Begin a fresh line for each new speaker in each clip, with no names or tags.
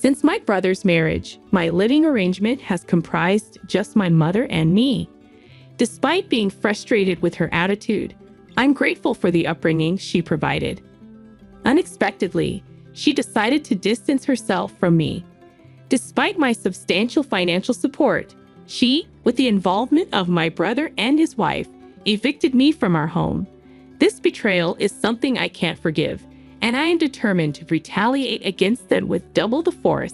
Since my brother's marriage, my living arrangement has comprised just my mother and me. Despite being frustrated with her attitude, I'm grateful for the upbringing she provided. Unexpectedly, she decided to distance herself from me. Despite my substantial financial support, she, with the involvement of my brother and his wife, evicted me from our home. This betrayal is something I can't forgive, and I am determined to retaliate against them with double the force.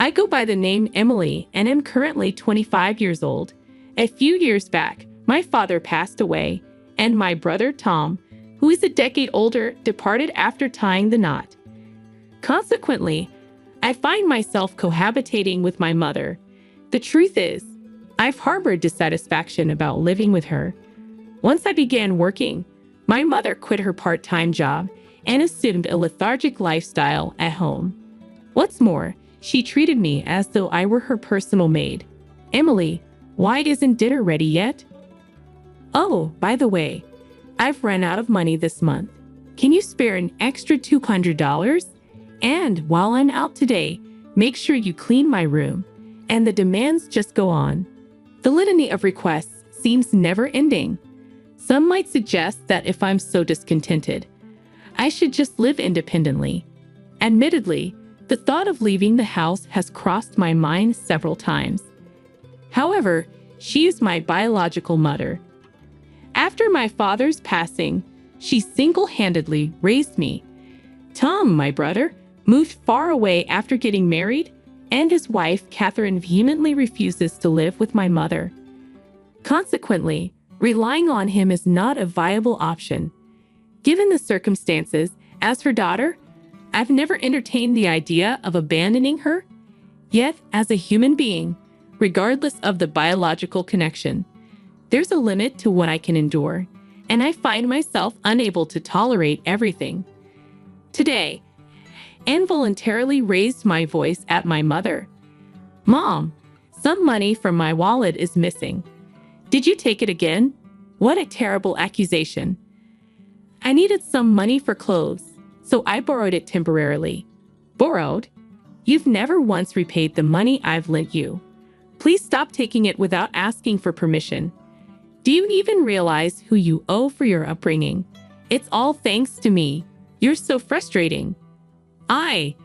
I go by the name Emily and am currently 25 years old. A few years back, my father passed away, and my brother Tom, who is a decade older, departed after tying the knot. Consequently, I find myself cohabitating with my mother. The truth is, I've harbored dissatisfaction about living with her. Once I began working, my mother quit her part-time job and assumed a lethargic lifestyle at home. What's more, she treated me as though I were her personal maid. Emily, why isn't dinner ready yet? Oh, by the way, I've run out of money this month. Can you spare an extra $200? And while I'm out today, make sure you clean my room. And the demands just go on. The litany of requests seems never-ending. Some might suggest that if I'm so discontented, I should just live independently. Admittedly, the thought of leaving the house has crossed my mind several times. However, she is my biological mother. After my father's passing, she single-handedly raised me. Tom, my brother, moved far away after getting married, and his wife, Catherine, vehemently refuses to live with my mother. Consequently, relying on him is not a viable option. Given the circumstances, as her daughter, I've never entertained the idea of abandoning her. Yet, as a human being, regardless of the biological connection, there's a limit to what I can endure, and I find myself unable to tolerate everything. Today, Anne voluntarily raised my voice at my mother. Mom, some money from my wallet is missing. Did you take it again? What a terrible accusation. I needed some money for clothes, so I borrowed it temporarily. Borrowed? You've never once repaid the money I've lent you. Please stop taking it without asking for permission. Do you even realize who you owe for your upbringing? It's all thanks to me. You're so frustrating. I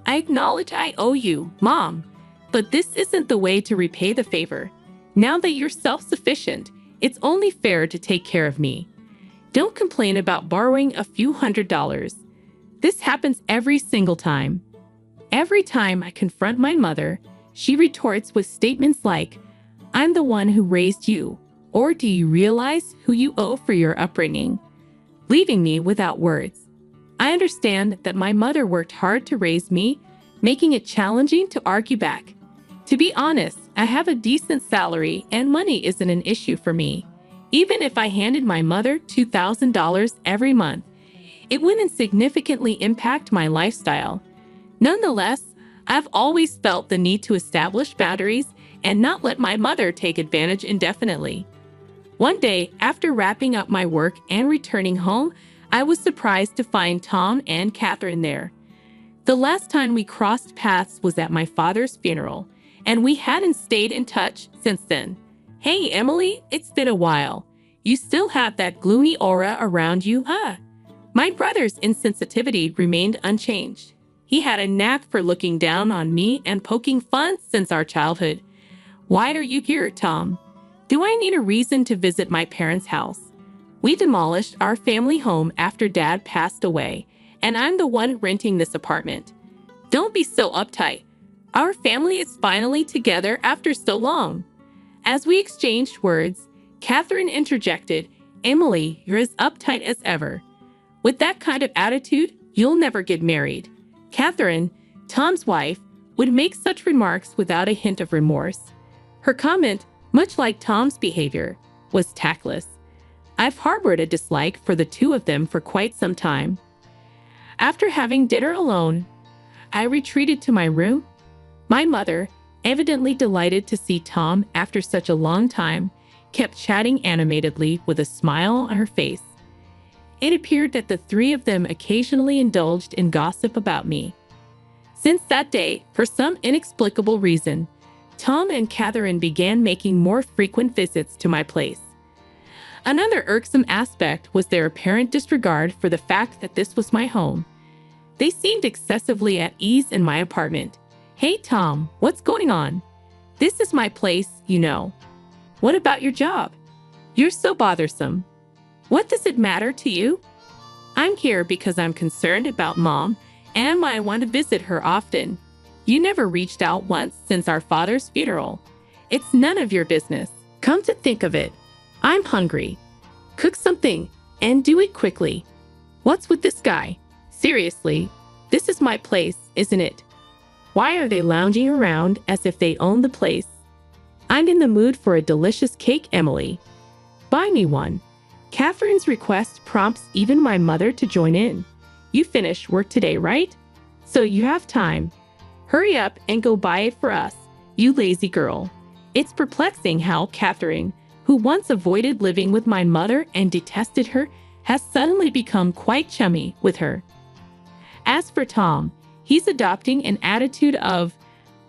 acknowledge I owe you, Mom, but this isn't the way to repay the favor. Now that you're self-sufficient, it's only fair to take care of me. Don't complain about borrowing a few $100s. This happens every single time. Every time I confront my mother, she retorts with statements like, I'm the one who raised you, or do you realize who you owe for your upbringing? Leaving me without words. I understand that my mother worked hard to raise me, making it challenging to argue back. To be honest, I have a decent salary and money isn't an issue for me. Even if I handed my mother $2,000 every month, it wouldn't significantly impact my lifestyle. Nonetheless, I've always felt the need to establish boundaries and not let my mother take advantage indefinitely. One day, after wrapping up my work and returning home, I was surprised to find Tom and Catherine there. The last time we crossed paths was at my father's funeral, and we hadn't stayed in touch since then. Hey, Emily, it's been a while. You still have that gloomy aura around you, huh? My brother's insensitivity remained unchanged. He had a knack for looking down on me and poking fun since our childhood. Why are you here, Tom? Do I need a reason to visit my parents' house? We demolished our family home after Dad passed away, and I'm the one renting this apartment. Don't be so uptight. Our family is finally together after so long. As we exchanged words, Catherine interjected, Emily, you're as uptight as ever. With that kind of attitude, you'll never get married. Catherine, Tom's wife, would make such remarks without a hint of remorse. Her comment, much like Tom's behavior, was tactless. I've harbored a dislike for the two of them for quite some time. After having dinner alone, I retreated to my room. My mother, evidently delighted to see Tom after such a long time, kept chatting animatedly with a smile on her face. It appeared that the three of them occasionally indulged in gossip about me. Since that day, for some inexplicable reason, Tom and Catherine began making more frequent visits to my place. Another irksome aspect was their apparent disregard for the fact that this was my home. They seemed excessively at ease in my apartment. "Hey, Tom, what's going on? This is my place, you know. What about your job? You're so bothersome. What does it matter to you? I'm here because I'm concerned about Mom and I want to visit her often. You never reached out once since our father's funeral. It's none of your business. Come to think of it, I'm hungry. Cook something and do it quickly. What's with this guy? Seriously, this is my place, isn't it? Why are they lounging around as if they own the place? I'm in the mood for a delicious cake, Emily. Buy me one." Catherine's request prompts even my mother to join in. "You finished work today, right? So you have time. Hurry up and go buy it for us, you lazy girl." It's perplexing how Catherine, who once avoided living with my mother and detested her, has suddenly become quite chummy with her. As for Tom, he's adopting an attitude of,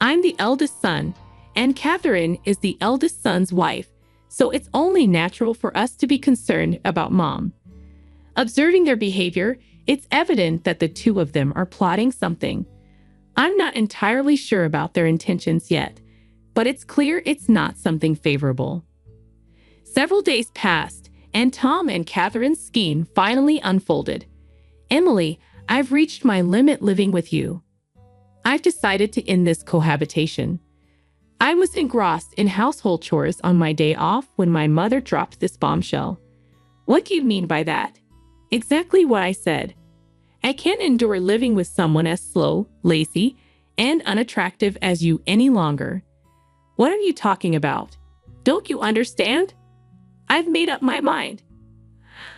"I'm the eldest son, and Catherine is the eldest son's wife, so it's only natural for us to be concerned about Mom." Observing their behavior, it's evident that the two of them are plotting something. I'm not entirely sure about their intentions yet, but it's clear it's not something favorable. Several days passed, and Tom and Catherine's scheme finally unfolded. "Emily, I've reached my limit living with you. I've decided to end this cohabitation." I was engrossed in household chores on my day off when my mother dropped this bombshell. "What do you mean by that?" "Exactly what I said. I can't endure living with someone as slow, lazy, and unattractive as you any longer." "What are you talking about? Don't you understand? I've made up my mind.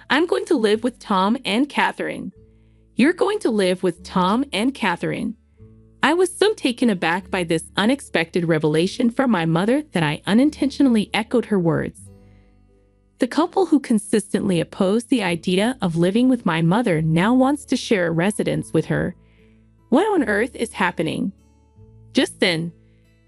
I'm going to live with Tom and Catherine." "You're going to live with Tom and Catherine." I was so taken aback by this unexpected revelation from my mother that I unintentionally echoed her words. The couple who consistently opposed the idea of living with my mother now wants to share a residence with her. What on earth is happening? Just then,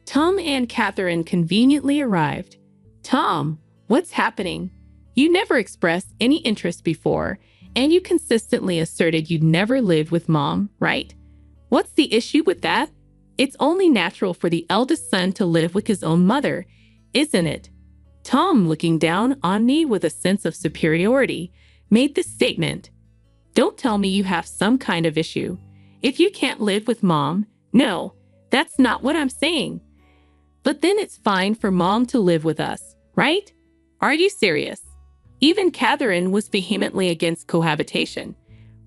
Tom and Catherine conveniently arrived. "Tom, what's happening? You never expressed any interest before, and you consistently asserted you'd never lived with Mom, right? What's the issue with that? It's only natural for the eldest son to live with his own mother, isn't it?" Tom, looking down on me with a sense of superiority, made this statement. "Don't tell me you have some kind of issue. If you can't live with Mom, no, that's not what I'm saying. But then it's fine for Mom to live with us, right? Are you serious?" Even Catherine was vehemently against cohabitation.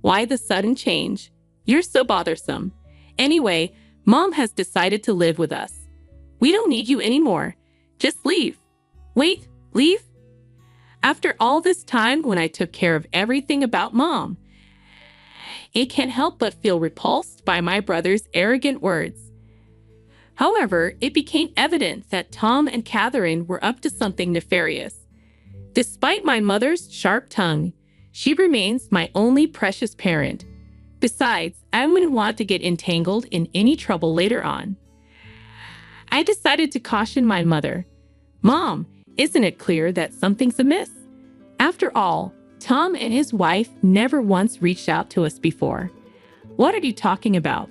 "Why the sudden change? You're so bothersome. Anyway, Mom has decided to live with us. We don't need you anymore. Just leave." "Wait, leave? After all this time when I took care of everything about Mom?" I can't help but feel repulsed by my brother's arrogant words. However, it became evident that Tom and Catherine were up to something nefarious. Despite my mother's sharp tongue, she remains my only precious parent. Besides, I wouldn't want to get entangled in any trouble later on. I decided to caution my mother. "Mom, isn't it clear that something's amiss? After all, Tom and his wife never once reached out to us before. What are you talking about?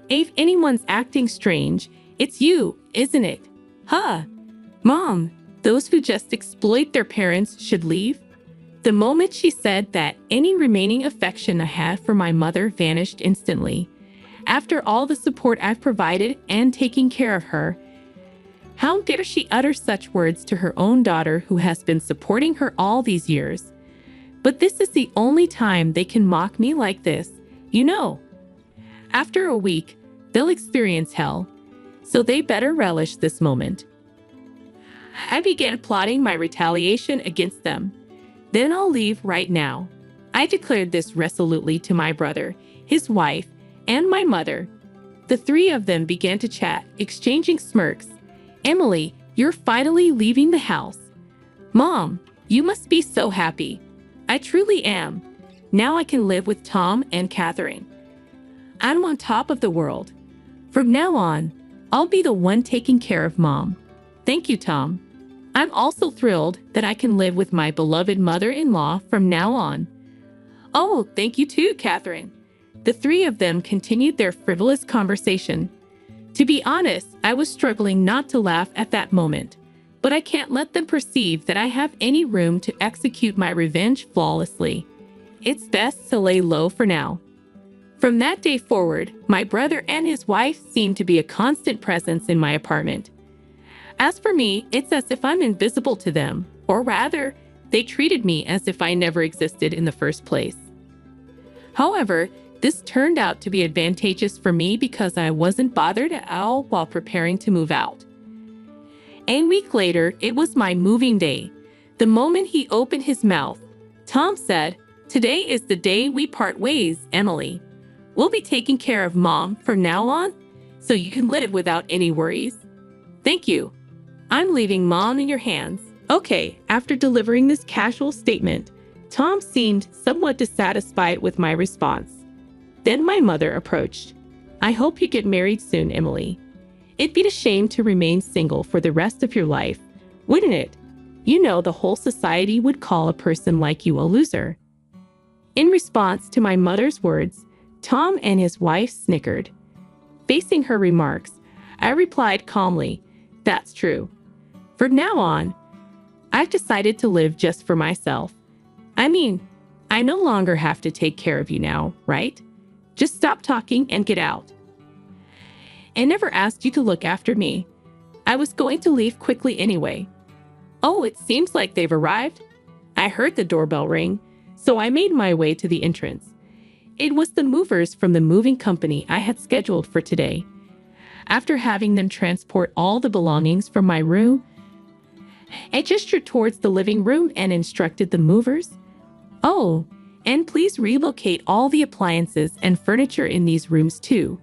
If anyone's acting strange, it's you, isn't it? Huh? Mom, those who just exploit their parents should leave." The moment she said that, any remaining affection I had for my mother vanished instantly. After all the support I've provided and taking care of her, how dare she utter such words to her own daughter who has been supporting her all these years? But this is the only time they can mock me like this, you know. After a week, they'll experience hell, so they better relish this moment. I began plotting my retaliation against them. "Then I'll leave right now." I declared this resolutely to my brother, his wife, and my mother. The three of them began to chat, exchanging smirks. "Emily, you're finally leaving the house. Mom, you must be so happy." "I truly am. Now I can live with Tom and Catherine. I'm on top of the world. From now on, I'll be the one taking care of Mom. Thank you, Tom. I'm also thrilled that I can live with my beloved mother-in-law from now on. Oh, thank you too, Catherine. The three of them continued their frivolous conversation. To be honest, I was struggling not to laugh at that moment, but I can't let them perceive that I have any room to execute my revenge flawlessly. It's best to lay low for now. From that day forward, my brother and his wife seemed to be a constant presence in my apartment. As for me, it's as if I'm invisible to them, or rather, they treated me as if I never existed in the first place. However, this turned out to be advantageous for me because I wasn't bothered at all while preparing to move out. A week later, it was my moving day. The moment he opened his mouth, Tom said, "Today is the day we part ways, Emily. We'll be taking care of Mom from now on, so you can live without any worries." "Thank you. I'm leaving Mom in your hands." Okay, after delivering this casual statement, Tom seemed somewhat dissatisfied with my response. Then my mother approached. "I hope you get married soon, Emily. It'd be a shame to remain single for the rest of your life, wouldn't it? You know the whole society would call a person like you a loser." In response to my mother's words, Tom and his wife snickered. Facing her remarks, I replied calmly, "That's true. From now on, I've decided to live just for myself. I mean, I no longer have to take care of you now, right? Just stop talking and get out. I never asked you to look after me. I was going to leave quickly anyway." "Oh, it seems like they've arrived." I heard the doorbell ring, so I made my way to the entrance. It was the movers from the moving company I had scheduled for today. After having them transport all the belongings from my room, I gestured towards the living room and instructed the movers, "Oh, and please relocate all the appliances and furniture in these rooms too."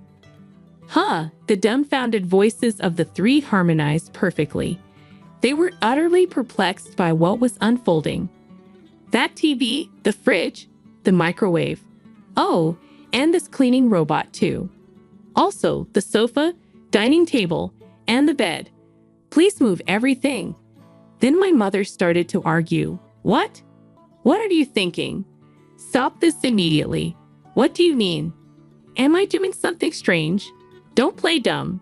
Huh, the dumbfounded voices of the three harmonized perfectly. They were utterly perplexed by what was unfolding. That TV, the fridge, the microwave. Oh, and this cleaning robot too. Also, the sofa, dining table, and the bed. Please move everything. Then my mother started to argue. What? What are you thinking? Stop this immediately. What do you mean? Am I doing something strange? Don't play dumb.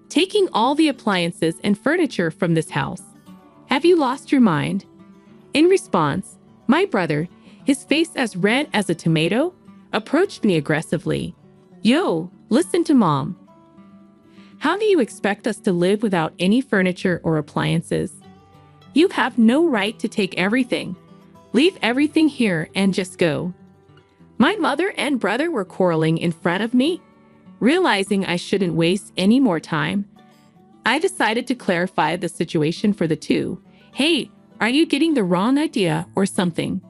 Taking all the appliances and furniture from this house. Have you lost your mind? In response, my brother, his face as red as a tomato, approached me aggressively. "Yo, listen to Mom. How do you expect us to live without any furniture or appliances? You have no right to take everything. Leave everything here and just go." My mother and brother were quarreling in front of me. Realizing I shouldn't waste any more time, I decided to clarify the situation for the two. "Hey, are you getting the wrong idea or something?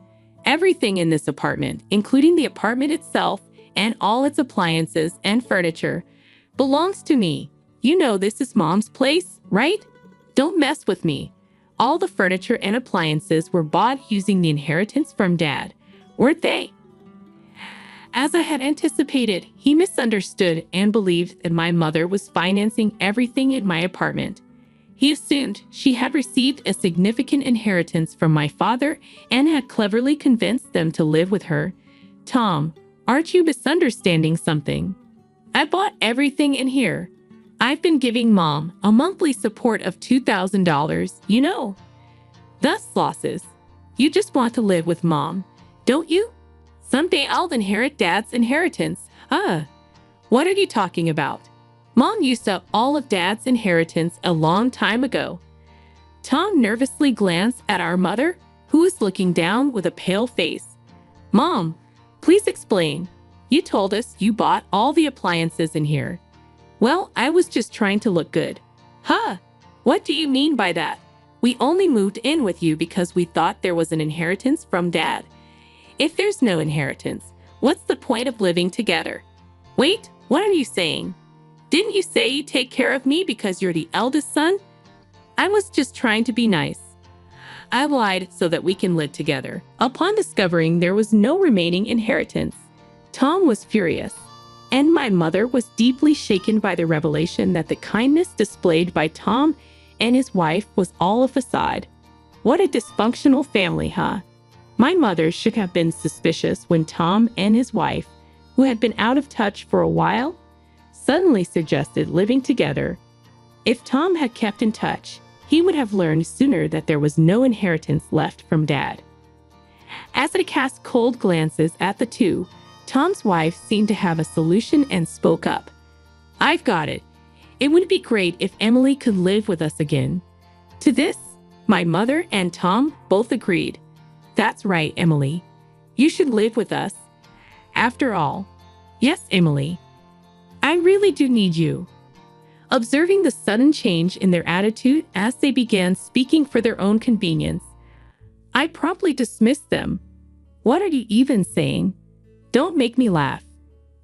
Everything in this apartment, including the apartment itself and all its appliances and furniture, belongs to me. You know this is Mom's place, right? Don't mess with me. All the furniture and appliances were bought using the inheritance from Dad, weren't they?" As I had anticipated, he misunderstood and believed that my mother was financing everything in my apartment. He assumed she had received a significant inheritance from my father and had cleverly convinced them to live with her. "Tom, aren't you misunderstanding something? I bought everything in here. I've been giving Mom a monthly support of $2,000, you know. Thus losses. You just want to live with Mom, don't you? Someday I'll inherit Dad's inheritance. What are you talking about? Mom used up all of Dad's inheritance a long time ago." Tom nervously glanced at our mother, who was looking down with a pale face. "Mom, please explain. You told us you bought all the appliances in here." "Well, I was just trying to look good." What do you mean by that? We only moved in with you because we thought there was an inheritance from Dad. If there's no inheritance, what's the point of living together? Wait, what are you saying? Didn't you say you take care of me because you're the eldest son? I was just trying to be nice. I lied so that we can live together. Upon discovering there was no remaining inheritance, Tom was furious. and my mother was deeply shaken by the revelation that the kindness displayed by Tom and his wife was all a facade. What a dysfunctional family, huh? My mother should have been suspicious when Tom and his wife, who had been out of touch for a while, suddenly suggested living together. If Tom had kept in touch, he would have learned sooner that there was no inheritance left from Dad. As I cast cold glances at the two, Tom's wife seemed to have a solution and spoke up. "I've got it. It would be great if Emily could live with us again." To this, my mother and Tom both agreed. "That's right, Emily. You should live with us. After all, yes, Emily, I really do need you." Observing the sudden change in their attitude as they began speaking for their own convenience, I promptly dismissed them. "What are you even saying? Don't make me laugh.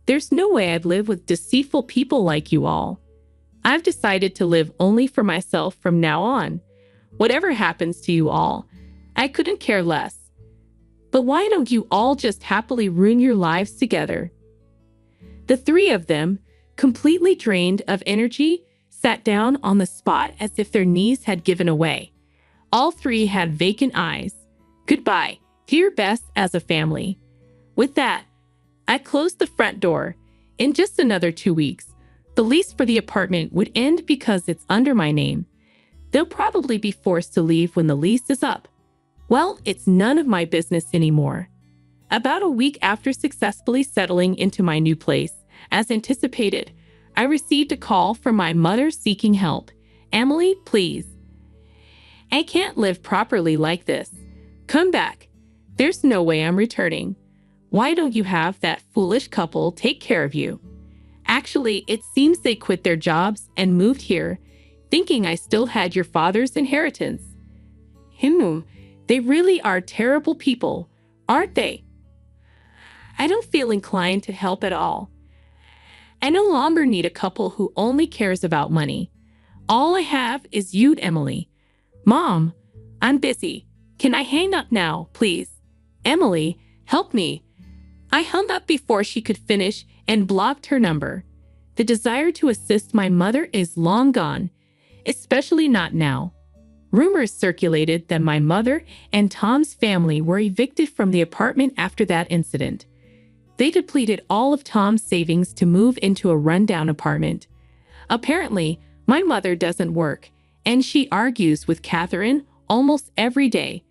There's no way I'd live with deceitful people like you all. I've decided to live only for myself from now on. Whatever happens to you all, I couldn't care less. But why don't you all just happily ruin your lives together?" The three of them, completely drained of energy, sat down on the spot as if their knees had given away. All three had vacant eyes. Goodbye. Do your best as a family. With that, I closed the front door. In just another 2 weeks, the lease for the apartment would end because it's under my name. They'll probably be forced to leave when the lease is up. Well, it's none of my business anymore. About a week after successfully settling into my new place, as anticipated, I received a call from my mother seeking help. "Emily, please. I can't live properly like this. Come back. There's no way I'm returning. Why don't you have that foolish couple take care of you?" Actually, it seems they quit their jobs and moved here, thinking I still had your father's inheritance. They really are terrible people, aren't they? I don't feel inclined to help at all. I no longer need a couple who only cares about money. All I have is you, Emily. Mom, I'm busy. Can I hang up now, please? Emily, help me. I hung up before she could finish and blocked her number. The desire to assist my mother is long gone, especially not now. Rumors circulated that my mother and Tom's family were evicted from the apartment after that incident. They depleted all of Tom's savings to move into a rundown apartment. Apparently, my mother doesn't work, and she argues with Catherine almost every day.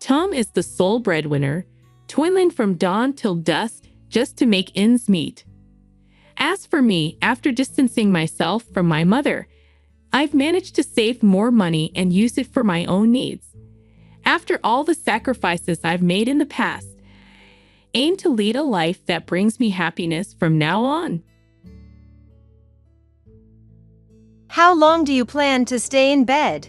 Tom is the sole breadwinner, toiling from dawn till dusk just to make ends meet. As for me, after distancing myself from my mother, I've managed to save more money and use it for my own needs. After all the sacrifices I've made in the past, aim to lead a life that brings me happiness from now on.
How long do you plan to stay in bed?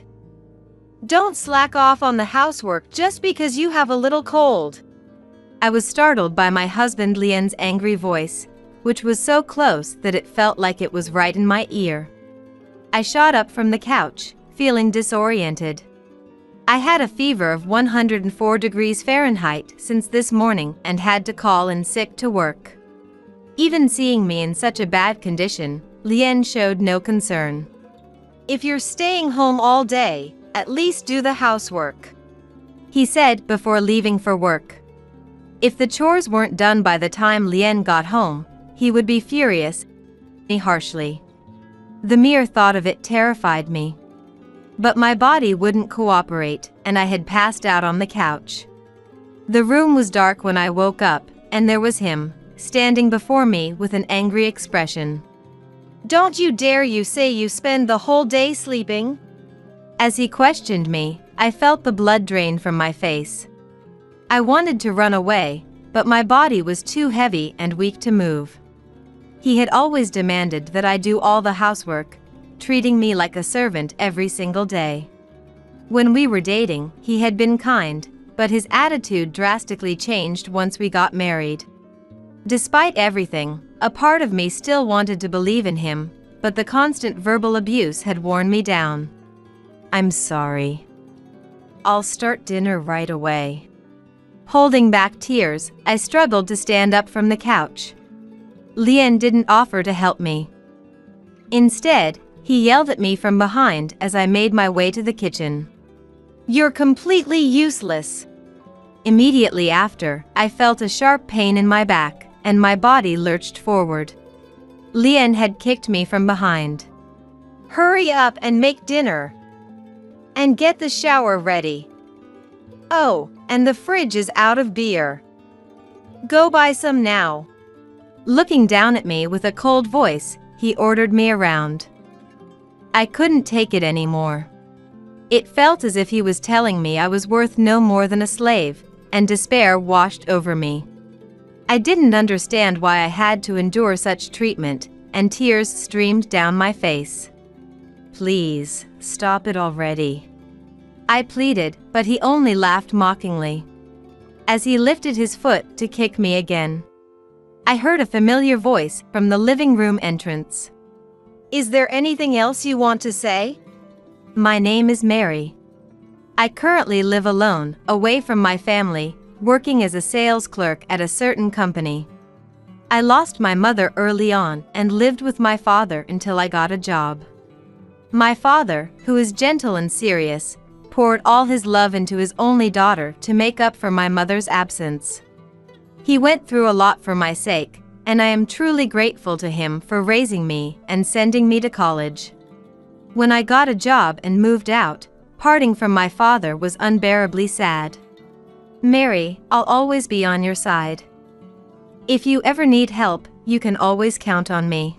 Don't slack off on the housework just because you have a little cold. I was startled by my husband Lien's angry voice, which was so close that it felt like it was right in my ear. I shot up from the couch, feeling disoriented. I had a fever of 104 degrees Fahrenheit since this morning and had to call in sick to work. Even seeing me in such a bad condition, Lien showed no concern. "If you're staying home all day, at least do the housework," he said before leaving for work. If the chores weren't done by the time Lien got home, he would be furious, harshly. The mere thought of it terrified me. But my body wouldn't cooperate, and I had passed out on the couch. The room was dark when I woke up, and there was him, standing before me with an angry expression. "Don't you dare you say you spend the whole day sleeping?" As he questioned me, I felt the blood drain from my face. I wanted to run away, but my body was too heavy and weak to move. He had always demanded that I do all the housework, treating me like a servant every single day. When we were dating, he had been kind, but his attitude drastically changed once we got married. Despite everything, a part of me still wanted to believe in him, but the constant verbal abuse had worn me down. "I'm sorry. I'll start dinner right away." Holding back tears, I struggled to stand up from the couch. Lien didn't offer to help me. Instead, he yelled at me from behind as I made my way to the kitchen. "You're completely useless." Immediately after, I felt a sharp pain in my back, and my body lurched forward. Lien had kicked me from behind. "Hurry up and make dinner. And get the shower ready. Oh, and the fridge is out of beer. Go buy some now." Looking down at me with a cold voice, he ordered me around. I couldn't take it anymore. It felt as if he was telling me I was worth no more than a slave, and despair washed over me. I didn't understand why I had to endure such treatment, and tears streamed down my face. "Please, stop it already," I pleaded, but he only laughed mockingly. As he lifted his foot to kick me again, I heard a familiar voice from the living room entrance. "Is there anything else you want to say?" "My name is Mary. I currently live alone, away from my family, working as a sales clerk at a certain company. I lost my mother early on and lived with my father until I got a job. My father, who is gentle and serious, poured all his love into his only daughter to make up for my mother's absence. He went through a lot for my sake, and I am truly grateful to him for raising me and sending me to college. When I got a job and moved out, parting from my father was unbearably sad. Mary, I'll always be on your side. If you ever need help, you can always count on me."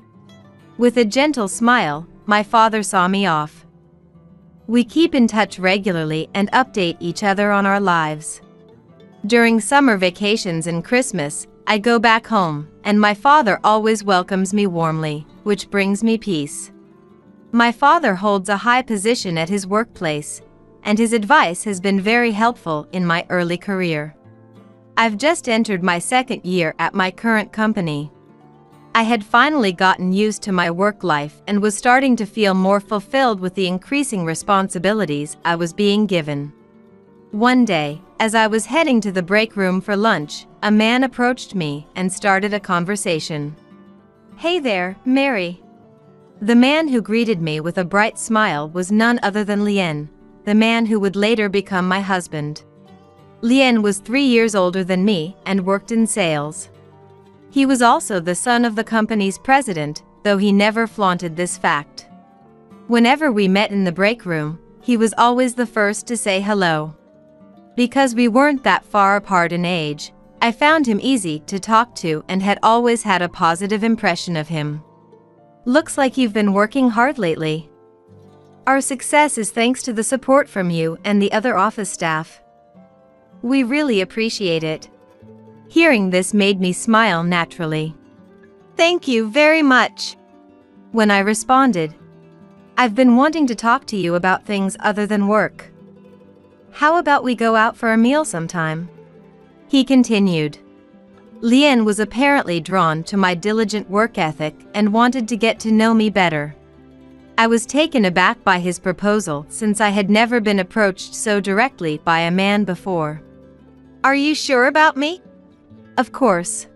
With a gentle smile, my father saw me off. We keep in touch regularly and update each other on our lives. During summer vacations and Christmas, I go back home, and my father always welcomes me warmly, which brings me peace. My father holds a high position at his workplace, and his advice has been very helpful in my early career. I've just entered my second year at my current company. I had finally gotten used to my work life and was starting to feel more fulfilled with the increasing responsibilities I was being given. One day, as I was heading to the break room for lunch, a man approached me and started a conversation. "Hey there, Mary." The man who greeted me with a bright smile was none other than Lien, the man who would later become my husband. Lien was 3 years older than me and worked in sales. He was also the son of the company's president, though he never flaunted this fact. Whenever we met in the break room, he was always the first to say hello. Because we weren't that far apart in age, I found him easy to talk to and had always had a positive impression of him. "Looks like you've been working hard lately. Our success is thanks to the support from you and the other office staff. We really appreciate it." Hearing this made me smile naturally. "Thank you very much." When I responded, "I've been wanting to talk to you about things other than work. How about we go out for a meal sometime?" He continued. Lien was apparently drawn to my diligent work ethic and wanted to get to know me better. I was taken aback by his proposal since I had never been approached so directly by a man before. "Are you sure about me?" "Of course.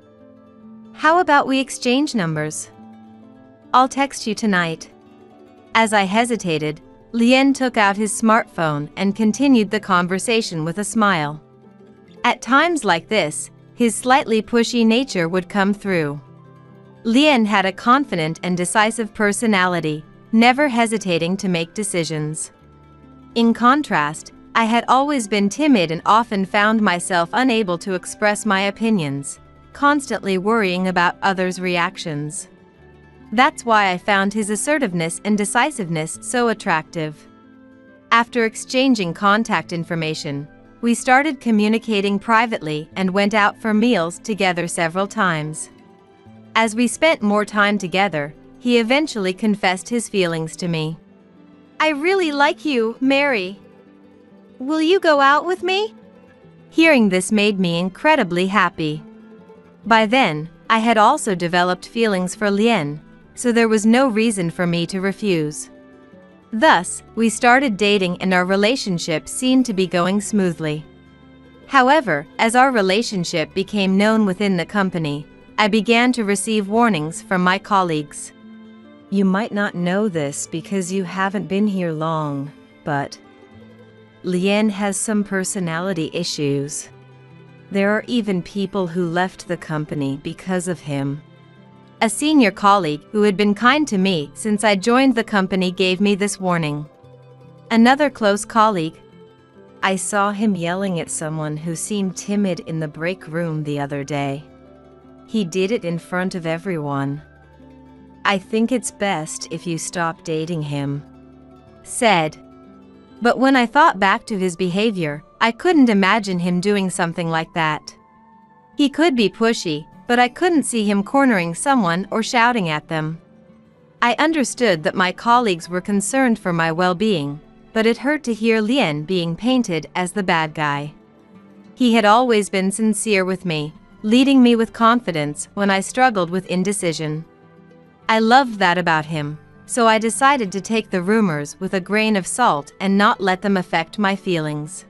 How about we exchange numbers? I'll text you tonight." As I hesitated, Lien took out his smartphone and continued the conversation with a smile. At times like this, his slightly pushy nature would come through. Lien had a confident and decisive personality, never hesitating to make decisions. In contrast, I had always been timid and often found myself unable to express my opinions, constantly worrying about others' reactions. That's why I found his assertiveness and decisiveness so attractive. After exchanging contact information, we started communicating privately and went out for meals together several times. As we spent more time together, he eventually confessed his feelings to me. "I really like you, Mary. Will you go out with me?" Hearing this made me incredibly happy. By then, I had also developed feelings for Lien, so there was no reason for me to refuse. Thus, we started dating and our relationship seemed to be going smoothly. However, as our relationship became known within the company, I began to receive warnings from my colleagues. You might not know this because you haven't been here long, but Lian has some personality issues. There are even people who left the company because of him. A senior colleague who had been kind to me since I joined the company gave me this warning. Another close colleague. I saw him yelling at someone who seemed timid in the break room the other day. He did it in front of everyone. I think it's best if you stop dating him, said. But when I thought back to his behavior, I couldn't imagine him doing something like that. He could be pushy, but I couldn't see him cornering someone or shouting at them. I understood that my colleagues were concerned for my well-being, but it hurt to hear Lian being painted as the bad guy. He had always been sincere with me, leading me with confidence when I struggled with indecision. I loved that about him, so I decided to take the rumors with a grain of salt and not let them affect my feelings.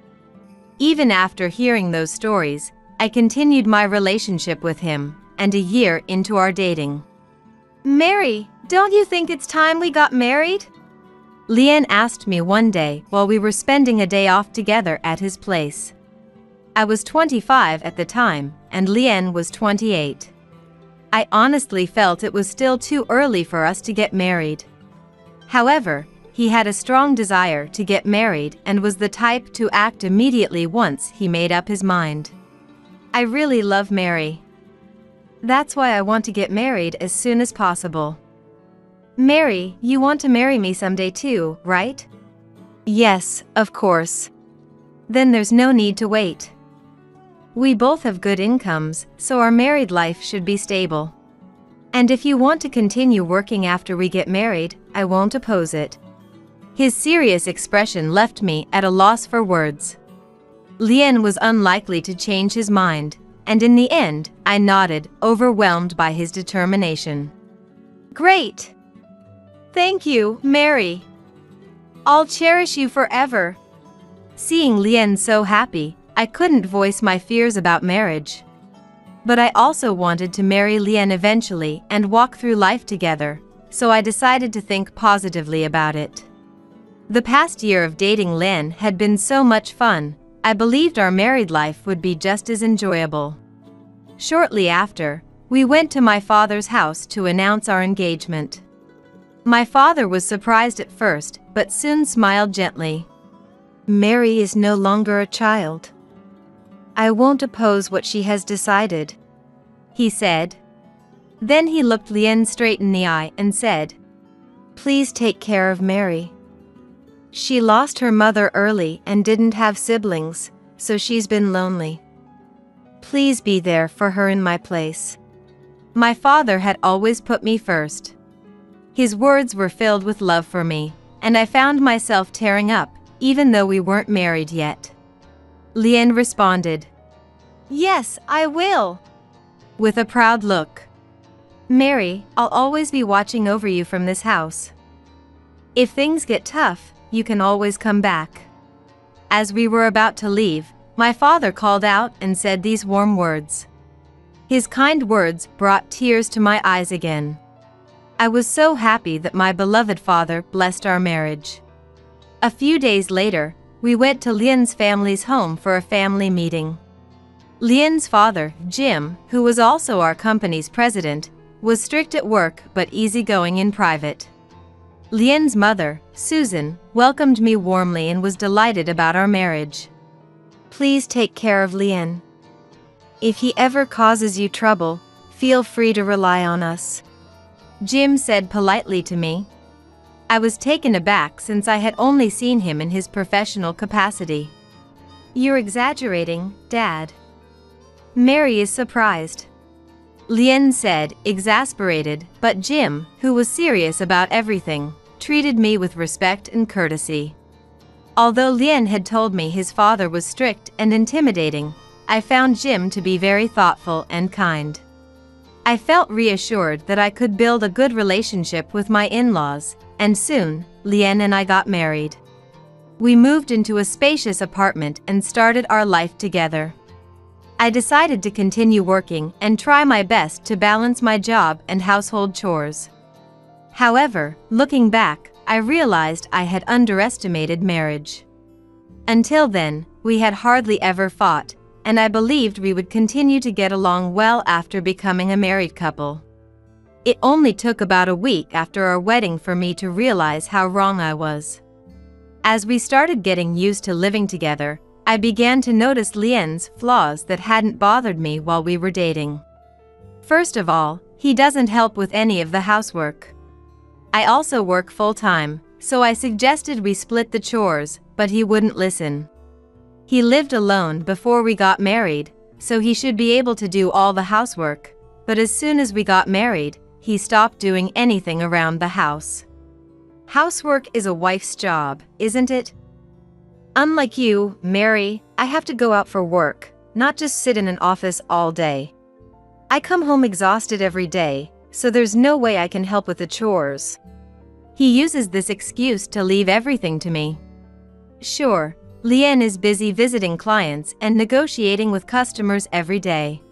Even after hearing those stories, I continued my relationship with him, and a year into our dating. Mary, don't you think it's time we got married? Lian asked me one day while we were spending a day off together at his place. I was 25 at the time, and Lian was 28. I honestly felt it was still too early for us to get married. However, he had a strong desire to get married and was the type to act immediately once he made up his mind. I really love Mary. That's why I want to get married as soon as possible. Mary, you want to marry me someday too, right? Yes, of course. Then there's no need to wait. We both have good incomes, so our married life should be stable. And if you want to continue working after we get married, I won't oppose it. His serious expression left me at a loss for words. Lian was unlikely to change his mind, and in the end, I nodded, overwhelmed by his determination. Great! Thank you, Mary. I'll cherish you forever. Seeing Lian so happy, I couldn't voice my fears about marriage. But I also wanted to marry Lian eventually and walk through life together, so I decided to think positively about it. The past year of dating Lian had been so much fun, I believed our married life would be just as enjoyable. Shortly after, we went to my father's house to announce our engagement. My father was surprised at first, but soon smiled gently. Mary is no longer a child. I won't oppose what she has decided, he said. Then he looked Lian straight in the eye and said, Please take care of Mary. She lost her mother early and didn't have siblings, so she's been lonely. Please be there for her in my place. My father had always put me first. His words were filled with love for me, and I found myself tearing up, even though we weren't married yet. Lian responded, Yes, I will, with a proud look. Mary, I'll always be watching over you from this house. If things get tough, you can always come back. As we were about to leave, my father called out and said these warm words. His kind words brought tears to my eyes again. I was so happy that my beloved father blessed our marriage. A few days later, we went to Lian's family's home for a family meeting. Lian's father, Jim, who was also our company's president, was strict at work but easygoing in private. Lian's mother, Susan, welcomed me warmly and was delighted about our marriage. Please take care of Lian. If he ever causes you trouble, feel free to rely on us, Jim said politely to me. I was taken aback since I had only seen him in his professional capacity. You're exaggerating, Dad. Mary is surprised, Lian said, exasperated, but Jim, who was serious about everything, treated me with respect and courtesy. Although Lian had told me his father was strict and intimidating, I found Jim to be very thoughtful and kind. I felt reassured that I could build a good relationship with my in-laws, and soon, Lian and I got married. We moved into a spacious apartment and started our life together. I decided to continue working and try my best to balance my job and household chores. However, looking back, I realized I had underestimated marriage. Until then, we had hardly ever fought, and I believed we would continue to get along well after becoming a married couple. It only took about a week after our wedding for me to realize how wrong I was. As we started getting used to living together, I began to notice Lien's flaws that hadn't bothered me while we were dating. First of all, he doesn't help with any of the housework. I also work full-time, so I suggested we split the chores, but he wouldn't listen. He lived alone before we got married, so he should be able to do all the housework, but as soon as we got married, he stopped doing anything around the house. Housework is a wife's job, isn't it? Unlike you, Mary, I have to go out for work, not just sit in an office all day. I come home exhausted every day, so there's no way I can help with the chores. He uses this excuse to leave everything to me. Sure, Lien is busy visiting clients and negotiating with customers every day.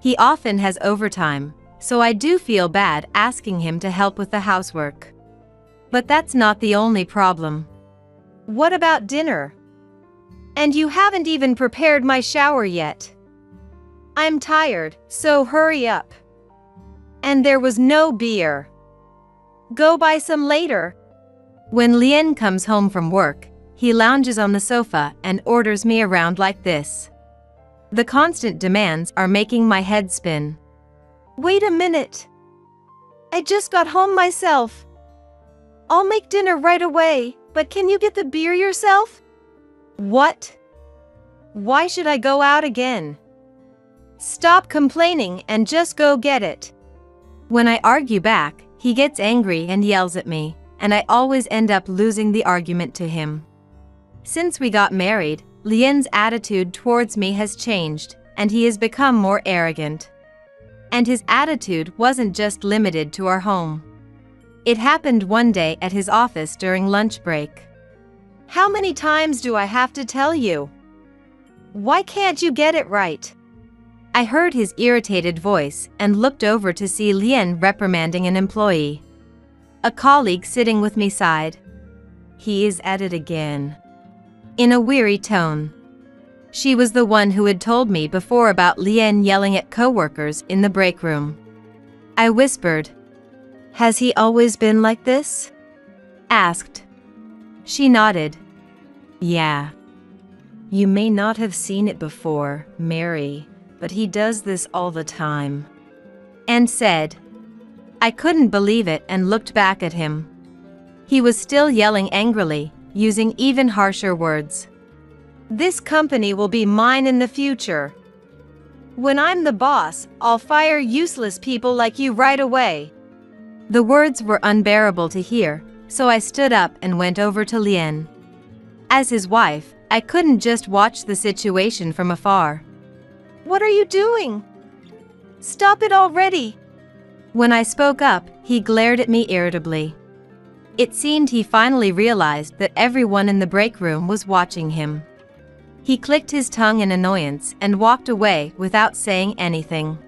He often has overtime, so I do feel bad asking him to help with the housework. But that's not the only problem. What about dinner? And you haven't even prepared my shower yet. I'm tired, so hurry up. And there was no beer. Go buy some later. When Lien comes home from work, he lounges on the sofa and orders me around like this. The constant demands are making my head spin. Wait a minute. I just got home myself. I'll make dinner right away, but can you get the beer yourself? What? Why should I go out again? Stop complaining and just go get it. When I argue back, he gets angry and yells at me, and I always end up losing the argument to him. Since we got married, Lien's attitude towards me has changed, and he has become more arrogant. And his attitude wasn't just limited to our home. It happened one day at his office during lunch break. How many times do I have to tell you? Why can't you get it right? I heard his irritated voice and looked over to see Lien reprimanding an employee. A colleague sitting with me sighed. He is at it again. In a weary tone. She was the one who had told me before about Lien yelling at coworkers in the break room. I whispered, "Has he always been like this?" Asked. She nodded. Yeah. You may not have seen it before, Mary, but he does this all the time. And said. I couldn't believe it and looked back at him. He was still yelling angrily, using even harsher words. This company will be mine in the future. When I'm the boss, I'll fire useless people like you right away. The words were unbearable to hear, so I stood up and went over to Lien. As his wife, I couldn't just watch the situation from afar. What are you doing? Stop it already! When I spoke up, he glared at me irritably. It seemed he finally realized that everyone in the break room was watching him. He clicked his tongue in annoyance and walked away without saying anything.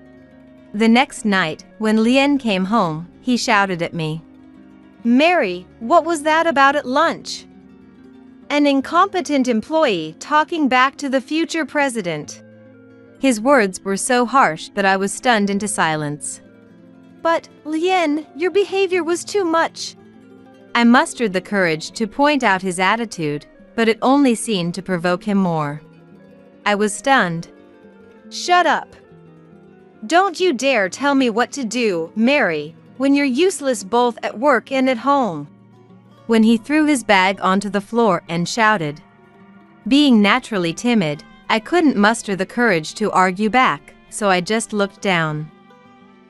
The next night, when Lien came home, he shouted at me. Mary, what was that about at lunch? An incompetent employee talking back to the future president. His words were so harsh that I was stunned into silence. But, Lien, your behavior was too much. I mustered the courage to point out his attitude, but it only seemed to provoke him more. I was stunned. Shut up. Don't you dare tell me what to do, Mary, when you're useless both at work and at home. When he threw his bag onto the floor and shouted. Being naturally timid, I couldn't muster the courage to argue back, so I just looked down.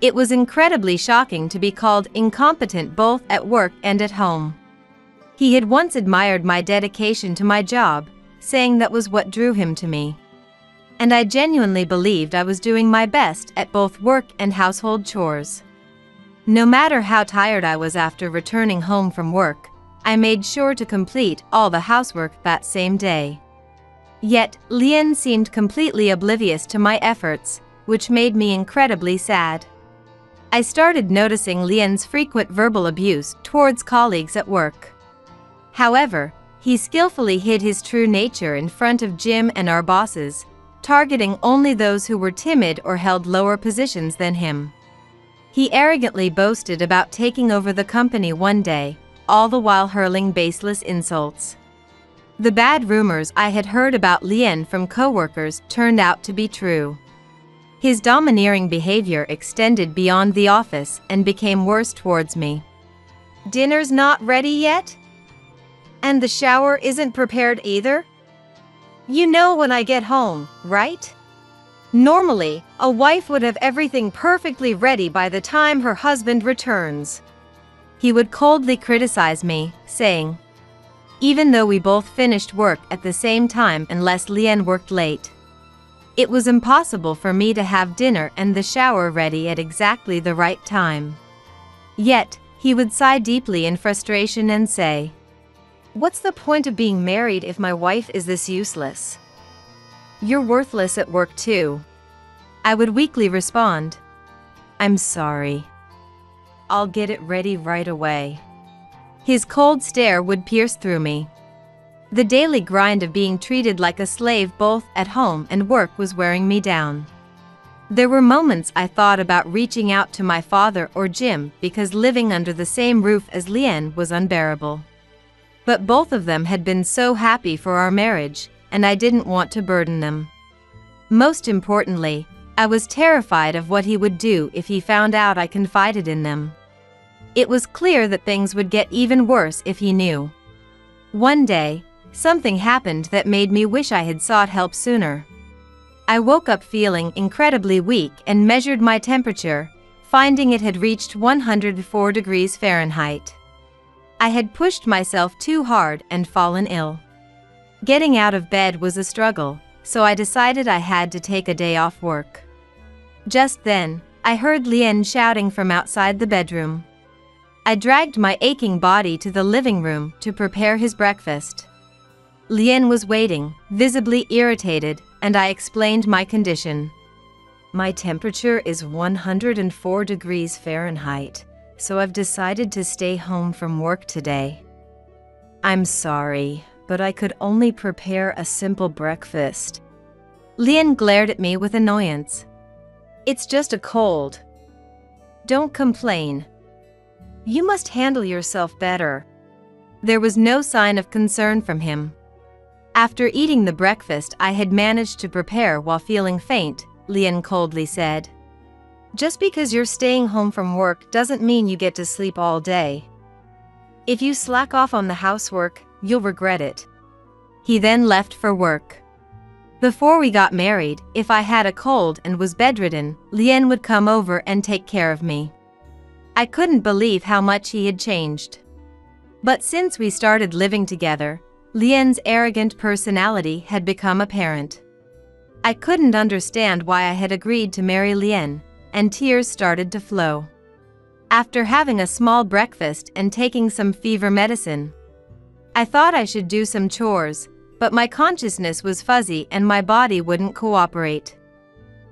It was incredibly shocking to be called incompetent both at work and at home. He had once admired my dedication to my job, saying that was what drew him to me. And I genuinely believed I was doing my best at both work and household chores. No matter how tired I was after returning home from work, I made sure to complete all the housework that same day. Yet, Lien seemed completely oblivious to my efforts, which made me incredibly sad. I started noticing Lien's frequent verbal abuse towards colleagues at work. However, he skillfully hid his true nature in front of Jim and our bosses, targeting only those who were timid or held lower positions than him. He arrogantly boasted about taking over the company one day, all the while hurling baseless insults. The bad rumors I had heard about Lien from coworkers turned out to be true. His domineering behavior extended beyond the office and became worse towards me.
Dinner's not ready yet? And the shower isn't prepared either? You know when I get home, right? Normally, a wife would have everything perfectly ready by the time her husband returns.
He would coldly criticize me, saying, even though we both finished work at the same time unless Lien worked late, it was impossible for me to have dinner and the shower ready at exactly the right time. Yet, he would sigh deeply in frustration and say,
"What's the point of being married if my wife is this useless?
You're worthless at work too." I would weakly respond, "I'm sorry. I'll get it ready right away." His cold stare would pierce through me. The daily grind of being treated like a slave both at home and work was wearing me down. There were moments I thought about reaching out to my father or Jim because living under the same roof as Lien was unbearable. But both of them had been so happy for our marriage, and I didn't want to burden them. Most importantly, I was terrified of what he would do if he found out I confided in them. It was clear that things would get even worse if he knew. One day, something happened that made me wish I had sought help sooner. I woke up feeling incredibly weak and measured my temperature, finding it had reached 104 degrees Fahrenheit. I had pushed myself too hard and fallen ill. Getting out of bed was a struggle, so I decided I had to take a day off work. Just then, I heard Lien shouting from outside the bedroom. I dragged my aching body to the living room to prepare his breakfast. Lien was waiting, visibly irritated, and I explained my condition. "My temperature is 104 degrees Fahrenheit, so I've decided to stay home from work today. I'm sorry, but I could only prepare a simple breakfast." Lien glared at me with annoyance.
"It's just a cold. Don't complain. You must handle yourself better."
There was no sign of concern from him. After eating the breakfast I had managed to prepare while feeling faint, Lien coldly said,
"Just because you're staying home from work doesn't mean you get to sleep all day. If you slack off on the housework, you'll regret it."
He then left for work. Before we got married, if I had a cold and was bedridden, Lien would come over and take care of me. I couldn't believe how much he had changed. But since we started living together, Lien's arrogant personality had become apparent. I couldn't understand why I had agreed to marry Lien, and tears started to flow. After having a small breakfast and taking some fever medicine, I thought I should do some chores, but my consciousness was fuzzy and my body wouldn't cooperate.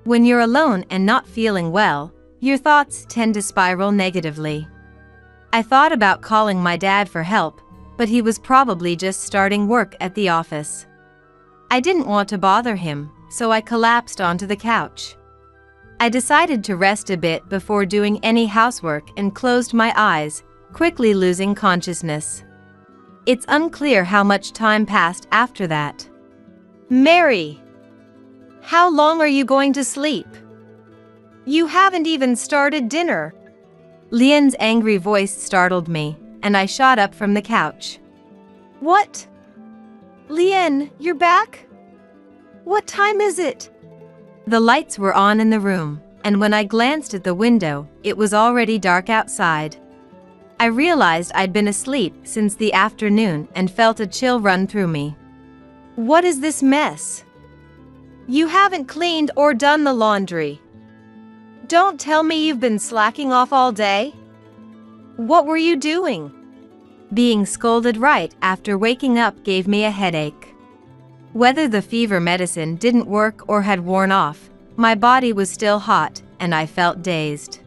When you're alone and not feeling well, your thoughts tend to spiral negatively. I thought about calling my dad for help, but he was probably just starting work at the office. I didn't want to bother him, so I collapsed onto the couch. I decided to rest a bit before doing any housework and closed my eyes, quickly losing consciousness. It's unclear how much time passed after that.
"Mary, how long are you going to sleep? You haven't even started dinner."
Lien's angry voice startled me, and I shot up from the couch.
"What? Lien, you're back? What time is it?"
The lights were on in the room, and when I glanced at the window, it was already dark outside. I realized I'd been asleep since the afternoon and felt a chill run through me.
"What is this mess? You haven't cleaned or done the laundry. Don't tell me you've been slacking off all day. What were you doing?"
Being scolded right after waking up gave me a headache. Whether the fever medicine didn't work or had worn off, my body was still hot, and I felt dazed.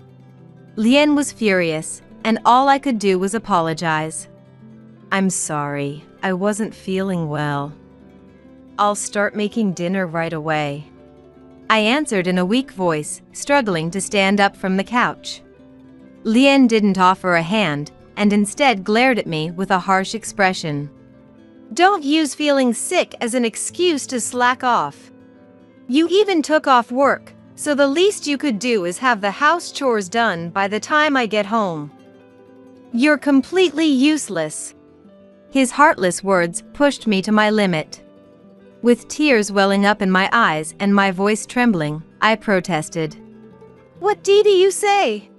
Lien was furious, and all I could do was apologize. "I'm sorry, I wasn't feeling well. I'll start making dinner right away," I answered in a weak voice, struggling to stand up from the couch. Lien didn't offer a hand, and instead glared at me with a harsh expression.
Don't use feeling sick as an excuse to slack off. You even took off work, so the least you could do is have the house chores done by the time I get home. You're completely useless.
His heartless words pushed me to my limit. With tears welling up in my eyes and my voice trembling, I protested.
What did you say?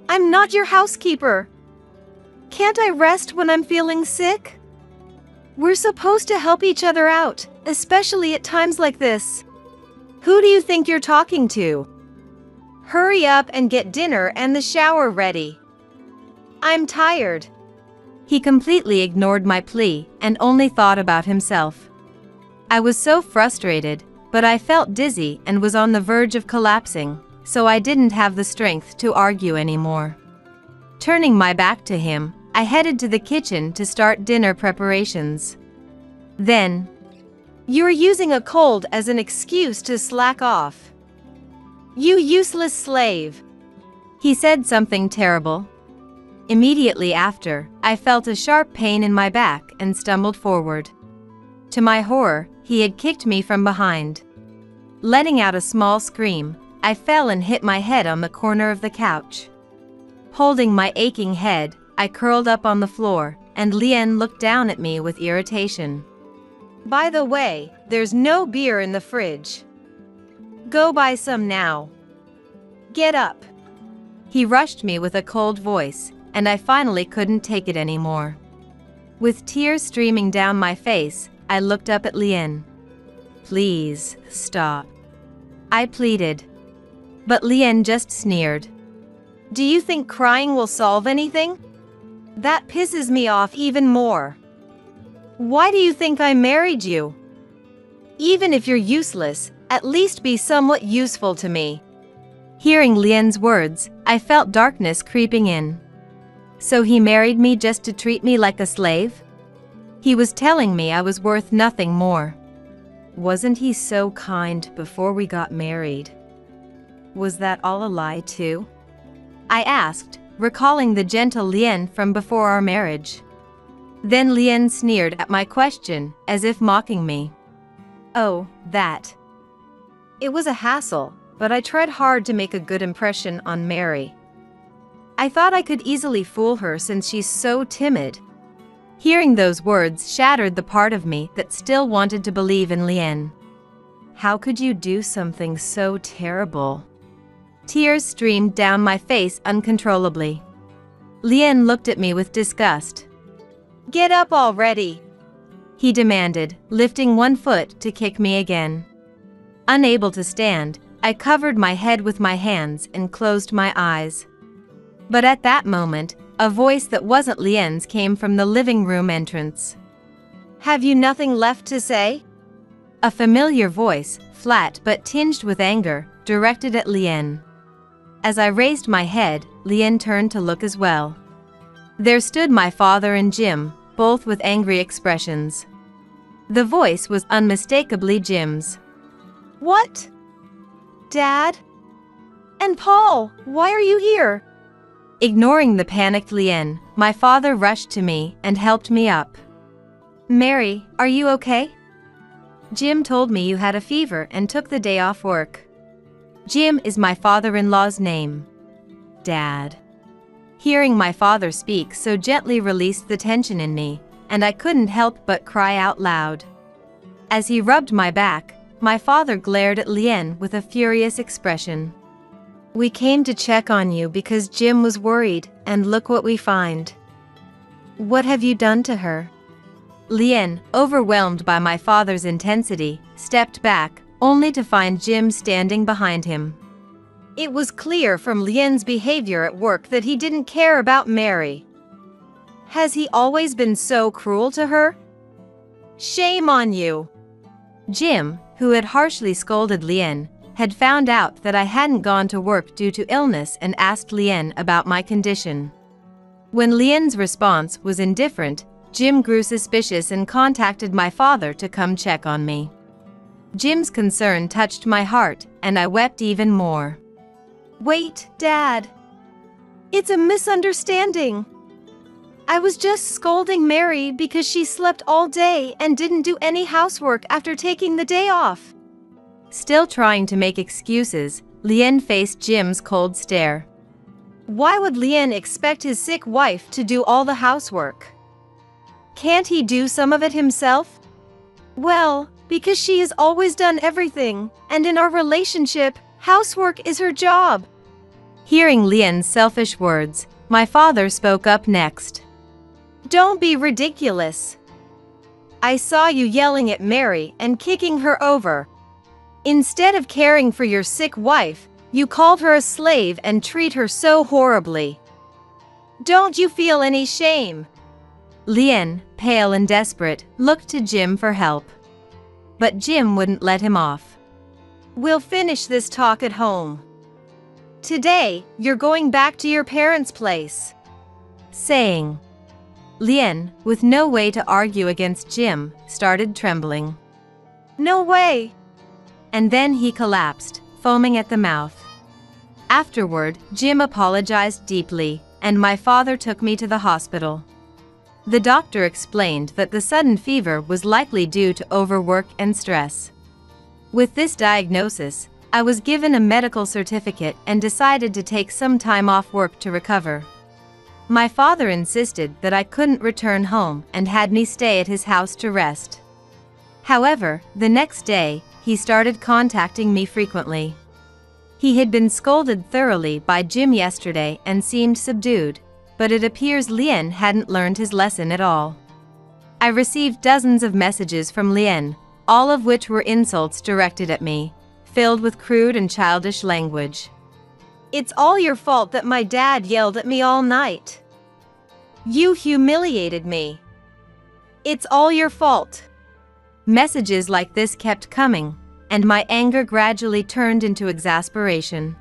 I'm not your housekeeper. Can't I rest when I'm feeling sick? We're supposed to help each other out, especially at times like this. Who do you think you're talking to? Hurry up and get dinner and the shower ready. I'm tired.
He completely ignored my plea and only thought about himself. I was so frustrated, but I felt dizzy and was on the verge of collapsing, so I didn't have the strength to argue anymore. Turning my back to him, I headed to the kitchen to start dinner preparations. Then,
"You're using a cold as an excuse to slack off. You useless slave."
He said something terrible. Immediately after, I felt a sharp pain in my back and stumbled forward. To my horror, he had kicked me from behind. Letting out a small scream, I fell and hit my head on the corner of the couch. Holding my aching head, I curled up on the floor, and Lien looked down at me with irritation.
"By the way, there's no beer in the fridge. Go buy some now. Get up."
He rushed me with a cold voice, and I finally couldn't take it anymore. With tears streaming down my face, I looked up at Lien. "Please, stop," I pleaded. But Lien just sneered.
"Do you think crying will solve anything? That pisses me off even more. Why do you think I married you? Even if you're useless, at least be somewhat useful to me."
Hearing Lien's words, I felt darkness creeping in. So he married me just to treat me like a slave? He was telling me I was worth nothing more. Wasn't he so kind before we got married? Was that all a lie too? I asked, recalling the gentle Lien from before our marriage. Then Lien sneered at my question, as if mocking me. "Oh, that.
It was a hassle, but I tried hard to make a good impression on Mary. I thought I could easily fool her since she's so timid."
Hearing those words shattered the part of me that still wanted to believe in Lien. How could you do something so terrible? Tears streamed down my face uncontrollably. Lien looked at me with disgust.
"Get up already,"
he demanded, lifting one foot to kick me again. Unable to stand, I covered my head with my hands and closed my eyes. But at that moment, a voice that wasn't Lien's came from the living room entrance.
"Have you nothing left to say?"
A familiar voice, flat but tinged with anger, directed at Lien. As I raised my head, Lien turned to look as well. There stood my father and Jim, both with angry expressions. The voice was unmistakably Jim's.
"What? Dad? And Paul, why are you here?"
Ignoring the panicked Lien, my father rushed to me and helped me up. "Mary, are you okay? Jim told me you had a fever and took the day off work." Jim is my father-in-law's name. Dad. Hearing my father speak so gently released the tension in me, and I couldn't help but cry out loud. As he rubbed my back, my father glared at Lien with a furious expression.
"We came to check on you because Jim was worried, and look what we find. What have you done to her?"
Lien, overwhelmed by my father's intensity, stepped back, only to find Jim standing behind him.
It was clear from Lien's behavior at work that he didn't care about Mary. Has he always been so cruel to her? Shame on you.
Jim, who had harshly scolded Lien, had found out that I hadn't gone to work due to illness and asked Lien about my condition. When Lien's response was indifferent, Jim grew suspicious and contacted my father to come check on me. Jim's concern touched my heart, and I wept even more.
Wait, Dad. It's a misunderstanding. I was just scolding Mary because she slept all day and didn't do any housework after taking the day off.
Still trying to make excuses, Lien faced Jim's cold stare.
Why would Lien expect his sick wife to do all the housework? Can't he do some of it himself? Well, because she has always done everything, and in our relationship, housework is her job.
Hearing Lien's selfish words, my father spoke up next.
Don't be ridiculous. I saw you yelling at Mary and kicking her over. Instead of caring for your sick wife, you called her a slave and treat her so horribly. Don't you feel any shame?
Lien, pale and desperate, looked to Jim for help. But Jim wouldn't let him off.
We'll finish this talk at home. Today, you're going back to your parents' place.
Saying. Lien, with no way to argue against Jim, started trembling.
No way!
And then he collapsed, foaming at the mouth. Afterward, Jim apologized deeply, and my father took me to the hospital. The doctor explained that the sudden fever was likely due to overwork and stress. With this diagnosis, I was given a medical certificate and decided to take some time off work to recover. My father insisted that I couldn't return home and had me stay at his house to rest. However, the next day, he started contacting me frequently. He had been scolded thoroughly by Jim yesterday and seemed subdued, but it appears Lien hadn't learned his lesson at all. I received dozens of messages from Lien, all of which were insults directed at me, filled with crude and childish language.
It's all your fault that my dad yelled at me all night. You humiliated me. It's all your fault.
Messages like this kept coming, and my anger gradually turned into exasperation.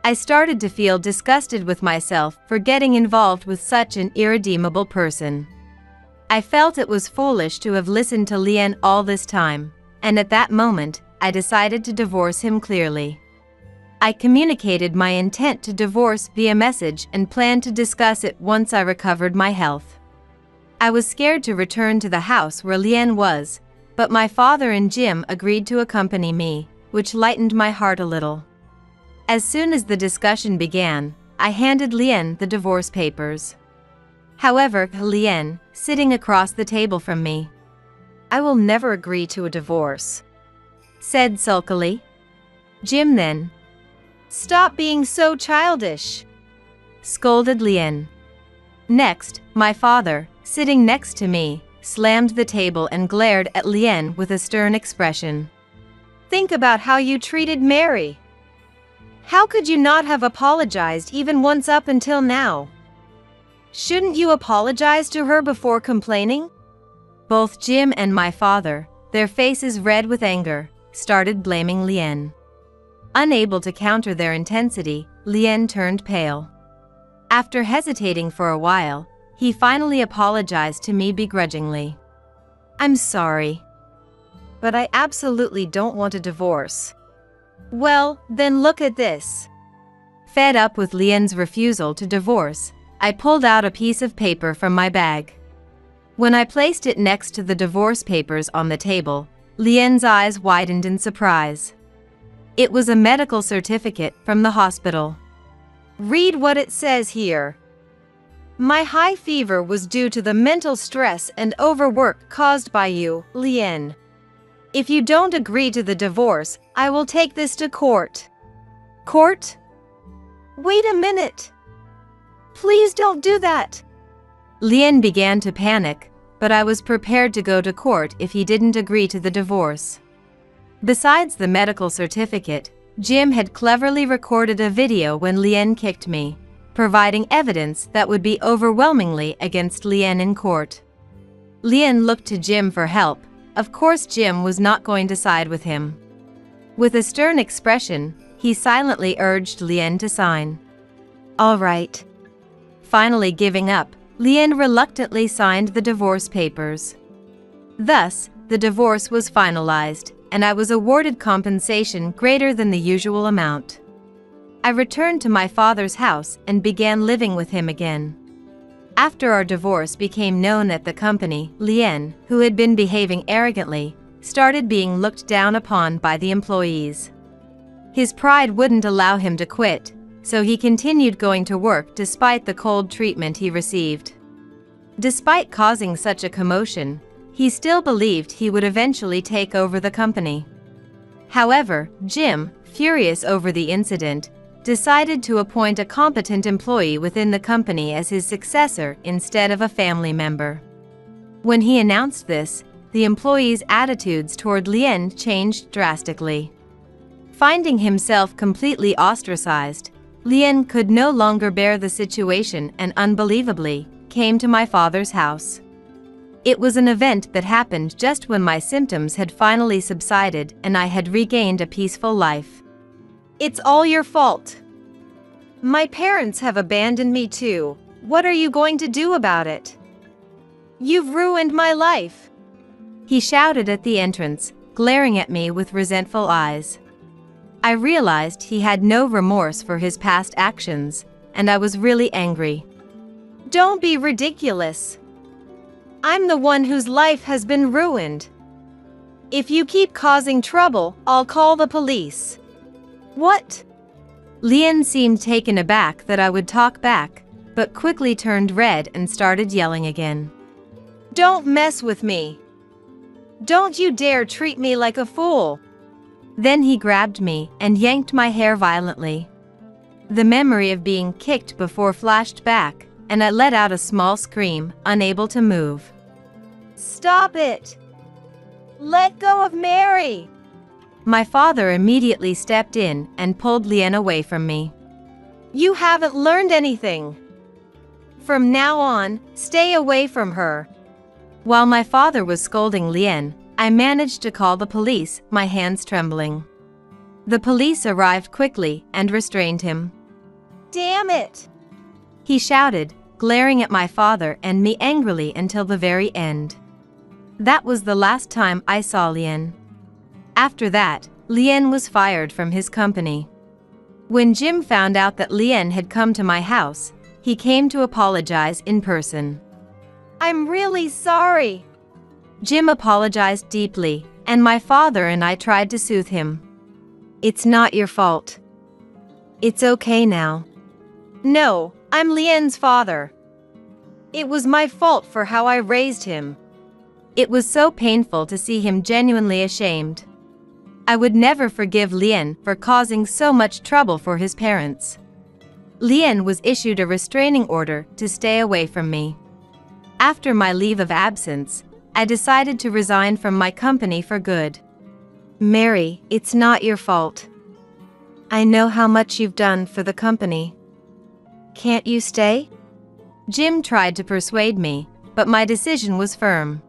I started to feel disgusted with myself for getting involved with such an irredeemable person. I felt it was foolish to have listened to Lien all this time, and at that moment, I decided to divorce him clearly. I communicated my intent to divorce via message and planned to discuss it once I recovered my health. I was scared to return to the house where Lien was, but my father and Jim agreed to accompany me, which lightened my heart a little. As soon as the discussion began, I handed Lien the divorce papers. However, Lien, sitting across the table from me,
I will never agree to a divorce,
said sulkily. Jim then,
stop being so childish,
scolded Lien. Next, my father, sitting next to me, slammed the table and glared at Lien with a stern expression.
Think about how you treated Mary. How could you not have apologized even once up until now? Shouldn't you apologize to her before complaining?
Both Jim and my father, their faces red with anger, started blaming Lien. Unable to counter their intensity, Lien turned pale. After hesitating for a while, he finally apologized to me begrudgingly.
I'm sorry, but I absolutely don't want a divorce. Well, then look at this.
Fed up with Lien's refusal to divorce, I pulled out a piece of paper from my bag. When I placed it next to the divorce papers on the table, Lien's eyes widened in surprise. It was a medical certificate from the hospital.
Read what it says here. My high fever was due to the mental stress and overwork caused by you, Lien. If you don't agree to the divorce, I will take this to court.
Court?
Wait a minute. Please don't do that.
Lien began to panic, but I was prepared to go to court if he didn't agree to the divorce. Besides the medical certificate, Jim had cleverly recorded a video when Lien kicked me, providing evidence that would be overwhelmingly against Lien in court. Lien looked to Jim for help, of course Jim was not going to side with him. With a stern expression, he silently urged Lien to sign. All right. Finally giving up, Lien reluctantly signed the divorce papers. Thus, the divorce was finalized, and I was awarded compensation greater than the usual amount. I returned to my father's house and began living with him again. After our divorce became known at the company, Lien, who had been behaving arrogantly, started being looked down upon by the employees. His pride wouldn't allow him to quit, so he continued going to work despite the cold treatment he received. Despite causing such a commotion, he still believed he would eventually take over the company. However, Jim, furious over the incident, decided to appoint a competent employee within the company as his successor instead of a family member. When he announced this, the employee's attitudes toward Lien changed drastically. Finding himself completely ostracized, Lien could no longer bear the situation and unbelievably came to my father's house. It was an event that happened just when my symptoms had finally subsided and I had regained a peaceful life.
It's all your fault. My parents have abandoned me too. What are you going to do about it? You've ruined my life.
He shouted at the entrance, glaring at me with resentful eyes. I realized he had no remorse for his past actions, and I was really angry.
Don't be ridiculous. I'm the one whose life has been ruined. If you keep causing trouble, I'll call the police. What?
Lien seemed taken aback that I would talk back, but quickly turned red and started yelling again.
Don't mess with me. Don't you dare treat me like a fool.
Then he grabbed me and yanked my hair violently. The memory of being kicked before flashed back, and I let out a small scream, unable to move.
Stop it! Let go of Mary!
My father immediately stepped in and pulled Lien away from me.
You haven't learned anything. From now on, stay away from her.
While my father was scolding Lien, I managed to call the police, my hands trembling. The police arrived quickly and restrained him.
Damn it!
He shouted, glaring at my father and me angrily until the very end. That was the last time I saw Lien. After that, Lien was fired from his company. When Jim found out that Lien had come to my house, he came to apologize in person.
I'm really sorry.
Jim apologized deeply, and my father and I tried to soothe him. It's not your fault. It's okay now.
No, I'm Lien's father. It was my fault for how I raised him.
It was so painful to see him genuinely ashamed. I would never forgive Lien for causing so much trouble for his parents. Lien was issued a restraining order to stay away from me. After my leave of absence, I decided to resign from my company for good.
Mary, it's not your fault. I know how much you've done for the company. Can't you stay?
Jim tried to persuade me, but my decision was firm.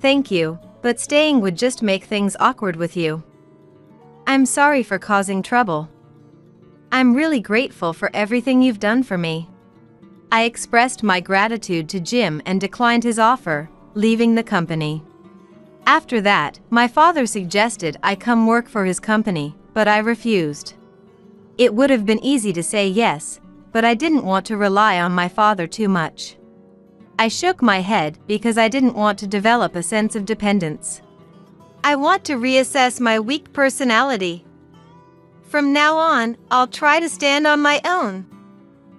Thank you, but staying would just make things awkward with you. I'm sorry for causing trouble. I'm really grateful for everything you've done for me. I expressed my gratitude to Jim and declined his offer, leaving the company. After that, my father suggested I come work for his company, but I refused. It would have been easy to say yes, but I didn't want to rely on my father too much. I shook my head because I didn't want to develop a sense of dependence.
I want to reassess my weak personality. From now on, I'll try to stand on my own.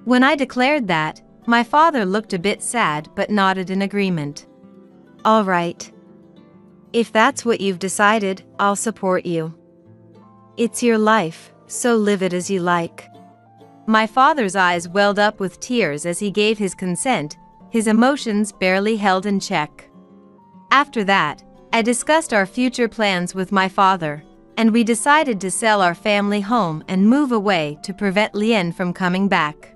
When I declared that, my father looked a bit sad but nodded in agreement.
All right. If that's what you've decided, I'll support you. It's your life, so live it as you like.
My father's eyes welled up with tears as he gave his consent, his emotions barely held in check. After that, I discussed our future plans with my father, and we decided to sell our family home and move away to prevent Lien from coming back.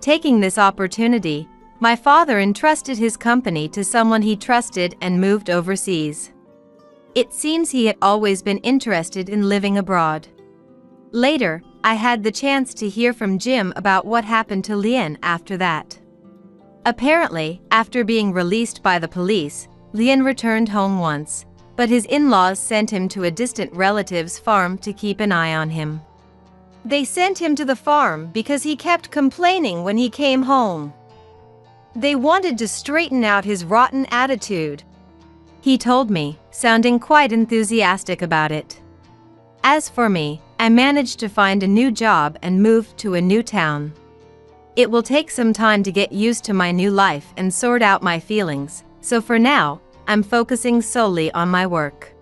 Taking this opportunity, my father entrusted his company to someone he trusted and moved overseas. It seems he had always been interested in living abroad. Later, I had the chance to hear from Jim about what happened to Lien after that. Apparently, after being released by the police, Lien returned home once, but his in-laws sent him to a distant relative's farm to keep an eye on him.
They sent him to the farm because he kept complaining when he came home. They wanted to straighten out his rotten attitude.
He told me, sounding quite enthusiastic about it. As for me, I managed to find a new job and moved to a new town. It will take some time to get used to my new life and sort out my feelings, so for now, I'm focusing solely on my work.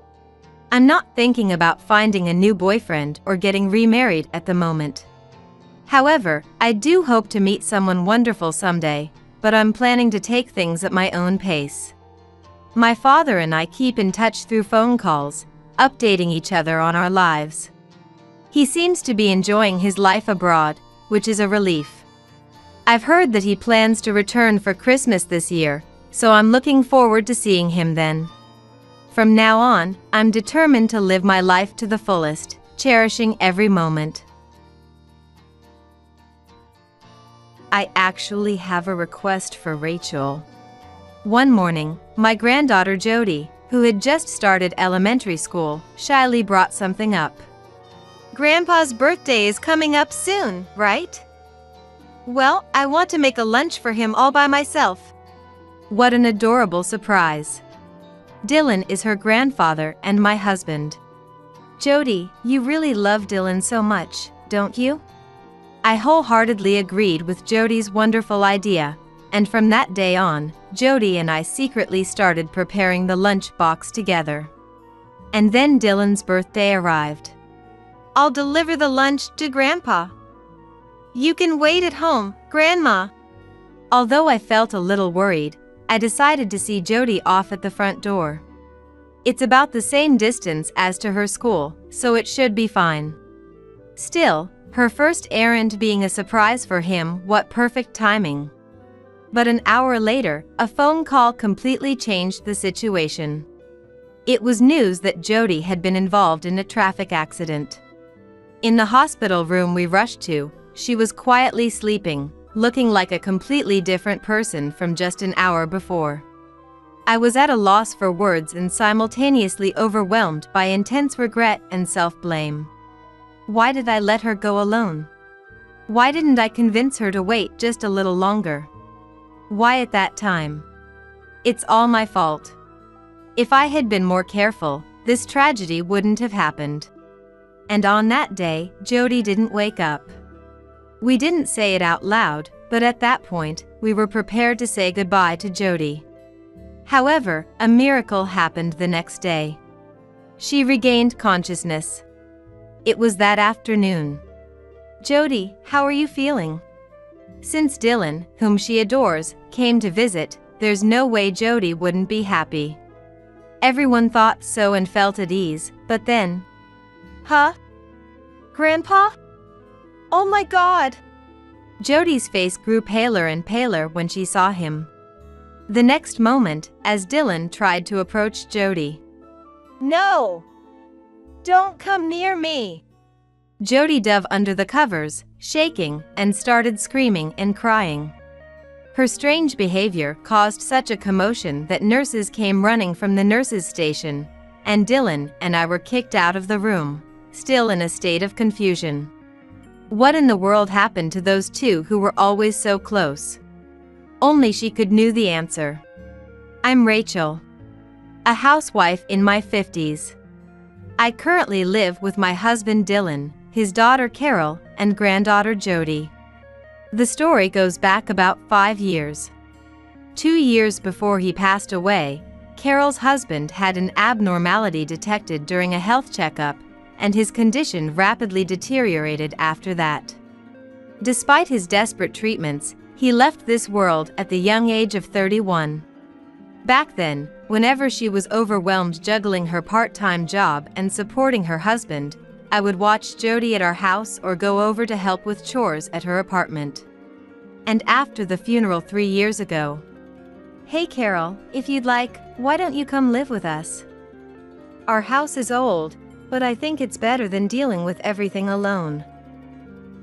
I'm not thinking about finding a new boyfriend or getting remarried at the moment. However, I do hope to meet someone wonderful someday, but I'm planning to take things at my own pace. My father and I keep in touch through phone calls, updating each other on our lives. He seems to be enjoying his life abroad, which is a relief. I've heard that he plans to return for Christmas this year, so I'm looking forward to seeing him then. From now on, I'm determined to live my life to the fullest, cherishing every moment. I actually have a request for Rachel. One morning, my granddaughter Jody, who had just started elementary school, shyly brought something up.
Grandpa's birthday is coming up soon, right? Well, I want to make a lunch for him all by myself.
What an adorable surprise. Dylan is her grandfather and my husband. Jody, you really love Dylan so much, don't you? I wholeheartedly agreed with Jody's wonderful idea, and from that day on, Jody and I secretly started preparing the lunch box together. And then Dylan's birthday arrived.
I'll deliver the lunch to Grandpa. You can wait at home, Grandma.
Although I felt a little worried, I decided to see Jody off at the front door. It's about the same distance as to her school, so it should be fine. Still, her first errand being a surprise for him, what perfect timing. But an hour later, a phone call completely changed the situation. It was news that Jody had been involved in a traffic accident. In the hospital room we rushed to, she was quietly sleeping, looking like a completely different person from just an hour before. I was at a loss for words and simultaneously overwhelmed by intense regret and self-blame. Why did I let her go alone? Why didn't I convince her to wait just a little longer? Why at that time? It's all my fault. If I had been more careful, this tragedy wouldn't have happened. And on that day, Jody didn't wake up. We didn't say it out loud, but at that point, we were prepared to say goodbye to Jody. However, a miracle happened the next day. She regained consciousness. It was that afternoon. Jody, how are you feeling? Since Dylan, whom she adores, came to visit, there's no way Jody wouldn't be happy. Everyone thought so and felt at ease, but then...
Huh? Grandpa? Oh my God!
Jody's face grew paler and paler when she saw him. The next moment, as Dylan tried to approach Jody.
No! Don't come near me!
Jody dove under the covers, shaking, and started screaming and crying. Her strange behavior caused such a commotion that nurses came running from the nurses' station, and Dylan and I were kicked out of the room, still in a state of confusion. What in the world happened to those two who were always so close? Only she could knew the answer. I'm Rachel, a housewife in my 50s. I currently live with my husband Dylan, his daughter Carol, and granddaughter Jody. The story goes back about 5 years. 2 years before he passed away, Carol's husband had an abnormality detected during a health checkup, and his condition rapidly deteriorated after that. Despite his desperate treatments, he left this world at the young age of 31. Back then, whenever she was overwhelmed juggling her part-time job and supporting her husband, I would watch Jody at our house or go over to help with chores at her apartment. And after the funeral 3 years ago, "Hey Carol, if you'd like, why don't you come live with us?"
Our house is old, but I think it's better than dealing with everything alone.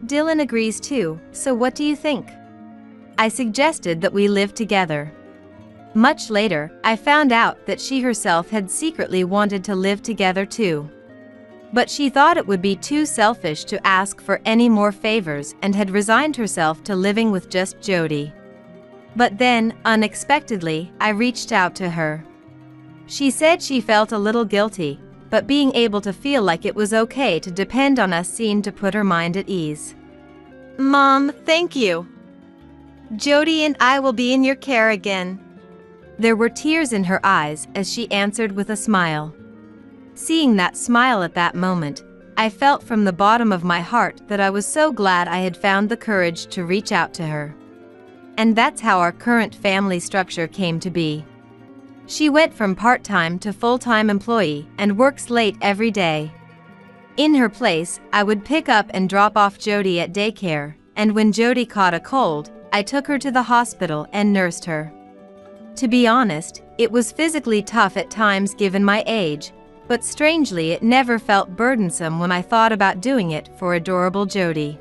Dylan agrees too, so what do you think? I suggested that we live together. Much later, I found out that she herself had secretly wanted to live together too. But she thought it would be too selfish to ask for any more favors and had resigned herself to living with just Jody. But then, unexpectedly, I reached out to her. She said she felt a little guilty, but being able to feel like it was okay to depend on us seemed to put her mind at ease.
Mom, thank you. Jody and I will be in your care again.
There were tears in her eyes as she answered with a smile. Seeing that smile at that moment, I felt from the bottom of my heart that I was so glad I had found the courage to reach out to her. And that's how our current family structure came to be. She went from part-time to full-time employee and works late every day. In her place, I would pick up and drop off Jody at daycare, and when Jody caught a cold, I took her to the hospital and nursed her. To be honest, it was physically tough at times given my age, but strangely it never felt burdensome when I thought about doing it for adorable Jody.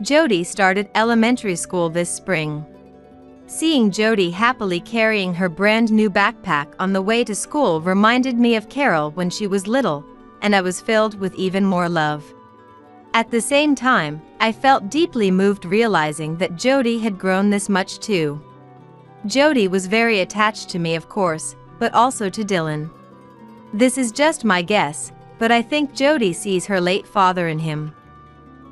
Jody started elementary school this spring. Seeing Jody happily carrying her brand new backpack on the way to school reminded me of Carol when she was little, and I was filled with even more love. At the same time, I felt deeply moved realizing that Jody had grown this much too. Jody was very attached to me, of course, but also to Dylan. This is just my guess, but I think Jody sees her late father in him.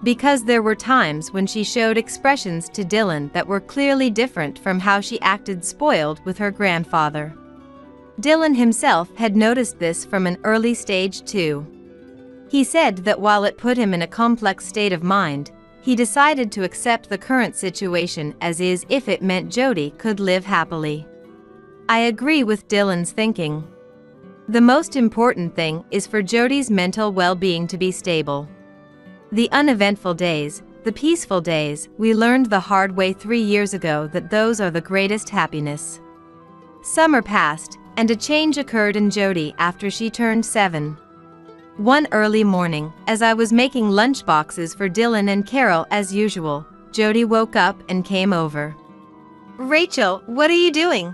Because there were times when she showed expressions to Dylan that were clearly different from how she acted spoiled with her grandfather. Dylan himself had noticed this from an early stage too. He said that while it put him in a complex state of mind, he decided to accept the current situation as is if it meant Jody could live happily. I agree with Dylan's thinking. The most important thing is for Jody's mental well-being to be stable. The uneventful days, the peaceful days, we learned the hard way 3 years ago that those are the greatest happiness. Summer passed, and a change occurred in Jody after she turned 7. One early morning, as I was making lunch boxes for Dylan and Carol as usual, Jody woke up and came over.
Rachel, what are you doing?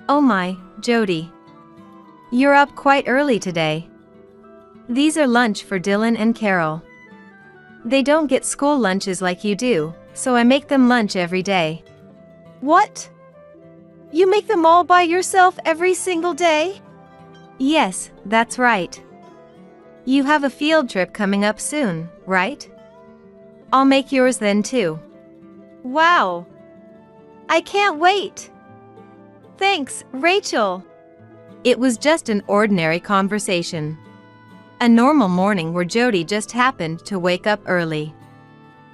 Oh my, Jody. You're up quite early today. These are lunch for Dylan and Carol. They don't get school lunches like you do, so I make them lunch every day.
What? You make them all by yourself every single day?
Yes, that's right. You have a field trip coming up soon, right? I'll make yours then too.
Wow. I can't wait. Thanks, Rachel.
It was just an ordinary conversation. A normal morning where Jody just happened to wake up early.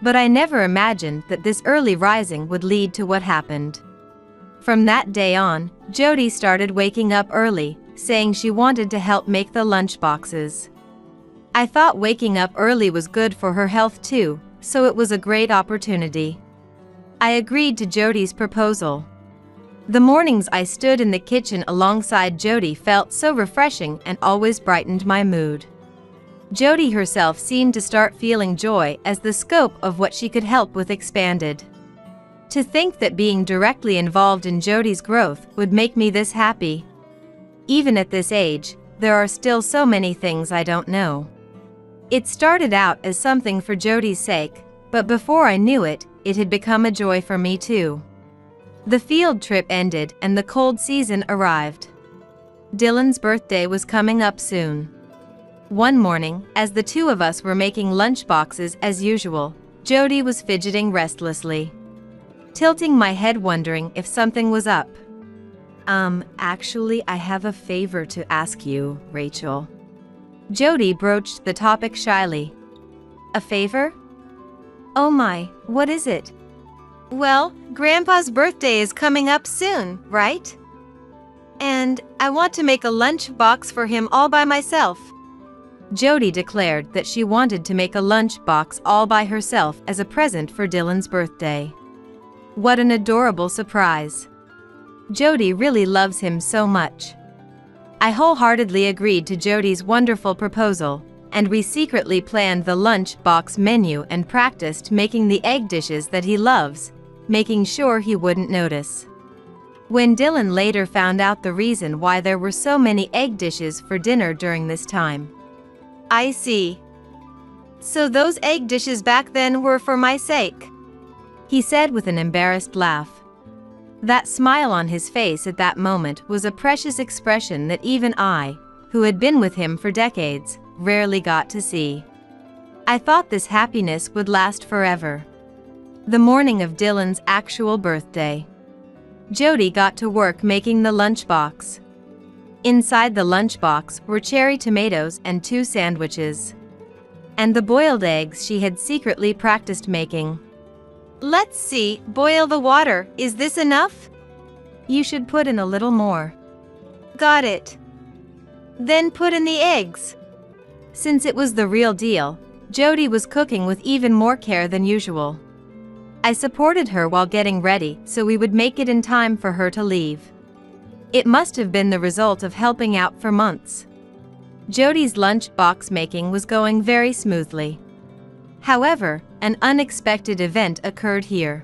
But I never imagined that this early rising would lead to what happened. From that day on, Jody started waking up early, saying she wanted to help make the lunch boxes. I thought waking up early was good for her health too, so it was a great opportunity. I agreed to Jody's proposal. The mornings I stood in the kitchen alongside Jody felt so refreshing and always brightened my mood. Jody herself seemed to start feeling joy as the scope of what she could help with expanded. To think that being directly involved in Jody's growth would make me this happy. Even at this age, there are still so many things I don't know. It started out as something for Jody's sake, but before I knew it, it had become a joy for me too. The field trip ended and the cold season arrived. Dylan's birthday was coming up soon. One morning, as the two of us were making lunch boxes as usual, Jody was fidgeting restlessly. Tilting my head wondering if something was up. Actually, I have a favor to ask you, Rachel. Jody broached the topic shyly. A favor? Oh my, what is it?
Well, Grandpa's birthday is coming up soon, right? And I want to make a lunch box for him all by myself.
Jody declared that she wanted to make a lunch box all by herself as a present for Dylan's birthday. What an adorable surprise. Jody really loves him so much.
I wholeheartedly agreed to Jody's wonderful proposal, and we secretly planned the lunch box menu and practiced making the egg dishes that he loves, making sure he wouldn't notice. When Dylan later found out the reason why there were so many egg dishes for dinner during this time.
I see. So those egg dishes back then were for my sake,
he said with an embarrassed laugh. That smile on his face at that moment was a precious expression that even I, who had been with him for decades, rarely got to see. I thought this happiness would last forever. The morning of Dylan's actual birthday, Jody got to work making the lunchbox. Inside the lunchbox were cherry tomatoes and 2 sandwiches. And the boiled eggs she had secretly practiced making.
Let's see, boil the water, is this enough?
You should put in a little more.
Got it. Then put in the eggs.
Since it was the real deal, Jody was cooking with even more care than usual. I supported her while getting ready so we would make it in time for her to leave. It must have been the result of helping out for months. Jody's lunch box making was going very smoothly. However, an unexpected event occurred here.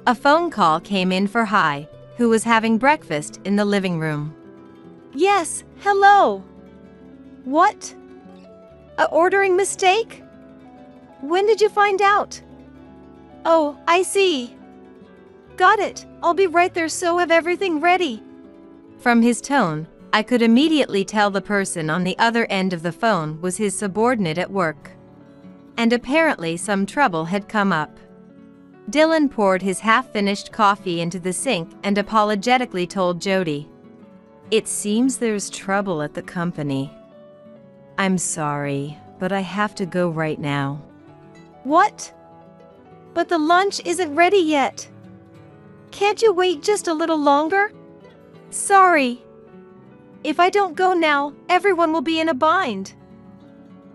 A phone call came in for Hi, who was having breakfast in the living room.
Yes, hello. What? A ordering mistake? When did you find out? Oh, I see. Got it, I'll be right there, so have everything ready.
From his tone, I could immediately tell the person on the other end of the phone was his subordinate at work. And apparently some trouble had come up. Dylan poured his half-finished coffee into the sink and apologetically told Jody, "It seems there's trouble at the company. I'm sorry, but I have to go right now."
What? But the lunch isn't ready yet. Can't you wait just a little longer? Sorry. If I don't go now, everyone will be in a bind.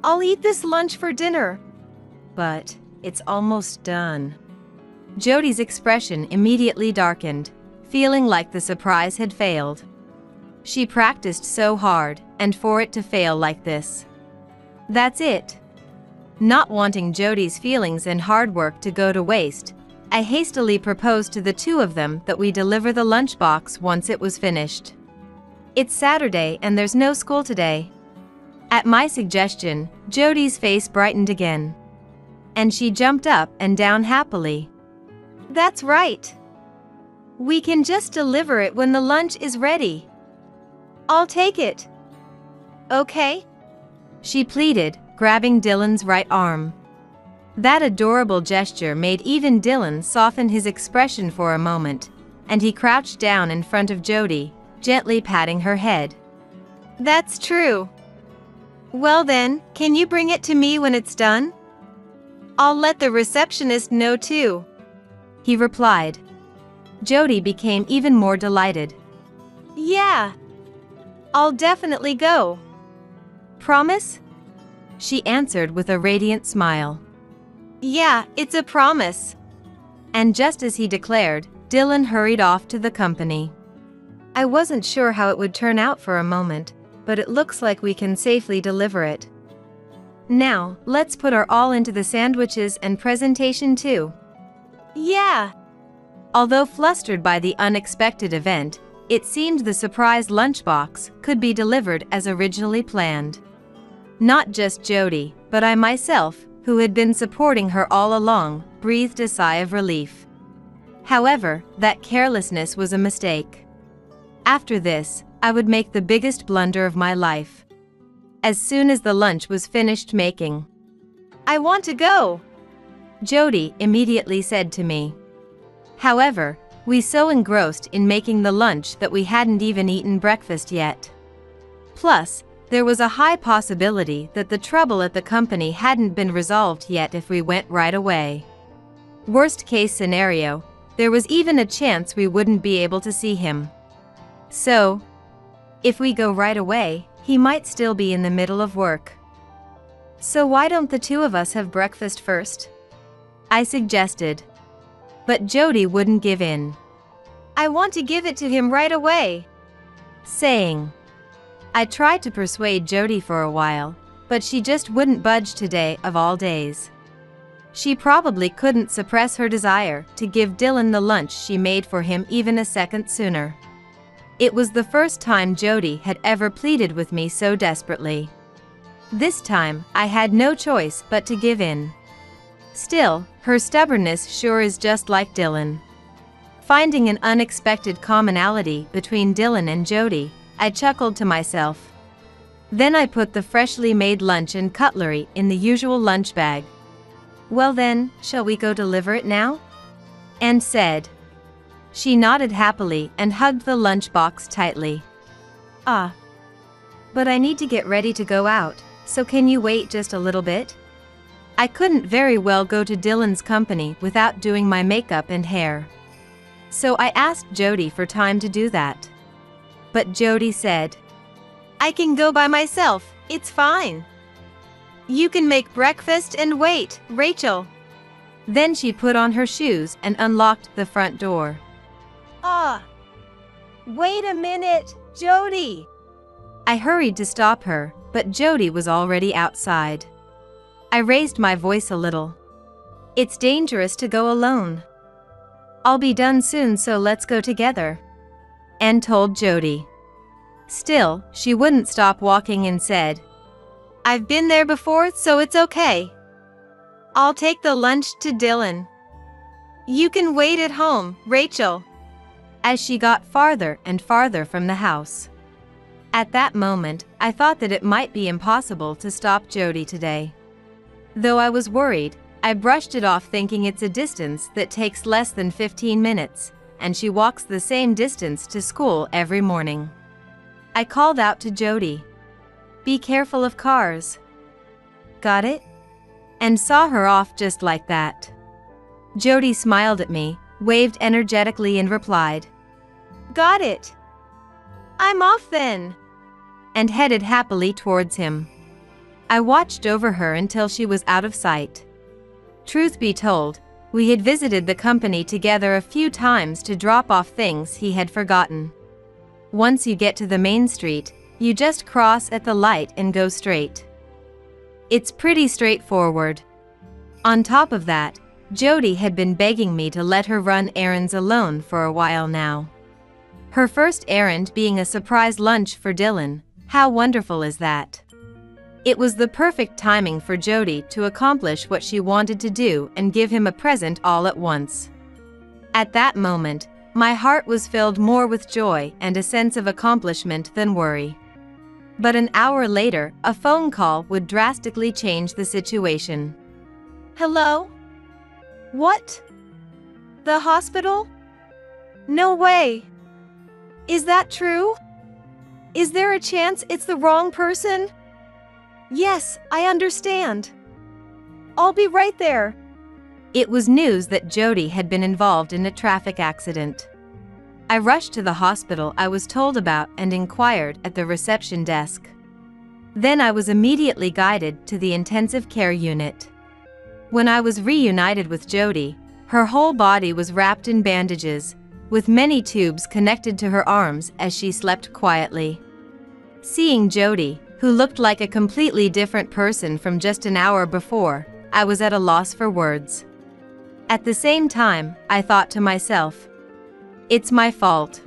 I'll eat this lunch for dinner.
But it's almost done. Jody's expression immediately darkened, feeling like the surprise had failed. She practiced so hard, and for it to fail like this. That's it. Not wanting Jody's feelings and hard work to go to waste, I hastily proposed to the two of them that we deliver the lunchbox once it was finished. It's Saturday and there's no school today. At my suggestion, Jody's face brightened again. And she jumped up and down happily.
That's right. We can just deliver it when the lunch is ready. I'll take it. Okay?
She pleaded, grabbing Dylan's right arm. That adorable gesture made even Dylan soften his expression for a moment, and he crouched down in front of Jody, gently patting her head.
That's true. Well then, can you bring it to me when it's done? I'll let the receptionist know too,
he replied. Jody became even more delighted.
Yeah. I'll definitely go.
Promise? She answered with a radiant smile.
Yeah, it's a promise.
And just as he declared, Dylan hurried off to the company. I wasn't sure how it would turn out for a moment, but it looks like we can safely deliver it. Now, let's put our all into the sandwiches and presentation too.
Yeah.
Although flustered by the unexpected event, it seemed the surprise lunchbox could be delivered as originally planned. Not just Jody, but I myself, who had been supporting her all along, breathed a sigh of relief. However, that carelessness was a mistake. After this, I would make the biggest blunder of my life. As soon as the lunch was finished making,
I want to go,
Jody immediately said to me. However, we so engrossed in making the lunch that we hadn't even eaten breakfast yet. Plus, there was a high possibility that the trouble at the company hadn't been resolved yet if we went right away. Worst case scenario, there was even a chance we wouldn't be able to see him. So, if we go right away, he might still be in the middle of work. So why don't the two of us have breakfast first? I suggested. But Jody wouldn't give in.
I want to give it to him right away,
saying, I tried to persuade Jody for a while, but she just wouldn't budge today of all days. She probably couldn't suppress her desire to give Dylan the lunch she made for him even a second sooner. It was the first time Jody had ever pleaded with me so desperately. This time, I had no choice but to give in. Still, her stubbornness sure is just like Dylan. Finding an unexpected commonality between Dylan and Jody, I chuckled to myself. Then I put the freshly made lunch and cutlery in the usual lunch bag. "Well then, shall we go deliver it now?" and said. She nodded happily and hugged the lunchbox tightly. "Ah. But I need to get ready to go out, so can you wait just a little bit?" I couldn't very well go to Dylan's company without doing my makeup and hair. So I asked Jody for time to do that. But Jody said, "I can go by myself, it's fine. You can make breakfast and wait, Rachel." Then she put on her shoes and unlocked the front door.
Ah! Wait a minute, Jody!
I hurried to stop her, but Jody was already outside. I raised my voice a little. "It's dangerous to go alone. I'll be done soon, so let's go together," and told Jody. Still, she wouldn't stop walking and said, "I've been there before, so it's okay. I'll take the lunch to Dylan. You can wait at home, Rachel," as she got farther and farther from the house. At that moment, I thought that it might be impossible to stop Jody today. Though I was worried, I brushed it off thinking it's a distance that takes less than 15 minutes, and she walks the same distance to school every morning. I called out to Jody, "Be careful of cars." "Got it?" and saw her off just like that. Jody smiled at me, waved energetically and replied, "Got it. I'm off then," and headed happily towards him. I watched over her until she was out of sight. Truth be told, we had visited the company together a few times to drop off things he had forgotten. Once you get to the main street, you just cross at the light and go straight. It's pretty straightforward. On top of that, Jody had been begging me to let her run errands alone for a while now. Her first errand being a surprise lunch for Dylan. How wonderful is that? It was the perfect timing for Jody to accomplish what she wanted to do and give him a present all at once. At that moment, my heart was filled more with joy and a sense of accomplishment than worry. But an hour later, a phone call would drastically change the situation.
Hello? What? The hospital? No way. Is that true? Is there a chance it's the wrong person? Yes, I understand. I'll be right there.
It was news that Jody had been involved in a traffic accident. I rushed to the hospital I was told about and inquired at the reception desk. Then I was immediately guided to the intensive care unit. When I was reunited with Jody, her whole body was wrapped in bandages, with many tubes connected to her arms as she slept quietly. Seeing Jody, who looked like a completely different person from just an hour before, I was at a loss for words. At the same time, I thought to myself, it's my fault.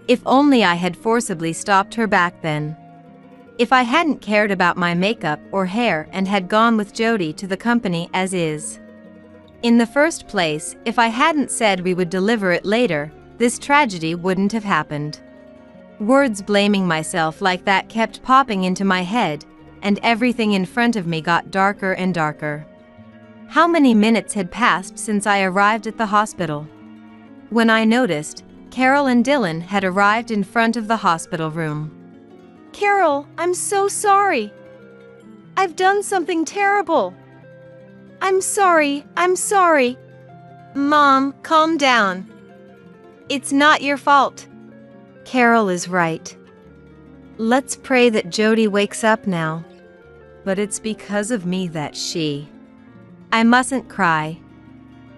If only I had forcibly stopped her back then. If I hadn't cared about my makeup or hair and had gone with Jody to the company as is. In the first place, if I hadn't said we would deliver it later, this tragedy wouldn't have happened. Words blaming myself like that kept popping into my head, and everything in front of me got darker and darker. How many minutes had passed since I arrived at the hospital? When I noticed, Carol and Dylan had arrived in front of the hospital room.
Carol, I'm so sorry. I've done something terrible. I'm sorry.
Mom, calm down. It's not your fault. Carol is right. Let's pray that Jody wakes up now. But it's because of me that I mustn't cry.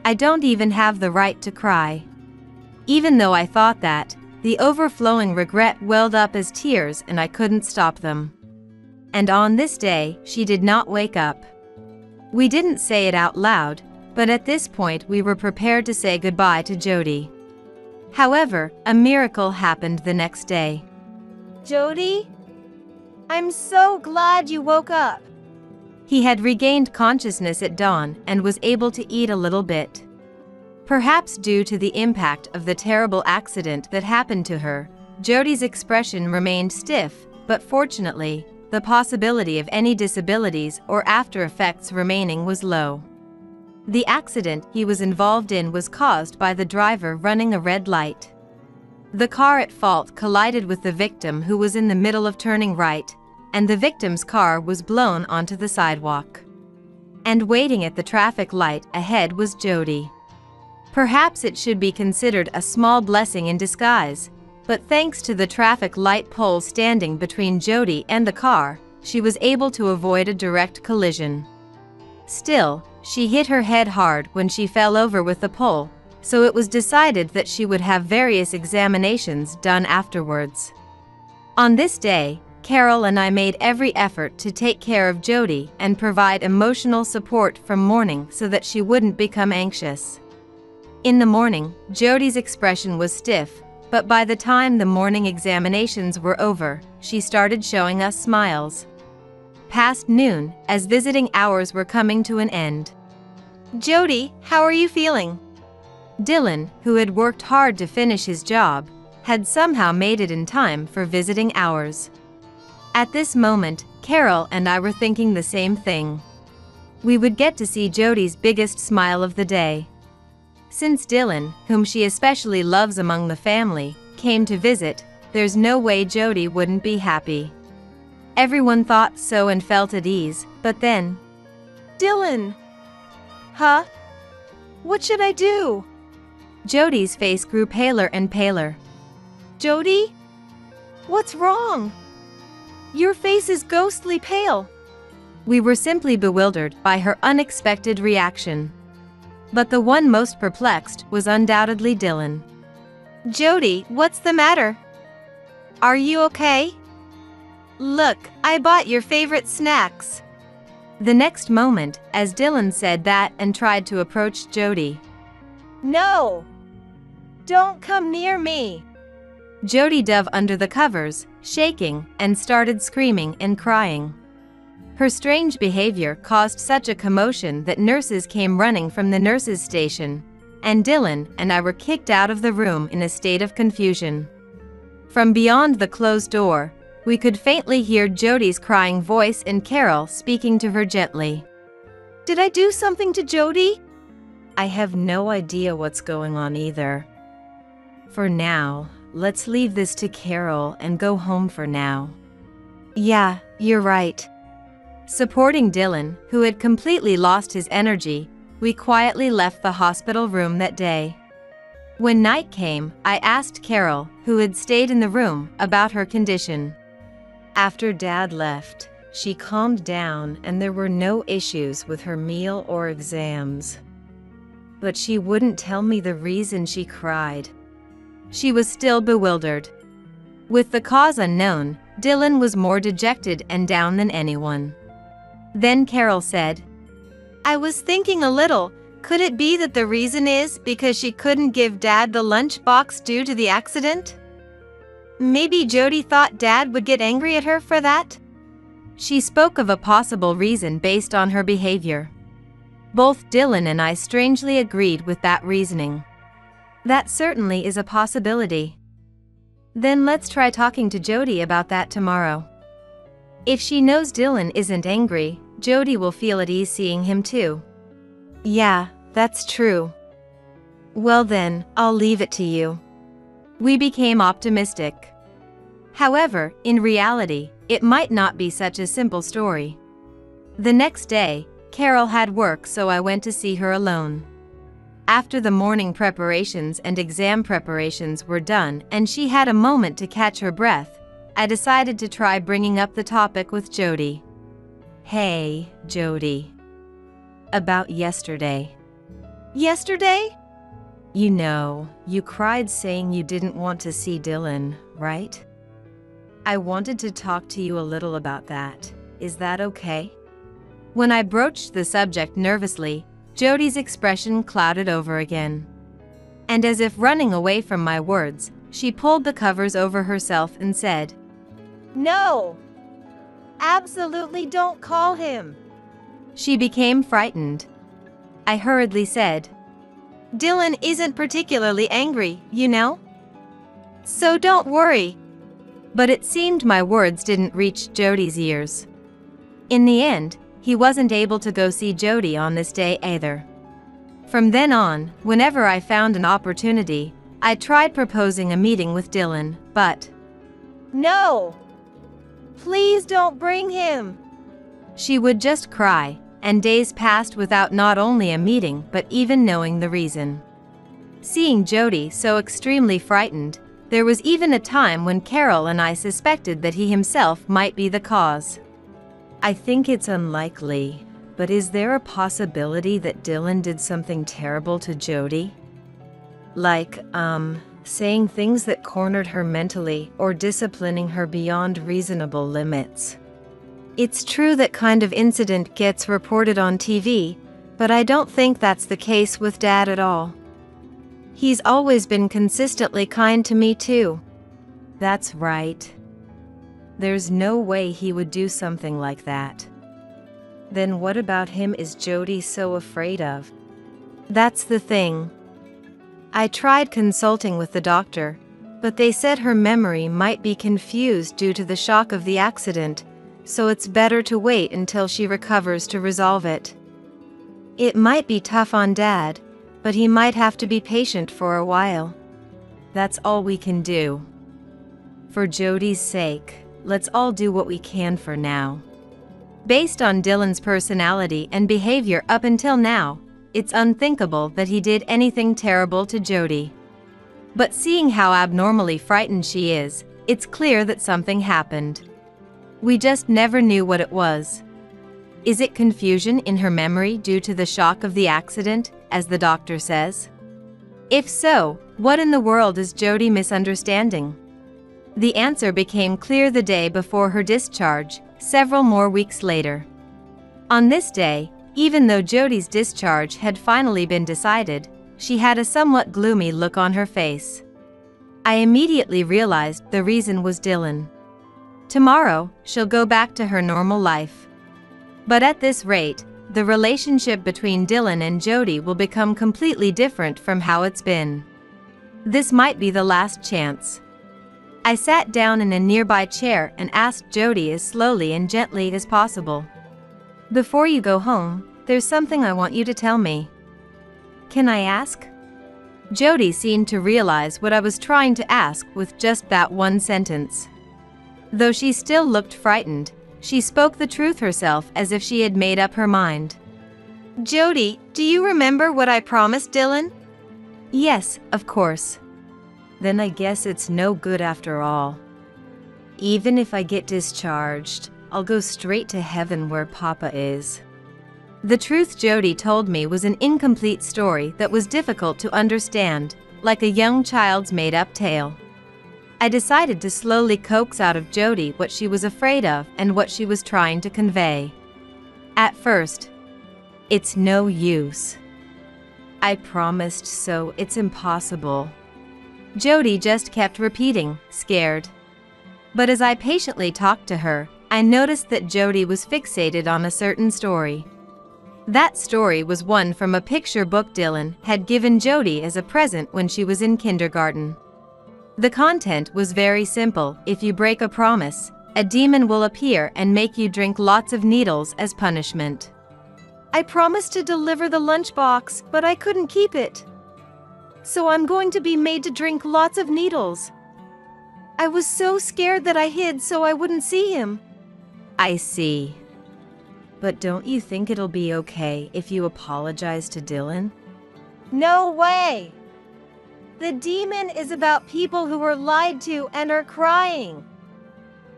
I don't even have the right to cry. Even though I thought that, The overflowing regret welled up as tears and I couldn't stop them. And on this day, she did not wake up. We didn't say it out loud, but at this point we were prepared to say goodbye to Jody. However, a miracle happened the next day.
Jody? I'm so glad you woke up.
He had regained consciousness at dawn and was able to eat a little bit. Perhaps due to the impact of the terrible accident that happened to her, Jody's expression remained stiff, but fortunately, the possibility of any disabilities or after effects remaining was low. The accident he was involved in was caused by the driver running a red light. The car at fault collided with the victim who was in the middle of turning right, and the victim's car was blown onto the sidewalk. And waiting at the traffic light ahead was Jody. Perhaps it should be considered a small blessing in disguise, but thanks to the traffic light pole standing between Jody and the car, she was able to avoid a direct collision. Still, she hit her head hard when she fell over with the pole, so it was decided that she would have various examinations done afterwards. On this day, Carol and I made every effort to take care of Jody and provide emotional support from morning so that she wouldn't become anxious. In the morning, Jody's expression was stiff, but by the time the morning examinations were over, she started showing us smiles. Past noon, as visiting hours were coming to an end.
Jody, how are you feeling?
Dylan, who had worked hard to finish his job, had somehow made it in time for visiting hours. At this moment, Carol and I were thinking the same thing. We would get to see Jody's biggest smile of the day. Since Dylan, whom she especially loves among the family, came to visit, there's no way Jody wouldn't be happy. Everyone thought so and felt at ease, but then...
Dylan! Huh? What should I do?
Jody's face grew paler and paler.
Jody? What's wrong? Your face is ghostly pale.
We were simply bewildered by her unexpected reaction. But the one most perplexed was undoubtedly Dylan.
Jody, what's the matter? Are you okay? Look, I bought your favorite snacks.
The next moment, as Dylan said that and tried to approach Jody.
No! Don't come near me!
Jody dove under the covers, shaking, and started screaming and crying. Her strange behavior caused such a commotion that nurses came running from the nurses' station, and Dylan and I were kicked out of the room in a state of confusion. From beyond the closed door, we could faintly hear Jody's crying voice and Carol speaking to her gently.
Did I do something to Jody?
I have no idea what's going on either. For now, let's leave this to Carol and go home for now.
Yeah, you're right.
Supporting Dylan, who had completely lost his energy, we quietly left the hospital room that day. When night came, I asked Carol, who had stayed in the room, about her condition. After Dad left, she calmed down and there were no issues with her meal or exams. But she wouldn't tell me the reason she cried. She was still bewildered. With the cause unknown, Dylan was more dejected and down than anyone. Then Carol said,
I was thinking a little, could it be that the reason is because she couldn't give Dad the lunchbox due to the accident? Maybe Jody thought Dad would get angry at her for that?
She spoke of a possible reason based on her behavior. Both Dylan and I strangely agreed with that reasoning. That certainly is a possibility. Then let's try talking to Jody about that tomorrow. If she knows Dylan isn't angry, Jody will feel at ease seeing him too.
Yeah, that's true.
Well then, I'll leave it to you. We became optimistic. However, in reality, it might not be such a simple story. The next day, Carol had work, so I went to see her alone. After the morning preparations and exam preparations were done and she had a moment to catch her breath, I decided to try bringing up the topic with Jody. Hey, Jody. About yesterday.
Yesterday? You know, you cried saying you didn't want to see Dylan, right? I wanted to talk to you a little about that. Is that okay? When I broached the subject nervously, Jody's expression clouded over again. And as if running away from my words, she pulled the covers over herself and said,
No! Absolutely don't call him!
She became frightened. I hurriedly said,
Dylan isn't particularly angry, you know? So don't worry.
But it seemed my words didn't reach Jody's ears. In the end, he wasn't able to go see Jody on this day either. From then on, whenever I found an opportunity, I tried proposing a meeting with Dylan, but
No! Please don't bring him!
She would just cry, and days passed without not only a meeting but even knowing the reason. Seeing Jody so extremely frightened, there was even a time when Carol and I suspected that he himself might be the cause. I think it's unlikely, but is there a possibility that Dylan did something terrible to Jody? Like, saying things that cornered her mentally or disciplining her beyond reasonable limits. It's true that kind of incident gets reported on TV, but I don't think that's the case with Dad at all. He's always been consistently kind to me too. That's right. There's no way he would do something like that. Then what about him is Jody so afraid of? That's the thing. I tried consulting with the doctor, but they said her memory might be confused due to the shock of the accident, so it's better to wait until she recovers to resolve it. It might be tough on Dad, but he might have to be patient for a while. That's all we can do. For Jody's sake, let's all do what we can for now. Based on Dylan's personality and behavior up until now, it's unthinkable that he did anything terrible to Jody. But seeing how abnormally frightened she is, it's clear that something happened. We just never knew what it was. Is it confusion in her memory due to the shock of the accident, as the doctor says? If so, what in the world is Jody misunderstanding? The answer became clear the day before her discharge, several more weeks later. On this day, even though Jody's discharge had finally been decided, she had a somewhat gloomy look on her face. I immediately realized the reason was Dylan. Tomorrow, she'll go back to her normal life. But at this rate, the relationship between Dylan and Jody will become completely different from how it's been. This might be the last chance. I sat down in a nearby chair and asked Jody as slowly and gently as possible. Before you go home, there's something I want you to tell me. Can I ask? Jody seemed to realize what I was trying to ask with just that one sentence. Though she still looked frightened, she spoke the truth herself as if she had made up her mind.
Jody, do you remember what I promised Dylan?
Yes, of course. Then I guess it's no good after all. Even if I get discharged, I'll go straight to heaven where Papa is. The truth Jody told me was an incomplete story that was difficult to understand, like a young child's made-up tale. I decided to slowly coax out of Jody what she was afraid of and what she was trying to convey. At first, it's no use. I promised, so it's impossible. Jody just kept repeating, scared. But as I patiently talked to her, I noticed that Jody was fixated on a certain story. That story was one from a picture book Dylan had given Jody as a present when she was in kindergarten. The content was very simple. If you break a promise, a demon will appear and make you drink lots of needles as punishment.
I promised to deliver the lunchbox, but I couldn't keep it. So I'm going to be made to drink lots of needles. I was so scared that I hid so I wouldn't see him.
I see. But don't you think it'll be okay if you apologize to Dylan?
No way! The demon is about people who were lied to and are crying.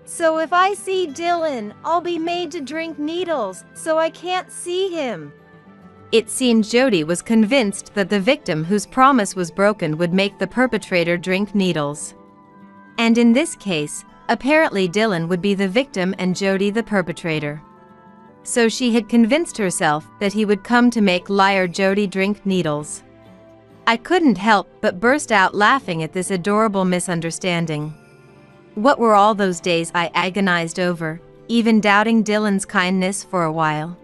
So if I see Dylan, I'll be made to drink needles, so I can't see him. It seemed Jody was convinced that the victim whose promise was broken would make the perpetrator drink needles. And in this case, apparently Dylan would be the victim and Jody the perpetrator. So she had convinced herself that he would come to make liar Jody drink needles. I couldn't help but burst out laughing at this adorable misunderstanding. What were all those days I agonized over, even doubting Dylan's kindness for a while?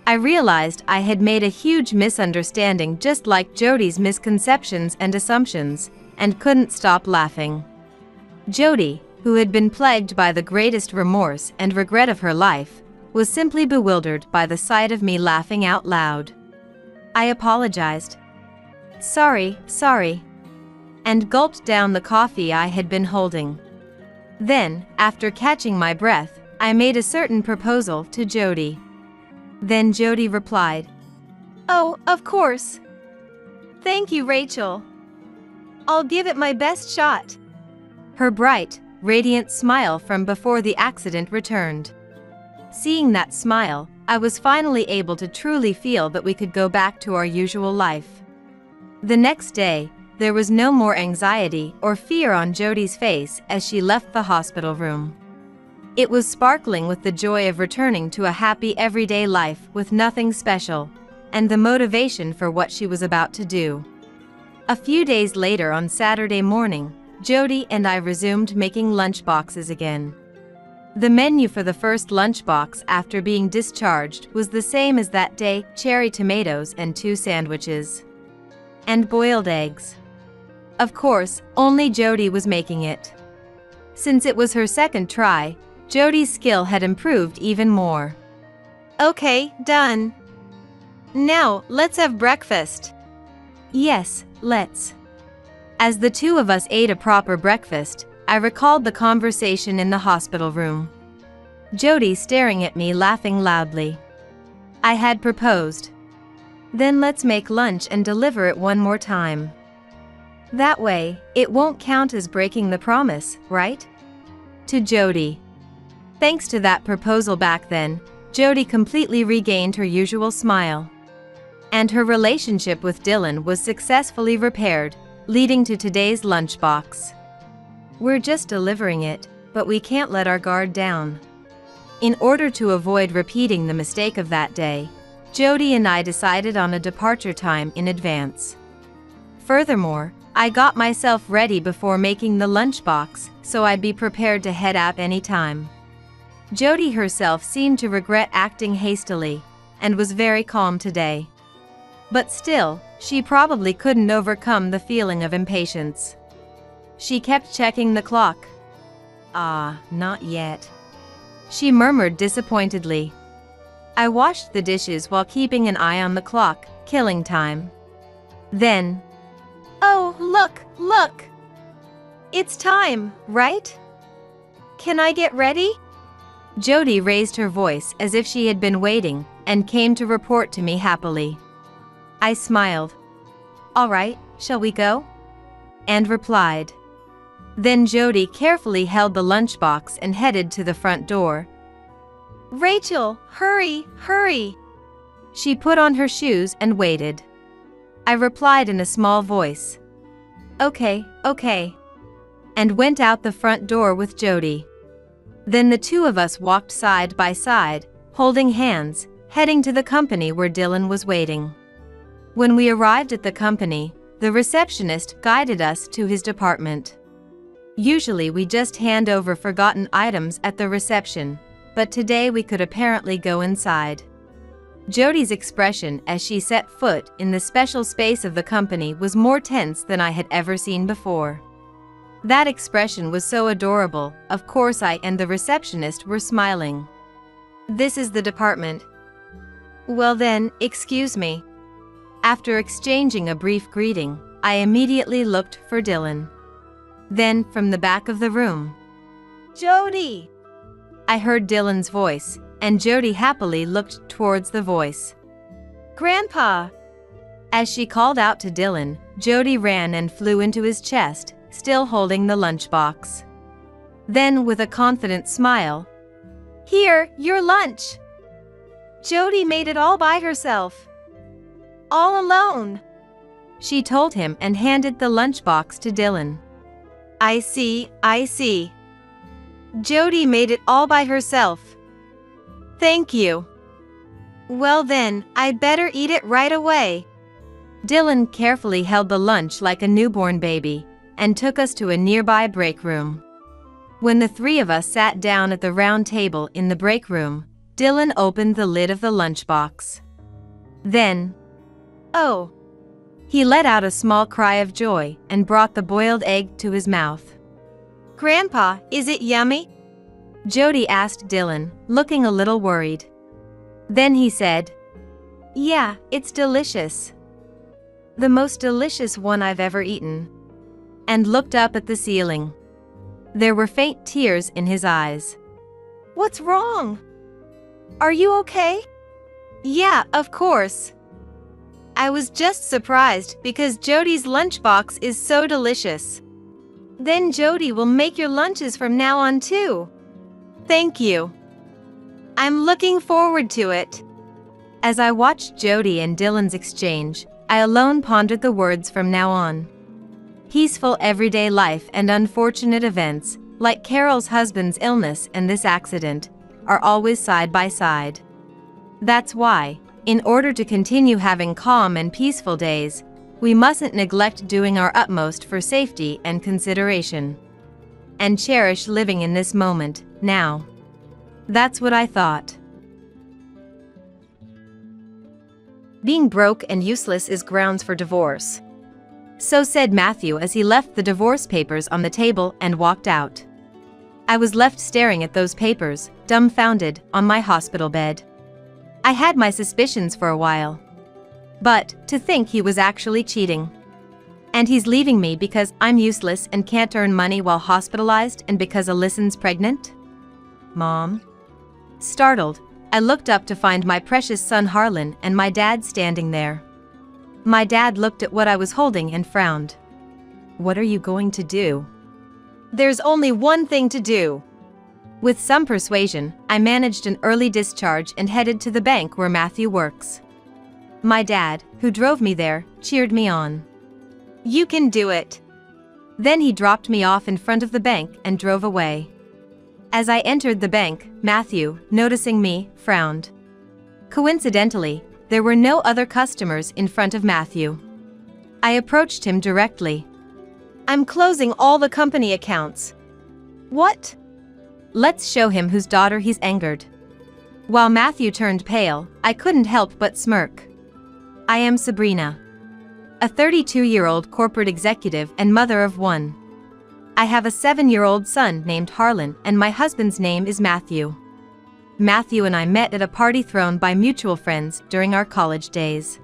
I realized I had made a huge misunderstanding just like Jody's misconceptions and assumptions, and couldn't stop laughing. Jody, who had been plagued by the greatest remorse and regret of her life, was simply bewildered by the sight of me laughing out loud. I apologized. Sorry, and gulped down the coffee I had been holding. Then, after catching my breath, I made a certain proposal to Jody. Then Jody replied, "Oh, of course. Thank you, Rachel. I'll give it my best shot." Her bright, radiant smile from before the accident returned. Seeing that smile, I was finally able to truly feel that we could go back to our usual life. The next day, there was no more anxiety or fear on Jody's face as she left the hospital room. It was sparkling with the joy of returning to a happy everyday life with nothing special, and the motivation for what she was about to do. A few days later on Saturday morning, Jody and I resumed making lunchboxes again. The menu for the first lunchbox after being discharged was the same as that day: cherry tomatoes and 2 sandwiches. And boiled eggs. Of course, only Jody was making it. Since it was her second try, Jody's skill had improved even more. "Okay, done. Now, let's have breakfast." "Yes, let's." As the two of us ate a proper breakfast, I recalled the conversation in the hospital room. Jody staring at me laughing loudly. I had proposed. "Then let's make lunch and deliver it one more time. That way, it won't count as breaking the promise, right?" To Jody. Thanks to that proposal back then, Jody completely regained her usual smile. And her relationship with Dylan was successfully repaired, leading to today's lunchbox. We're just delivering it, but we can't let our guard down. In order to avoid repeating the mistake of that day, Jody and I decided on a departure time in advance. Furthermore, I got myself ready before making the lunchbox, so I'd be prepared to head out anytime. Jody herself seemed to regret acting hastily, and was very calm today. But still, she probably couldn't overcome the feeling of impatience. She kept checking the clock. Not yet," she murmured disappointedly. I washed the dishes while keeping an eye on the clock, killing time. Then, "Oh, look! It's time, right? Can I get ready?" Jody raised her voice as if she had been waiting, and came to report to me happily. I smiled. "All right, shall we go?" and replied. Then Jody carefully held the lunchbox and headed to the front door. "Rachel, hurry! She put on her shoes and waited. I replied in a small voice. Okay, and went out the front door with Jody. Then the two of us walked side by side, holding hands, heading to the company where Dylan was waiting. When we arrived at the company, the receptionist guided us to his department. Usually we just hand over forgotten items at the reception, but today we could apparently go inside. Jody's expression as she set foot in the special space of the company was more tense than I had ever seen before. That expression was so adorable. Of course I and the receptionist were smiling. "This is the department." "Well then, excuse me." After exchanging a brief greeting, I immediately looked for Dylan. Then, from the back of the room, "Jody!" I heard Dylan's voice, and Jody happily looked towards the voice. "Grandpa!" As she called out to Dylan, Jody ran and flew into his chest, still holding the lunchbox. Then, with a confident smile, "Here, your lunch!" Jody made it all by herself.
all alone,"
she told him and handed the lunchbox to Dylan.
I see. Jody made it all by herself. Thank you. Well then, I'd better eat it right away.
Dylan carefully held the lunch like a newborn baby and took us to a nearby break room. When the three of us sat down at the round table in the break room, Dylan opened the lid of the lunchbox. Then,
"Oh."
He let out a small cry of joy and brought the boiled egg to his mouth.
"Grandpa, is it yummy?"
Jody asked Dylan, looking a little worried. Then he said,
"Yeah, it's delicious. The most delicious one I've ever eaten,"
and looked up at the ceiling. There were faint tears in his eyes.
"What's wrong? Are you okay?" "Yeah, of course. I was just surprised because Jody's lunchbox is so delicious. Then Jody will make your lunches from now on too. Thank you. I'm looking forward to it."
As I watched Jody and Dylan's exchange, I alone pondered the words "from now on." Peaceful everyday life and unfortunate events, like Carol's husband's illness and this accident, are always side by side. That's why, in order to continue having calm and peaceful days, we mustn't neglect doing our utmost for safety and consideration. And cherish living in this moment, now. That's what I thought. Being broke and useless is grounds for divorce. So said Matthew as he left the divorce papers on the table and walked out. I was left staring at those papers, dumbfounded, on my hospital bed. I had my suspicions for a while. But, to think he was actually cheating. And he's leaving me because I'm useless and can't earn money while hospitalized and because Alyson's pregnant? Mom? Startled, I looked up to find my precious son Harlan and my dad standing there. My dad looked at what I was holding and frowned. "What are you going to do?"
"There's only one thing to do."
With some persuasion, I managed an early discharge and headed to the bank where Matthew works. My dad, who drove me there, cheered me on.
"You can do it."
Then he dropped me off in front of the bank and drove away. As I entered the bank, Matthew, noticing me, frowned. Coincidentally, there were no other customers in front of Matthew. I approached him directly.
"I'm closing all the company accounts." "What?"
Let's show him whose daughter he's angered. While Matthew turned pale, I couldn't help but smirk. I am Sabrina, a 32-year-old corporate executive and mother of one. I have a 7-year-old son named Harlan and my husband's name is Matthew. Matthew and I met at a party thrown by mutual friends during our college days.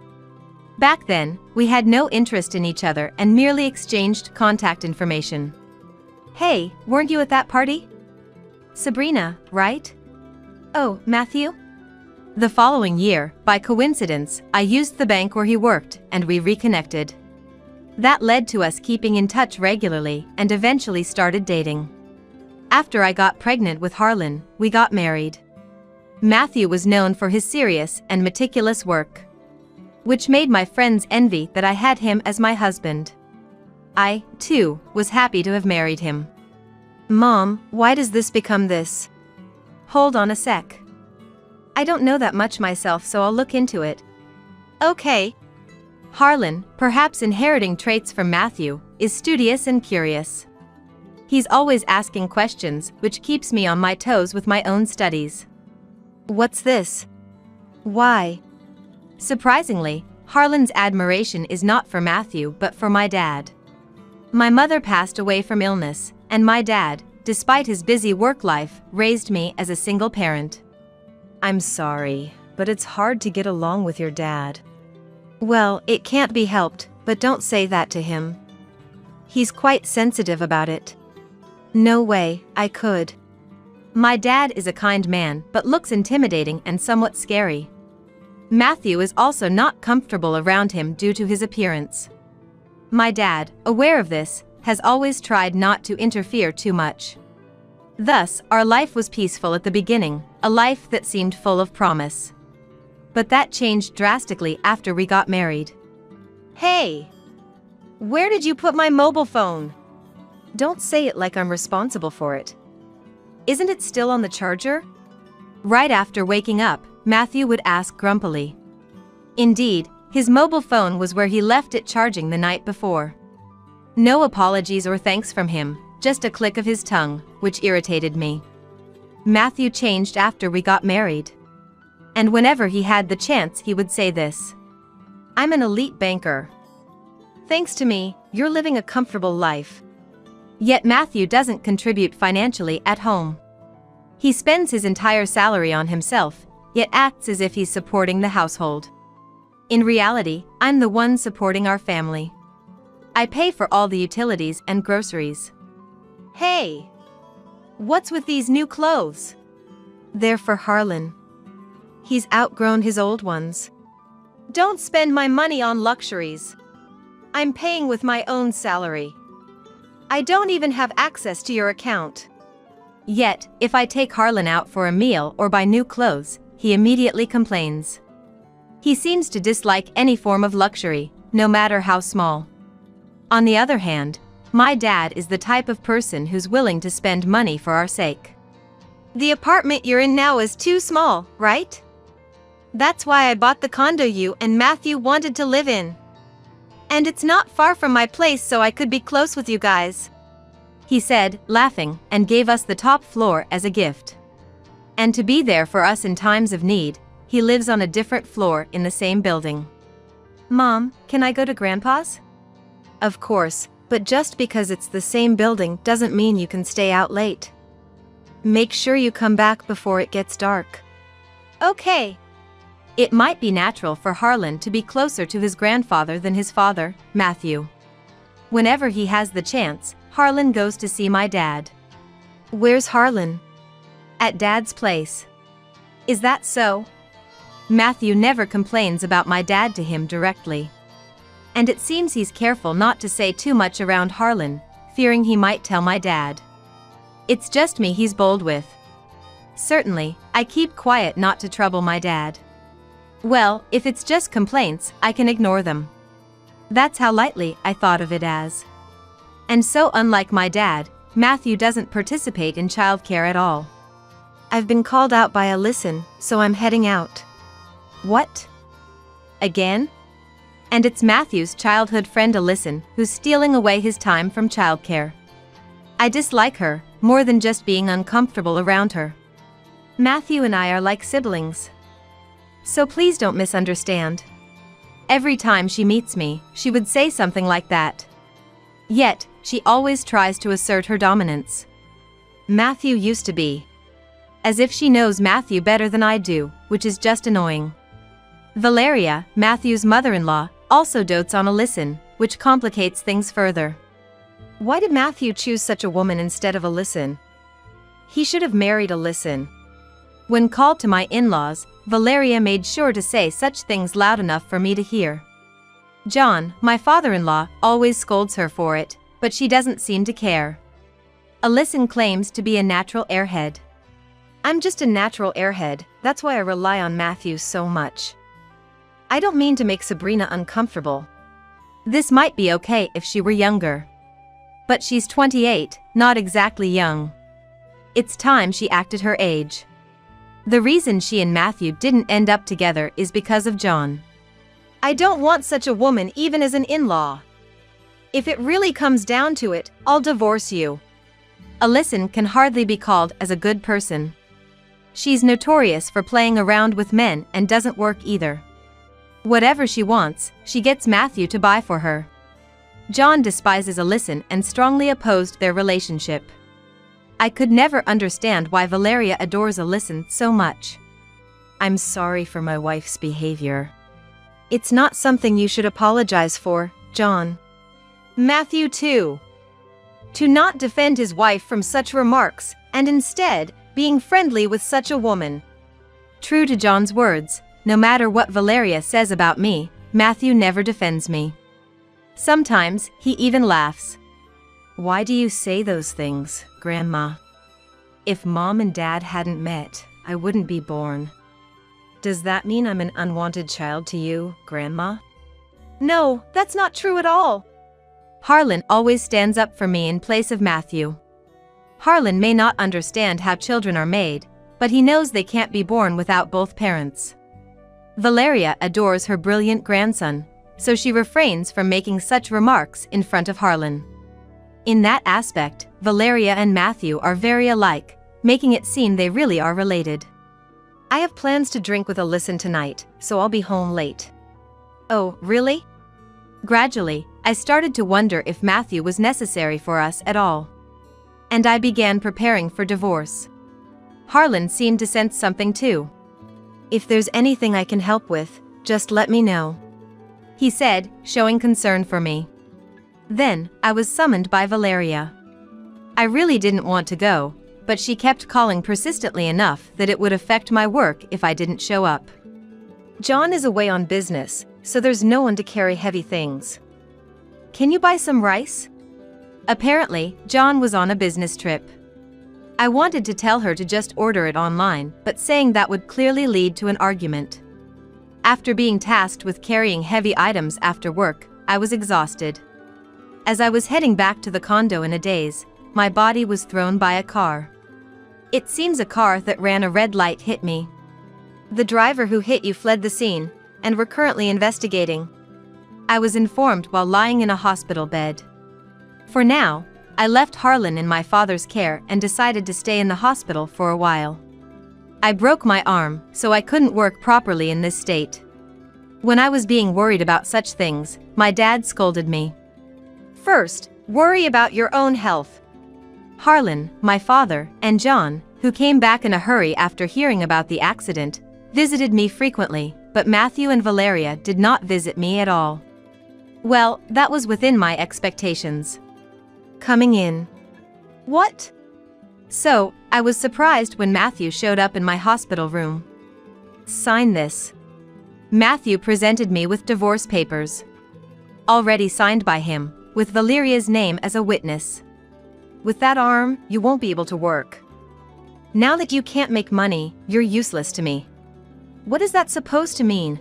Back then, we had no interest in each other and merely exchanged contact information. "Hey, weren't you at that party?" "Sabrina, right?" "Oh, Matthew?" The following year, by coincidence, I used the bank where he worked and we reconnected. That led to us keeping in touch regularly and eventually started dating. After I got pregnant with Harlan, we got married. Matthew was known for his serious and meticulous work, which made my friends envy that I had him as my husband. I, too, was happy to have married him.
"Mom, why does this become this?"
Hold on a sec. I don't know that much myself, so I'll look into it.
Okay.
Harlan, perhaps inheriting traits from Matthew, is studious and curious. He's always asking questions, which keeps me on my toes with my own studies.
"What's this? Why?"
Surprisingly, Harlan's admiration is not for Matthew but for my dad. My mother passed away from illness, and my dad, despite his busy work life, raised me as a single parent.
"I'm sorry, but it's hard to get along with your dad."
Well, it can't be helped, but don't say that to him. He's quite sensitive about it.
No way, I could.
My dad is a kind man but looks intimidating and somewhat scary. Matthew is also not comfortable around him due to his appearance. My dad, aware of this, has always tried not to interfere too much. Thus, our life was peaceful at the beginning, a life that seemed full of promise. But that changed drastically after we got married.
Hey! Where did you put my mobile phone? Don't say it like I'm responsible for it. Isn't it still on the charger?
Right after waking up, Matthew would ask grumpily. Indeed, his mobile phone was where he left it charging the night before. No apologies or thanks from him, just a click of his tongue, which irritated me. Matthew changed after we got married. And whenever he had the chance, he would say this.
I'm an elite banker. Thanks to me, you're living a comfortable life.
Yet Matthew doesn't contribute financially at home. He spends his entire salary on himself, yet acts as if he's supporting the household. In reality, I'm the one supporting our family. I pay for all the utilities and groceries.
Hey! What's with these new clothes? They're for Harlan. He's outgrown his old ones. Don't spend my money on luxuries. I'm paying with my own salary. I don't even have access to your account.
Yet, if I take Harlan out for a meal or buy new clothes, he immediately complains. He seems to dislike any form of luxury, no matter how small. On the other hand, my dad is the type of person who's willing to spend money for our sake.
The apartment you're in now is too small, right? That's why I bought the condo you and Matthew wanted to live in. And it's not far from my place, so I could be close with you guys.
He said, laughing, and gave us the top floor as a gift. And to be there for us in times of need, he lives on a different floor in the same building.
Mom, can I go to Grandpa's? Of course, but just because it's the same building doesn't mean you can stay out late. Make sure you come back before it gets dark. Okay.
It might be natural for Harlan to be closer to his grandfather than his father, Matthew. Whenever he has the chance, Harlan goes to see my dad.
Where's Harlan?
At Dad's place. Is that so? Matthew never complains about my dad to him directly. And it seems he's careful not to say too much around Harlan, fearing he might tell my dad. It's just me he's bold with. Certainly, I keep quiet not to trouble my dad. Well, if it's just complaints, I can ignore them. That's how lightly I thought of it as. And so unlike my dad, Matthew doesn't participate in childcare at all.
I've been called out by Alyson, so I'm heading out.
What? Again? And it's Matthew's childhood friend Alyson who's stealing away his time from childcare. I dislike her, more than just being uncomfortable around her. Matthew and I are like siblings. So please don't misunderstand. Every time she meets me, she would say something like that. Yet, she always tries to assert her dominance. Matthew used to be. As if she knows Matthew better than I do, which is just annoying. Valeria, Matthew's mother-in-law, also dotes on Alyson, which complicates things further.
Why did Matthew choose such a woman instead of Alyson? He should have married Alyson.
When called to my in-laws, Valeria made sure to say such things loud enough for me to hear. John, my father-in-law, always scolds her for it, but she doesn't seem to care. Alyson claims to be a natural airhead.
I'm just a natural airhead, that's why I rely on Matthew so much. I don't mean to make Sabrina uncomfortable.
This might be okay if she were younger. But she's 28, not exactly young. It's time she acted her age. The reason she and Matthew didn't end up together is because of John.
I don't want such a woman even as an in-law. If it really comes down to it, I'll divorce you.
Alyson can hardly be called as a good person. She's notorious for playing around with men and doesn't work either. Whatever she wants, she gets Matthew to buy for her. John despises Alyson and strongly opposed their relationship. I could never understand why Valeria adores Alyson so much.
I'm sorry for my wife's behavior. It's not something you should apologize for, John. Matthew too. To not defend his wife from such remarks, and instead, being friendly with such a woman.
True to John's words, no matter what Valeria says about me, Matthew never defends me. Sometimes, he even laughs.
Why do you say those things, Grandma? If Mom and Dad hadn't met, I wouldn't be born. Does that mean I'm an unwanted child to you, Grandma? No, that's not true at all.
Harlan always stands up for me in place of Matthew. Harlan may not understand how children are made, but he knows they can't be born without both parents. Valeria adores her brilliant grandson, so she refrains from making such remarks in front of Harlan. In that aspect, Valeria and Matthew are very alike, making it seem they really are related.
I have plans to drink with Alyssa tonight, so I'll be home late. Oh, really?
Gradually, I started to wonder if Matthew was necessary for us at all. And I began preparing for divorce. Harlan seemed to sense something too.
If there's anything I can help with, just let me know,
he said, showing concern for me. Then, I was summoned by Valeria. I really didn't want to go, but she kept calling persistently enough that it would affect my work if I didn't show up.
John is away on business, so there's no one to carry heavy things. Can you buy some rice?
Apparently, John was on a business trip. I wanted to tell her to just order it online, but saying that would clearly lead to an argument. After being tasked with carrying heavy items after work, I was exhausted. As I was heading back to the condo in a daze, my body was thrown by a car. It seems a car that ran a red light hit me.
The driver who hit you fled the scene, and we're currently investigating,
I was informed while lying in a hospital bed. For now, I left Harlan in my father's care and decided to stay in the hospital for a while. I broke my arm, so I couldn't work properly in this state. When I was being worried about such things, my dad scolded me.
First, worry about your own health.
Harlan, my father, and John, who came back in a hurry after hearing about the accident, visited me frequently, but Matthew and Valeria did not visit me at all. Well, that was within my expectations.
Coming in. What?
So, I was surprised when Matthew showed up in my hospital room. Sign this. Matthew presented me with divorce papers. Already signed by him, with Valeria's name as a witness.
With that arm, you won't be able to work. Now that you can't make money, you're useless to me. What is that supposed to mean?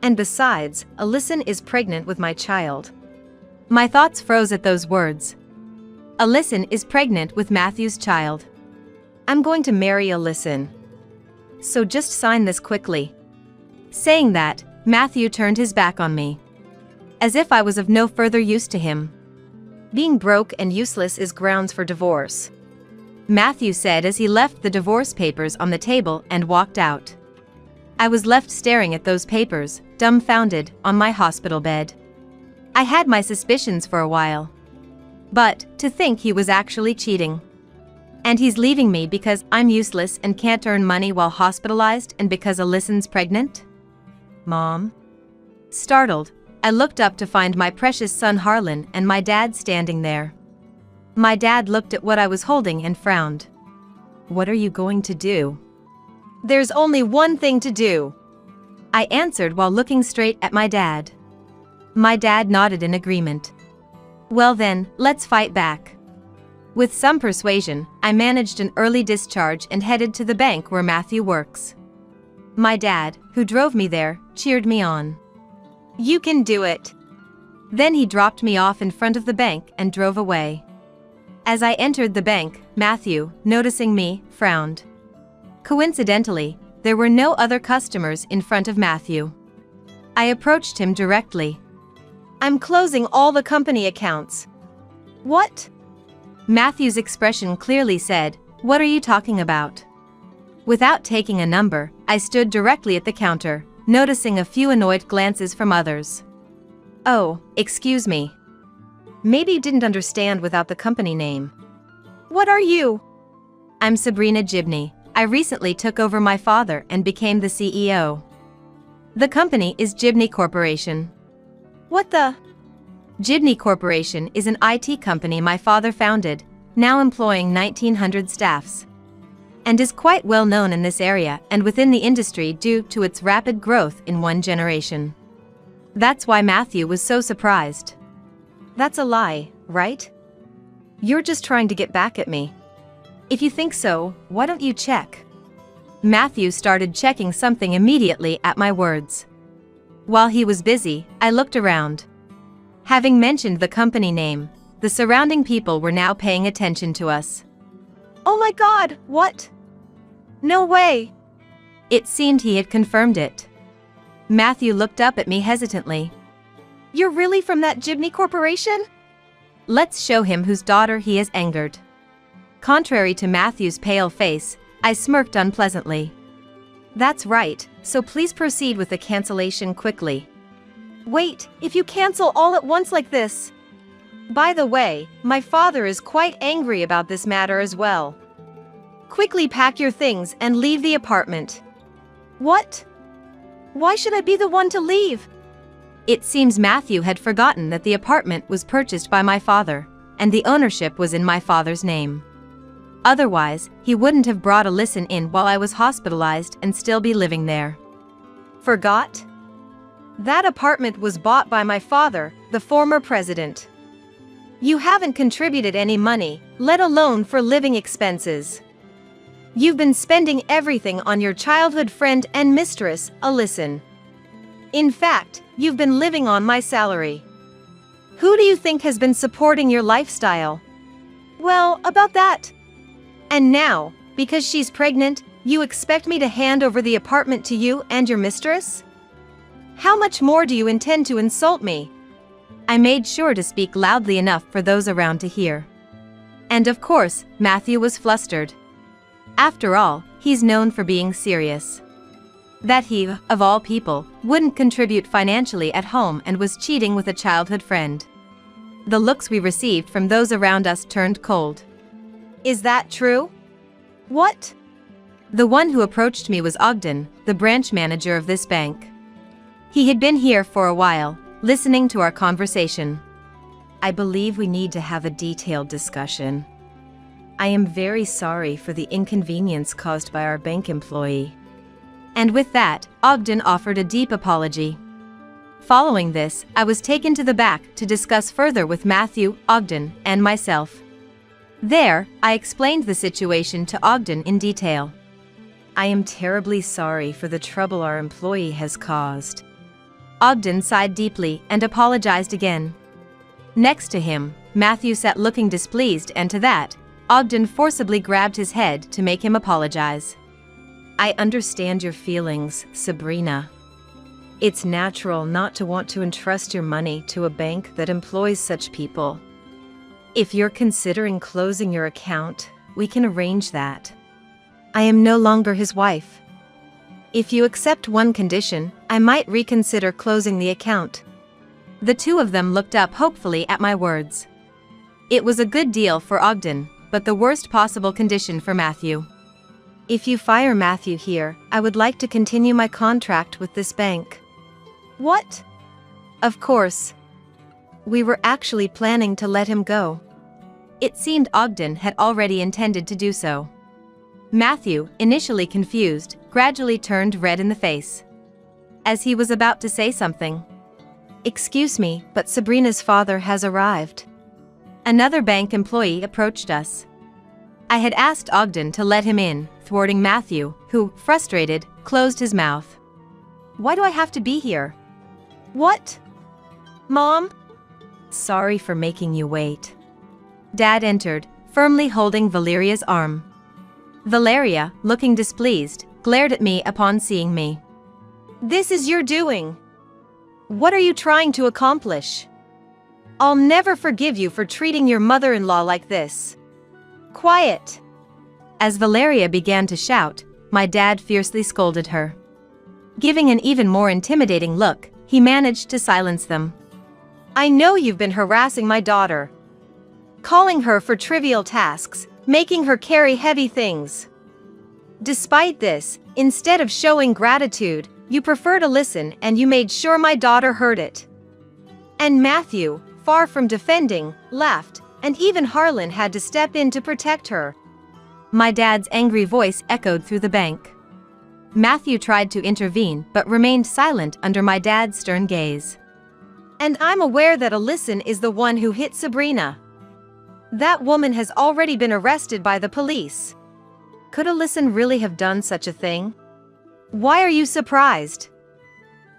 And besides, Alyssa is pregnant with my child.
My thoughts froze at those words. Alyssa is pregnant with Matthew's child.
I'm going to marry Alyssa.
So just sign this quickly. Saying that, Matthew turned his back on me. As if I was of no further use to him.
Being broke and useless is grounds for divorce,
Matthew said as he left the divorce papers on the table and walked out. I was left staring at those papers, dumbfounded, on my hospital bed. I had my suspicions for a while. But, to think he was actually cheating. And he's leaving me because I'm useless and can't earn money while hospitalized and because Alyssa's pregnant?
Mom?
Startled, I looked up to find my precious son Harlan and my dad standing there. My dad looked at what I was holding and frowned.
What are you going to do?
There's only one thing to do, I answered while looking straight at my dad. My dad nodded in agreement. Well then, let's fight back. With some persuasion, I managed an early discharge and headed to the bank where Matthew works. My dad, who drove me there, cheered me on.
You can do it.
Then he dropped me off in front of the bank and drove away. As I entered the bank, Matthew, noticing me, frowned. Coincidentally, there were no other customers in front of Matthew. I approached him directly.
I'm closing all the company accounts. What?
Matthew's expression clearly said, "What are you talking about?" Without taking a number, I stood directly at the counter, noticing a few annoyed glances from others.
Oh, excuse me. Maybe you didn't understand without the company name. What are you?
I'm Sabrina Gibney. I recently took over my father and became the CEO. The company is Gibney Corporation.
What the?
Gibney Corporation is an IT company my father founded, now employing 1,900 staffs. And is quite well known in this area and within the industry due to its rapid growth in one generation. That's why Matthew was so surprised.
That's a lie, right? You're just trying to get back at me. If you think so, why don't you check?
Matthew started checking something immediately at my words. While he was busy, I looked around. Having mentioned the company name, the surrounding people were now paying attention to us.
Oh my God, what? No way.
It seemed he had confirmed it. Matthew looked up at me hesitantly.
You're really from that Jibney Corporation?
Let's show him whose daughter he has angered. Contrary to Matthew's pale face, I smirked unpleasantly.
That's right, so please proceed with the cancellation quickly. Wait, if you cancel all at once like this. By the way, my father is quite angry about this matter as well. Quickly pack your things and leave the apartment. What? Why should I be the one to leave?
It seems Matthew had forgotten that the apartment was purchased by my father, and the ownership was in my father's name. Otherwise, he wouldn't have brought Alyssa in while I was hospitalized and still be living there.
Forgot? That apartment was bought by my father, the former president. You haven't contributed any money, let alone for living expenses. You've been spending everything on your childhood friend and mistress, Alyssa. In fact, you've been living on my salary. Who do you think has been supporting your lifestyle? Well, about that. And now, because she's pregnant, you expect me to hand over the apartment to you and your mistress? How much more do you intend to insult me?
I made sure to speak loudly enough for those around to hear. And of course, Matthew was flustered. After all, he's known for being serious. That he, of all people, wouldn't contribute financially at home and was cheating with a childhood friend. The looks we received from those around us turned cold.
Is that true? What?
The one who approached me was Ogden, the branch manager of this bank. He had been here for a while, listening to our conversation.
I believe we need to have a detailed discussion. I am very sorry for the inconvenience caused by our bank employee.
And with that, Ogden offered a deep apology. Following this, I was taken to the back to discuss further with Matthew, Ogden, and myself. There, I explained the situation to Ogden in detail.
I am terribly sorry for the trouble our employee has caused.
Ogden sighed deeply and apologized again. Next to him, Matthew sat looking displeased, and to that, Ogden forcibly grabbed his head to make him apologize.
I understand your feelings, Sabrina. It's natural not to want to entrust your money to a bank that employs such people. If you're considering closing your account, we can arrange that. I am no longer his wife. If you accept one condition, I might reconsider closing the account.
The two of them looked up hopefully at my words. It was a good deal for Ogden, but the worst possible condition for Matthew.
If you fire Matthew here, I would like to continue my contract with this bank. What? Of course. We were actually planning to let him go.
It seemed Ogden had already intended to do so. Matthew, initially confused, gradually turned red in the face. As he was about to say something.
Excuse me, but Sabrina's father has arrived.
Another bank employee approached us. I had asked Ogden to let him in, thwarting Matthew, who, frustrated, closed his mouth.
Why do I have to be here? What? Mom? Sorry for making you wait.
Dad entered, firmly holding Valeria's arm. Valeria, looking displeased, glared at me upon seeing me.
This is your doing. What are you trying to accomplish? I'll never forgive you for treating your mother-in-law like this. Quiet.
As Valeria began to shout, my dad fiercely scolded her. Giving an even more intimidating look, he managed to silence them.
I know you've been harassing my daughter. Calling her for trivial tasks, making her carry heavy things. Despite this, instead of showing gratitude, you prefer to listen, and you made sure my daughter heard it. And Matthew, far from defending, laughed, and even Harlan had to step in to protect her.
My dad's angry voice echoed through the bank. Matthew tried to intervene but remained silent under my dad's stern gaze.
And I'm aware that Alyssa is the one who hit Sabrina. That woman has already been arrested by the police.
Could Alyson really have done such a thing? Why are you surprised?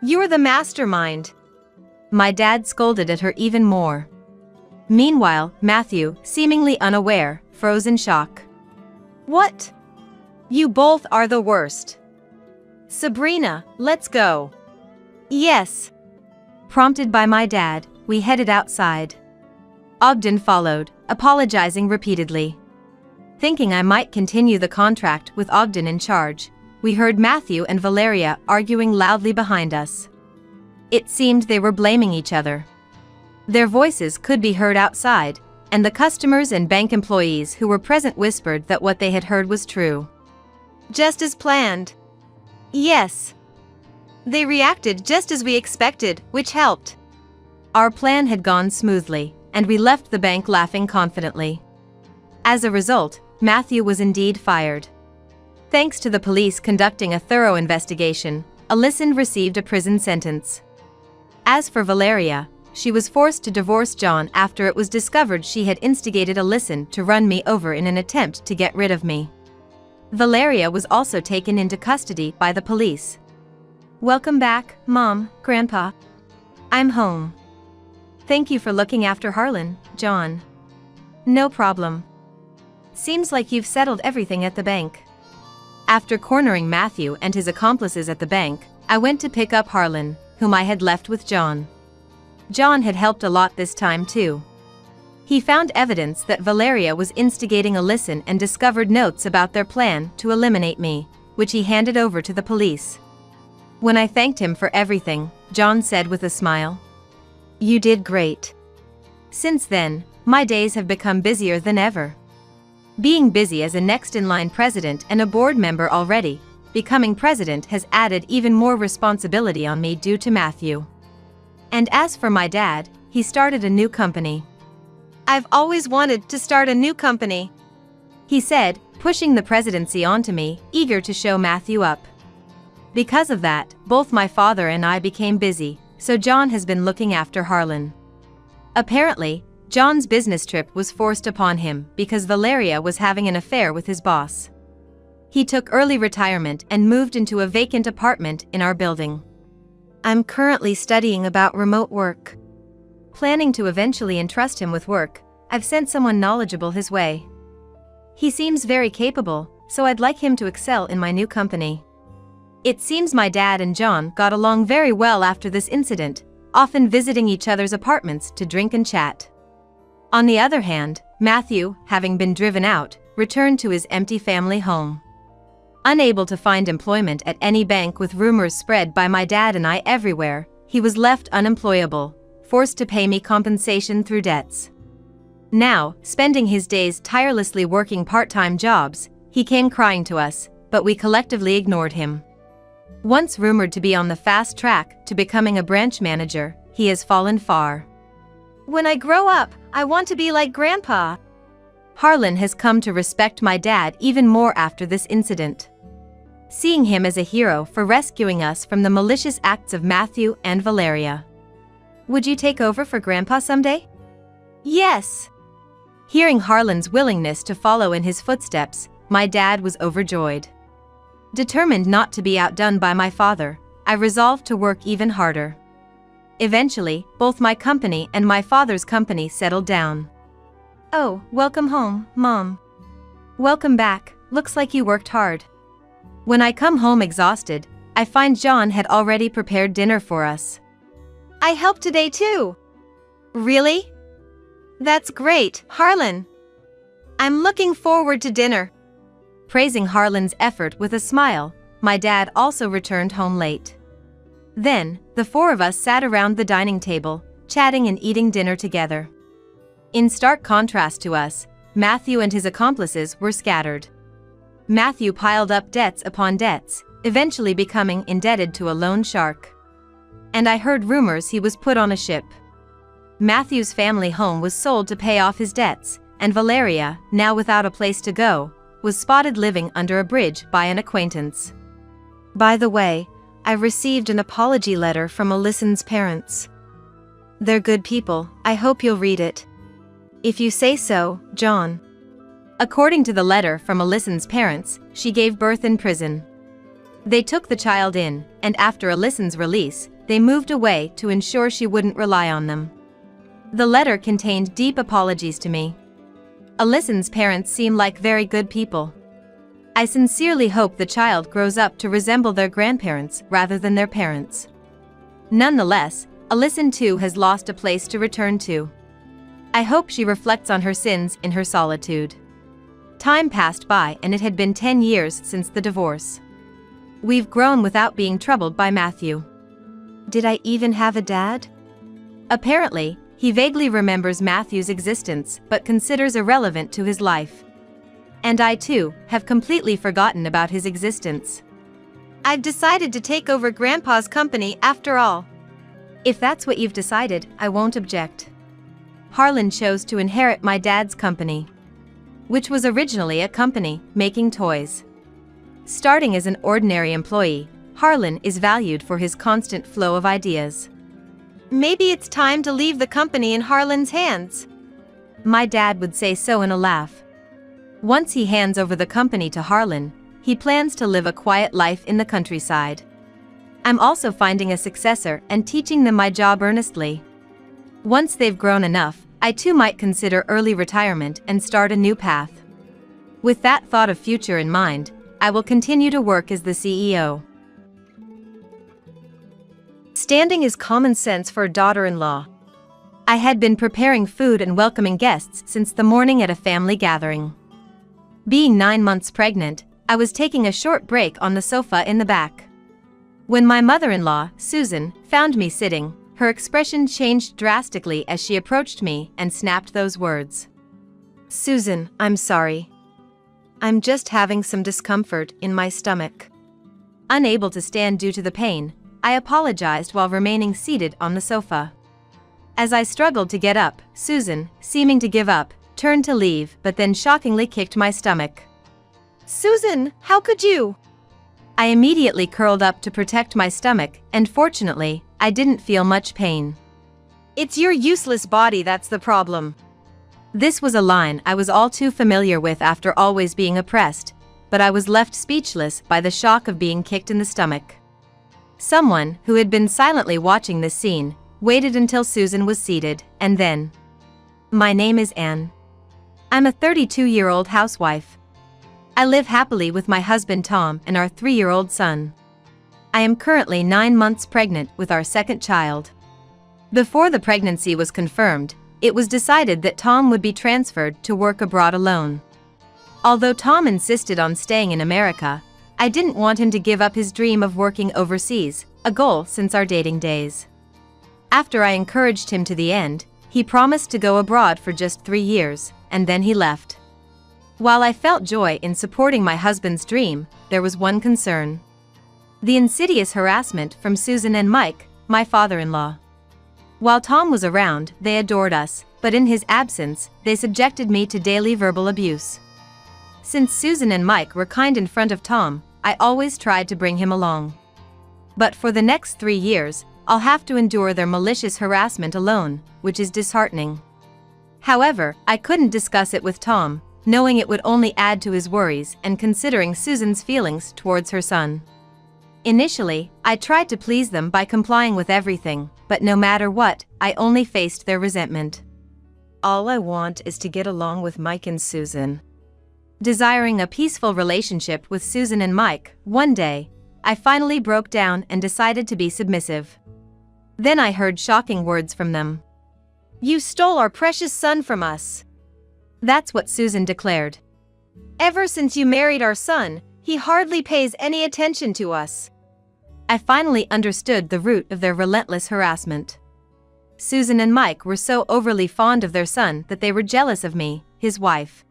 You're the mastermind. My dad scolded at her even more. Meanwhile, Matthew, seemingly unaware, froze in shock. What? You both are the worst. Sabrina, let's go. Yes. Prompted by my dad, we headed outside. Ogden followed, apologizing repeatedly. Thinking I might continue the contract with Ogden in charge, we heard Matthew and Valeria arguing loudly behind us. It seemed they were blaming each other. Their voices could be heard outside, and the customers and bank employees who were present whispered that what they had heard was true. Just as planned. Yes. They reacted just as we expected, which helped. Our plan had gone smoothly, and we left the bank laughing confidently. As a result, Matthew was indeed fired. Thanks to the police conducting a thorough investigation, Alyson received a prison sentence. As for Valeria, she was forced to divorce John after it was discovered she had instigated Alyson to run me over in an attempt to get rid of me. Valeria was also taken into custody by the police. Welcome back, Mom, Grandpa. I'm home. Thank you for looking after Harlan, John. No problem. Seems like you've settled everything at the bank. After cornering Matthew and his accomplices at the bank, I went to pick up Harlan, whom I had left with John. John had helped a lot this time too. He found evidence that Valeria was instigating Alyson and discovered notes about their plan to eliminate me, which he handed over to the police. When I thanked him for everything, John said with a smile, "You did great." Since then, my days have become busier than ever. Being busy as a next-in-line president and a board member already, becoming president has added even more responsibility on me due to Matthew. And as for my dad, he started a new company. "I've always wanted to start a new company," he said, pushing the presidency onto me, eager to show Matthew up. Because of that, both my father and I became busy, so John has been looking after Harlan. Apparently, John's business trip was forced upon him because Valeria was having an affair with his boss. He took early retirement and moved into a vacant apartment in our building. I'm currently studying about remote work. Planning to eventually entrust him with work, I've sent someone knowledgeable his way. He seems very capable, so I'd like him to excel in my new company. It seems my dad and John got along very well after this incident, often visiting each other's apartments to drink and chat. On the other hand, Matthew, having been driven out, returned to his empty family home. Unable to find employment at any bank with rumors spread by my dad and I everywhere, he was left unemployable, forced to pay me compensation through debts. Now, spending his days tirelessly working part-time jobs, he came crying to us, but we collectively ignored him. Once rumored to be on the fast track to becoming a branch manager, he has fallen far. When I grow up, I want to be like Grandpa. Harlan has come to respect my dad even more after this incident. Seeing him as a hero for rescuing us from the malicious acts of Matthew and Valeria. Would you take over for Grandpa someday? Yes. Hearing Harlan's willingness to follow in his footsteps, my dad was overjoyed. Determined not to be outdone by my father, I resolved to work even harder. Eventually, both my company and my father's company settled down. Oh, welcome home, Mom. Welcome back, looks like you worked hard. When I come home exhausted, I find John had already prepared dinner for us. I helped today too. Really? That's great, Harlan. I'm looking forward to dinner. Praising Harlan's effort with a smile, my dad also returned home late. Then, the four of us sat around the dining table, chatting and eating dinner together. In stark contrast to us, Matthew and his accomplices were scattered. Matthew piled up debts upon debts, eventually becoming indebted to a loan shark. And I heard rumors he was put on a ship. Matthew's family home was sold to pay off his debts, and Valeria, now without a place to go, was spotted living under a bridge by an acquaintance. By the way, I received an apology letter from Alyson's parents. They're good people, I hope you'll read it. If you say so, John. According to the letter from Alyssan's parents, she gave birth in prison. They took the child in, and after Alyssan's release, they moved away to ensure she wouldn't rely on them. The letter contained deep apologies to me. Alyssan's parents seem like very good people. I sincerely hope the child grows up to resemble their grandparents rather than their parents. Nonetheless, Alyssan too has lost a place to return to. I hope she reflects on her sins in her solitude. Time passed by and it had been 10 years since the divorce. We've grown without being troubled by Matthew. Did I even have a dad? Apparently, he vaguely remembers Matthew's existence but considers irrelevant to his life. And I too have completely forgotten about his existence.
I've decided to take over Grandpa's company after all.
If that's what you've decided, I won't object. Harlan chose to inherit my dad's company, which was originally a company making toys. Starting as an ordinary employee, Harlan is valued for his constant flow of ideas.
Maybe it's time to leave the company in Harlan's hands.
My dad would say so in a laugh. Once he hands over the company to Harlan, he plans to live a quiet life in the countryside. I'm also finding a successor and teaching them my job earnestly. Once they've grown enough, I too might consider early retirement and start a new path. With that thought of future in mind, I will continue to work as the CEO.
Standing is common sense for a daughter-in-law.
I had been preparing food and welcoming guests since the morning at a family gathering. Being 9 months pregnant, I was taking a short break on the sofa in the back. When my mother-in-law, Susan, found me sitting, her expression changed drastically as she approached me and snapped those words.
Susan, I'm sorry. I'm just having some discomfort in my stomach.
Unable to stand due to the pain, I apologized while remaining seated on the sofa. As I struggled to get up, Susan, seeming to give up, turned to leave but then shockingly kicked my stomach.
Susan, how could you?
I immediately curled up to protect my stomach, and fortunately, I didn't feel much pain.
It's your useless body that's the problem.
This was a line I was all too familiar with after always being oppressed, but I was left speechless by the shock of being kicked in the stomach. Someone, who had been silently watching this scene, waited until Susan was seated, and then... My name is Anne. I'm a 32-year-old housewife. I live happily with my husband Tom and our 3-year-old son. I am currently 9 months pregnant with our second child. Before the pregnancy was confirmed, it was decided that Tom would be transferred to work abroad alone. Although Tom insisted on staying in America, I didn't want him to give up his dream of working overseas, a goal since our dating days. After I encouraged him to the end, he promised to go abroad for just 3 years, and then he left. While I felt joy in supporting my husband's dream, there was one concern. The insidious harassment from Susan and Mike, my father-in-law. While Tom was around, they adored us, but in his absence, they subjected me to daily verbal abuse. Since Susan and Mike were kind in front of Tom, I always tried to bring him along. But for the next 3 years, I'll have to endure their malicious harassment alone, which is disheartening. However, I couldn't discuss it with Tom, knowing it would only add to his worries and considering Susan's feelings towards her son. Initially, I tried to please them by complying with everything, but no matter what, I only faced their resentment.
All I want is to get along with Mike and Susan.
Desiring a peaceful relationship with Susan and Mike, one day, I finally broke down and decided to be submissive. Then I heard shocking words from them.
You stole our precious son from us.
That's what Susan declared.
Ever since you married our son, he hardly pays any attention to us.
I finally understood the root of their relentless harassment. Susan and Mike were so overly fond of their son that they were jealous of me, his wife.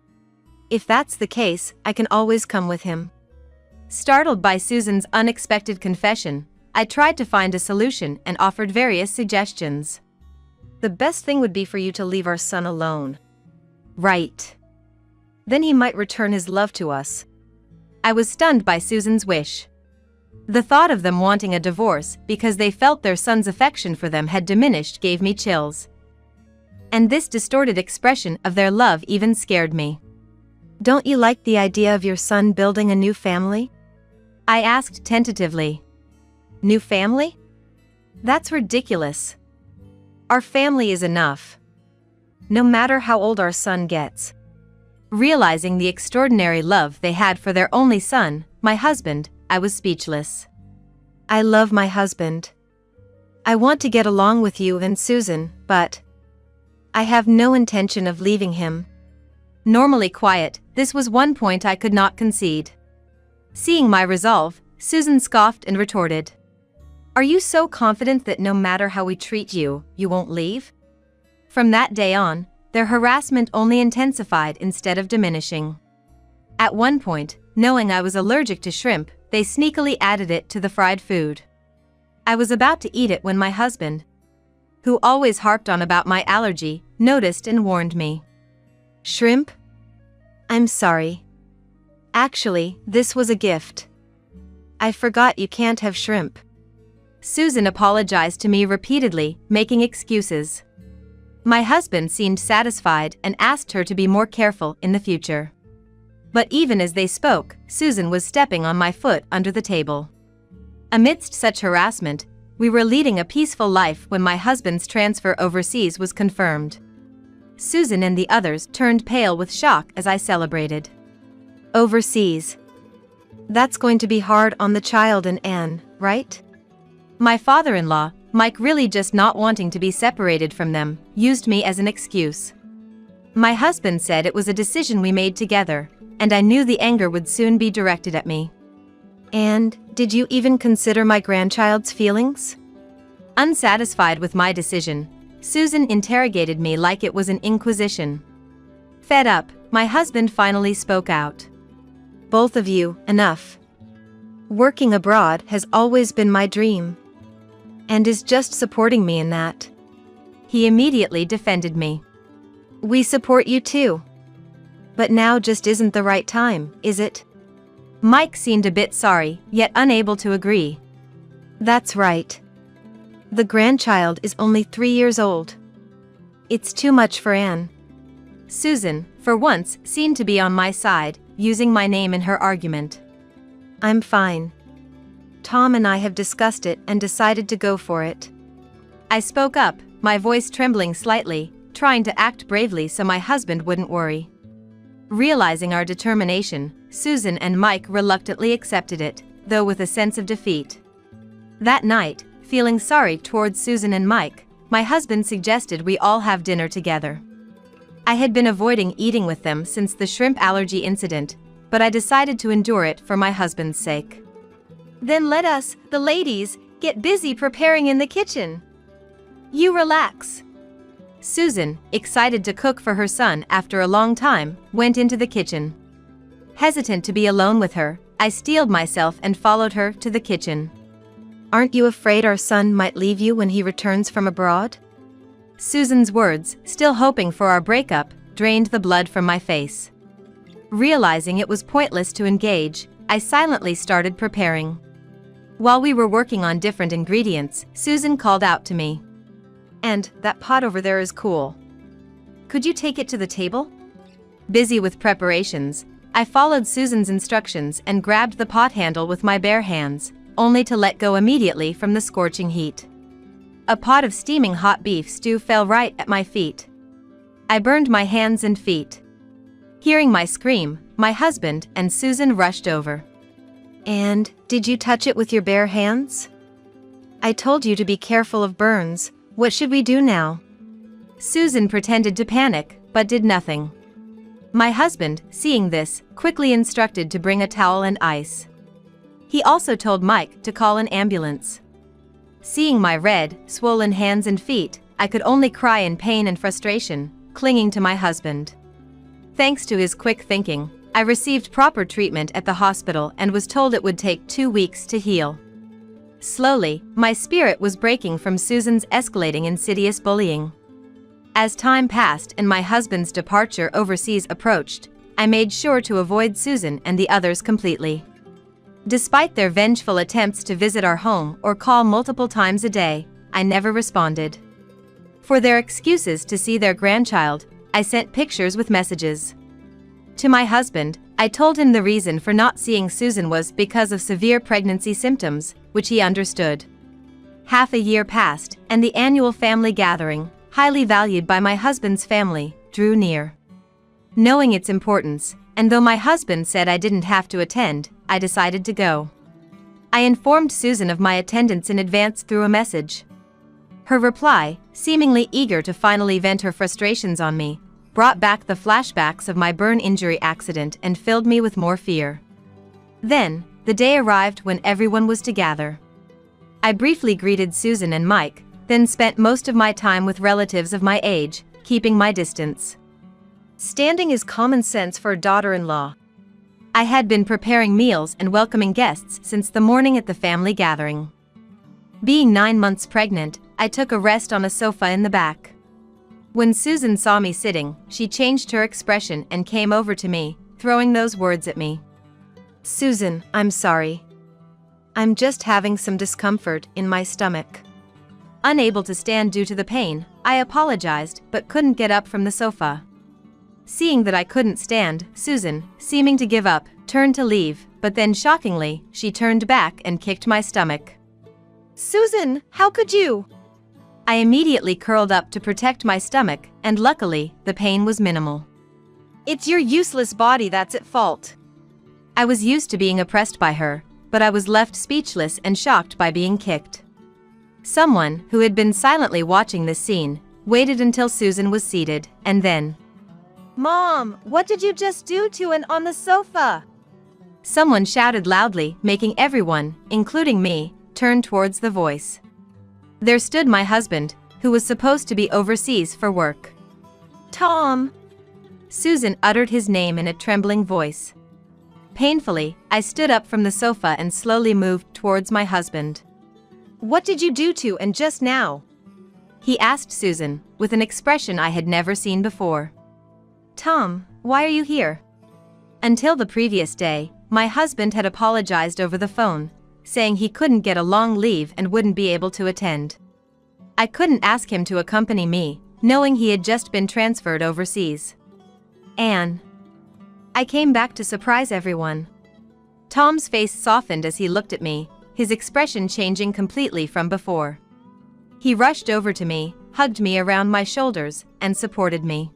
If that's the case, I can always come with him.
Startled by Susan's unexpected confession, I tried to find a solution and offered various suggestions.
The best thing would be for you to leave our son alone.
Right.
Then he might return his love to us.
I was stunned by Susan's wish. The thought of them wanting a divorce because they felt their son's affection for them had diminished gave me chills. And this distorted expression of their love even scared me.
Don't you like the idea of your son building a new family?
I asked tentatively.
New family? That's ridiculous. Our family is enough. No matter how old our son gets.
Realizing the extraordinary love they had for their only son, my husband, I was speechless.
I love my husband. I want to get along with you and Susan, but I have no intention of leaving him.
Normally quiet, this was one point I could not concede. Seeing my resolve, Susan scoffed and retorted.
Are you so confident that no matter how we treat you, you won't leave?
From that day on, their harassment only intensified instead of diminishing. At one point, knowing I was allergic to shrimp, they sneakily added it to the fried food. I was about to eat it when my husband, who always harped on about my allergy, noticed and warned me.
Shrimp? I'm sorry. Actually, this was a gift. I forgot you can't have shrimp.
Susan apologized to me repeatedly, making excuses. My husband seemed satisfied and asked her to be more careful in the future. But even as they spoke, Susan was stepping on my foot under the table. Amidst such harassment, we were leading a peaceful life when my husband's transfer overseas was confirmed. Susan and the others turned pale with shock as I celebrated.
Overseas. That's going to be hard on the child and Anne, right?
My father-in-law, Mike, really just not wanting to be separated from them, used me as an excuse. My husband said it was a decision we made together, and I knew the anger would soon be directed at me.
And did you even consider my grandchild's feelings?
Unsatisfied with my decision, Susan interrogated me like it was an inquisition. Fed up, my husband finally spoke out.
Both of you, enough. Working abroad has always been my dream. And is just supporting me in that.
He immediately defended me.
We support you too. But now just isn't the right time, is it?
Mike seemed a bit sorry, yet unable to agree.
That's right. The grandchild is only 3 years old. It's too much for Anne.
Susan, for once, seemed to be on my side, using my name in her argument.
I'm fine. Tom and I have discussed it and decided to go for it.
I spoke up, my voice trembling slightly, trying to act bravely so my husband wouldn't worry. Realizing our determination, Susan and Mike reluctantly accepted it, though with a sense of defeat. That night, feeling sorry towards Susan and Mike, my husband suggested we all have dinner together. I had been avoiding eating with them since the shrimp allergy incident, but I decided to endure it for my husband's sake.
Then let us, the ladies, get busy preparing in the kitchen. You relax.
Susan, excited to cook for her son after a long time, went into the kitchen. Hesitant to be alone with her, I steeled myself and followed her to the kitchen.
Aren't you afraid our son might leave you when he returns from abroad?
Susan's words, still hoping for our breakup, drained the blood from my face. Realizing it was pointless to engage, I silently started preparing. While we were working on different ingredients, Susan called out to me.
And that pot over there is cool. Could you take it to the table?
Busy with preparations, I followed Susan's instructions and grabbed the pot handle with my bare hands, only to let go immediately from the scorching heat. A pot of steaming hot beef stew fell right at my feet. I burned my hands and feet. Hearing my scream, my husband and Susan rushed over.
And did you touch it with your bare hands? I told you to be careful of burns. What should we do now?
Susan pretended to panic, but did nothing. My husband, seeing this, quickly instructed to bring a towel and ice. He also told Mike to call an ambulance. Seeing my red, swollen hands and feet, I could only cry in pain and frustration, clinging to my husband. Thanks to his quick thinking, I received proper treatment at the hospital and was told it would take 2 weeks to heal. Slowly, my spirit was breaking from Susan's escalating insidious bullying. As time passed and my husband's departure overseas approached, I made sure to avoid Susan and the others completely. Despite their vengeful attempts to visit our home or call multiple times a day, I never responded. For their excuses to see their grandchild, I sent pictures with messages. To my husband, I told him the reason for not seeing Susan was because of severe pregnancy symptoms, which he understood. Half a year passed, and the annual family gathering, highly valued by my husband's family, drew near. Knowing its importance, and though my husband said I didn't have to attend, I decided to go. I informed Susan of my attendance in advance through a message. Her reply, seemingly eager to finally vent her frustrations on me, brought back the flashbacks of my burn injury accident and filled me with more fear. Then, the day arrived when everyone was to gather. I briefly greeted Susan and Mike, then spent most of my time with relatives of my age, keeping my distance.
Standing is common sense for a daughter-in-law.
I had been preparing meals and welcoming guests since the morning at the family gathering. Being 9 months pregnant, I took a rest on a sofa in the back. When Susan saw me sitting, she changed her expression and came over to me, throwing those words at me.
Susan, I'm sorry. I'm just having some discomfort in my stomach.
Unable to stand due to the pain, I apologized but couldn't get up from the sofa. Seeing that I couldn't stand, Susan, seeming to give up, turned to leave, but then shockingly, she turned back and kicked my stomach.
Susan, how could you?
I immediately curled up to protect my stomach, and luckily, the pain was minimal.
It's your useless body that's at fault.
I was used to being oppressed by her, but I was left speechless and shocked by being kicked. Someone, who had been silently watching this scene, waited until Susan was seated, and then,
Mom, what did you just do to Ann on the sofa?
Someone shouted loudly, making everyone, including me, turn towards the voice. There stood my husband, who was supposed to be overseas for work.
Tom.
Susan uttered his name in a trembling voice. Painfully, I stood up from the sofa and slowly moved towards my husband.
What did you do to Ann just now?
He asked Susan, with an expression I had never seen before.
Tom, why are you here?
Until the previous day, my husband had apologized over the phone, saying he couldn't get a long leave and wouldn't be able to attend. I couldn't ask him to accompany me, knowing he had just been transferred overseas. Anne. I came back to surprise everyone. Tom's face softened as he looked at me, his expression changing completely from before. He rushed over to me, hugged me around my shoulders, and supported me.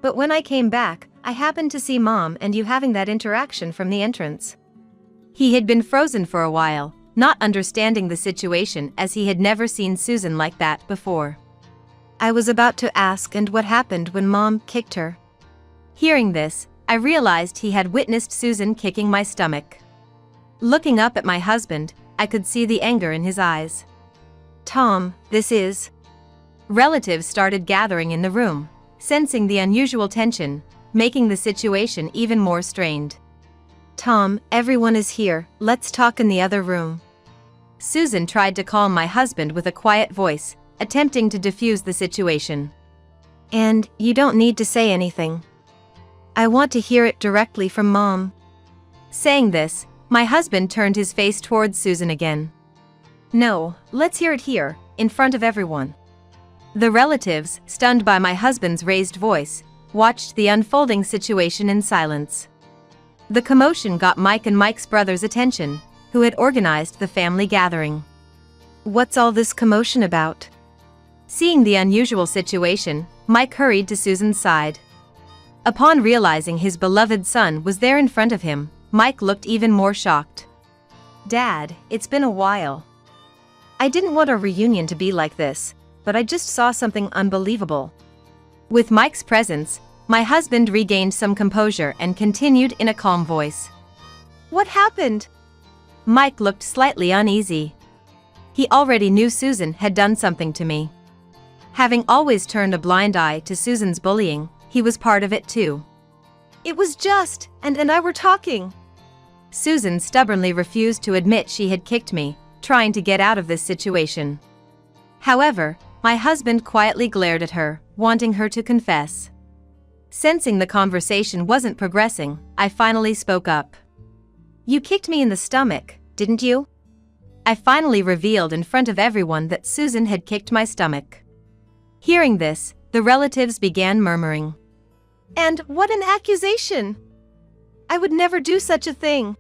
But when I came back, I happened to see Mom and you having that interaction from the entrance.
He had been frozen for a while, not understanding the situation as he had never seen Susan like that before.
I was about to ask and what happened when Mom kicked her.
Hearing this, I realized he had witnessed Susan kicking my stomach. Looking up at my husband, I could see the anger in his eyes.
Tom, this is...
Relatives started gathering in the room, sensing the unusual tension, making the situation even more strained.
Tom, everyone is here, let's talk in the other room.
Susan tried to calm my husband with a quiet voice, attempting to defuse the situation.
And, you don't need to say anything. I want to hear it directly from Mom.
Saying this, my husband turned his face towards Susan again.
No, let's hear it here, in front of everyone.
The relatives, stunned by my husband's raised voice, watched the unfolding situation in silence. The commotion got Mike and Mike's brother's attention, who had organized the family gathering.
What's all this commotion about?
Seeing the unusual situation, Mike hurried to Susan's side. Upon realizing his beloved son was there in front of him, Mike looked even more shocked.
Dad, it's been a while. I didn't want our reunion to be like this, but I just saw something unbelievable.
With Mike's presence, my husband regained some composure and continued in a calm voice.
What happened?
Mike looked slightly uneasy. He already knew Susan had done something to me. Having always turned a blind eye to Susan's bullying, he was part of it too.
It was just, and I were talking.
Susan stubbornly refused to admit she had kicked me, trying to get out of this situation. However, my husband quietly glared at her, wanting her to confess. Sensing the conversation wasn't progressing, I finally spoke up.
You kicked me in the stomach, didn't you?
I finally revealed in front of everyone that Susan had kicked my stomach. Hearing this, the relatives began murmuring.
And what an accusation! I would never do such a thing.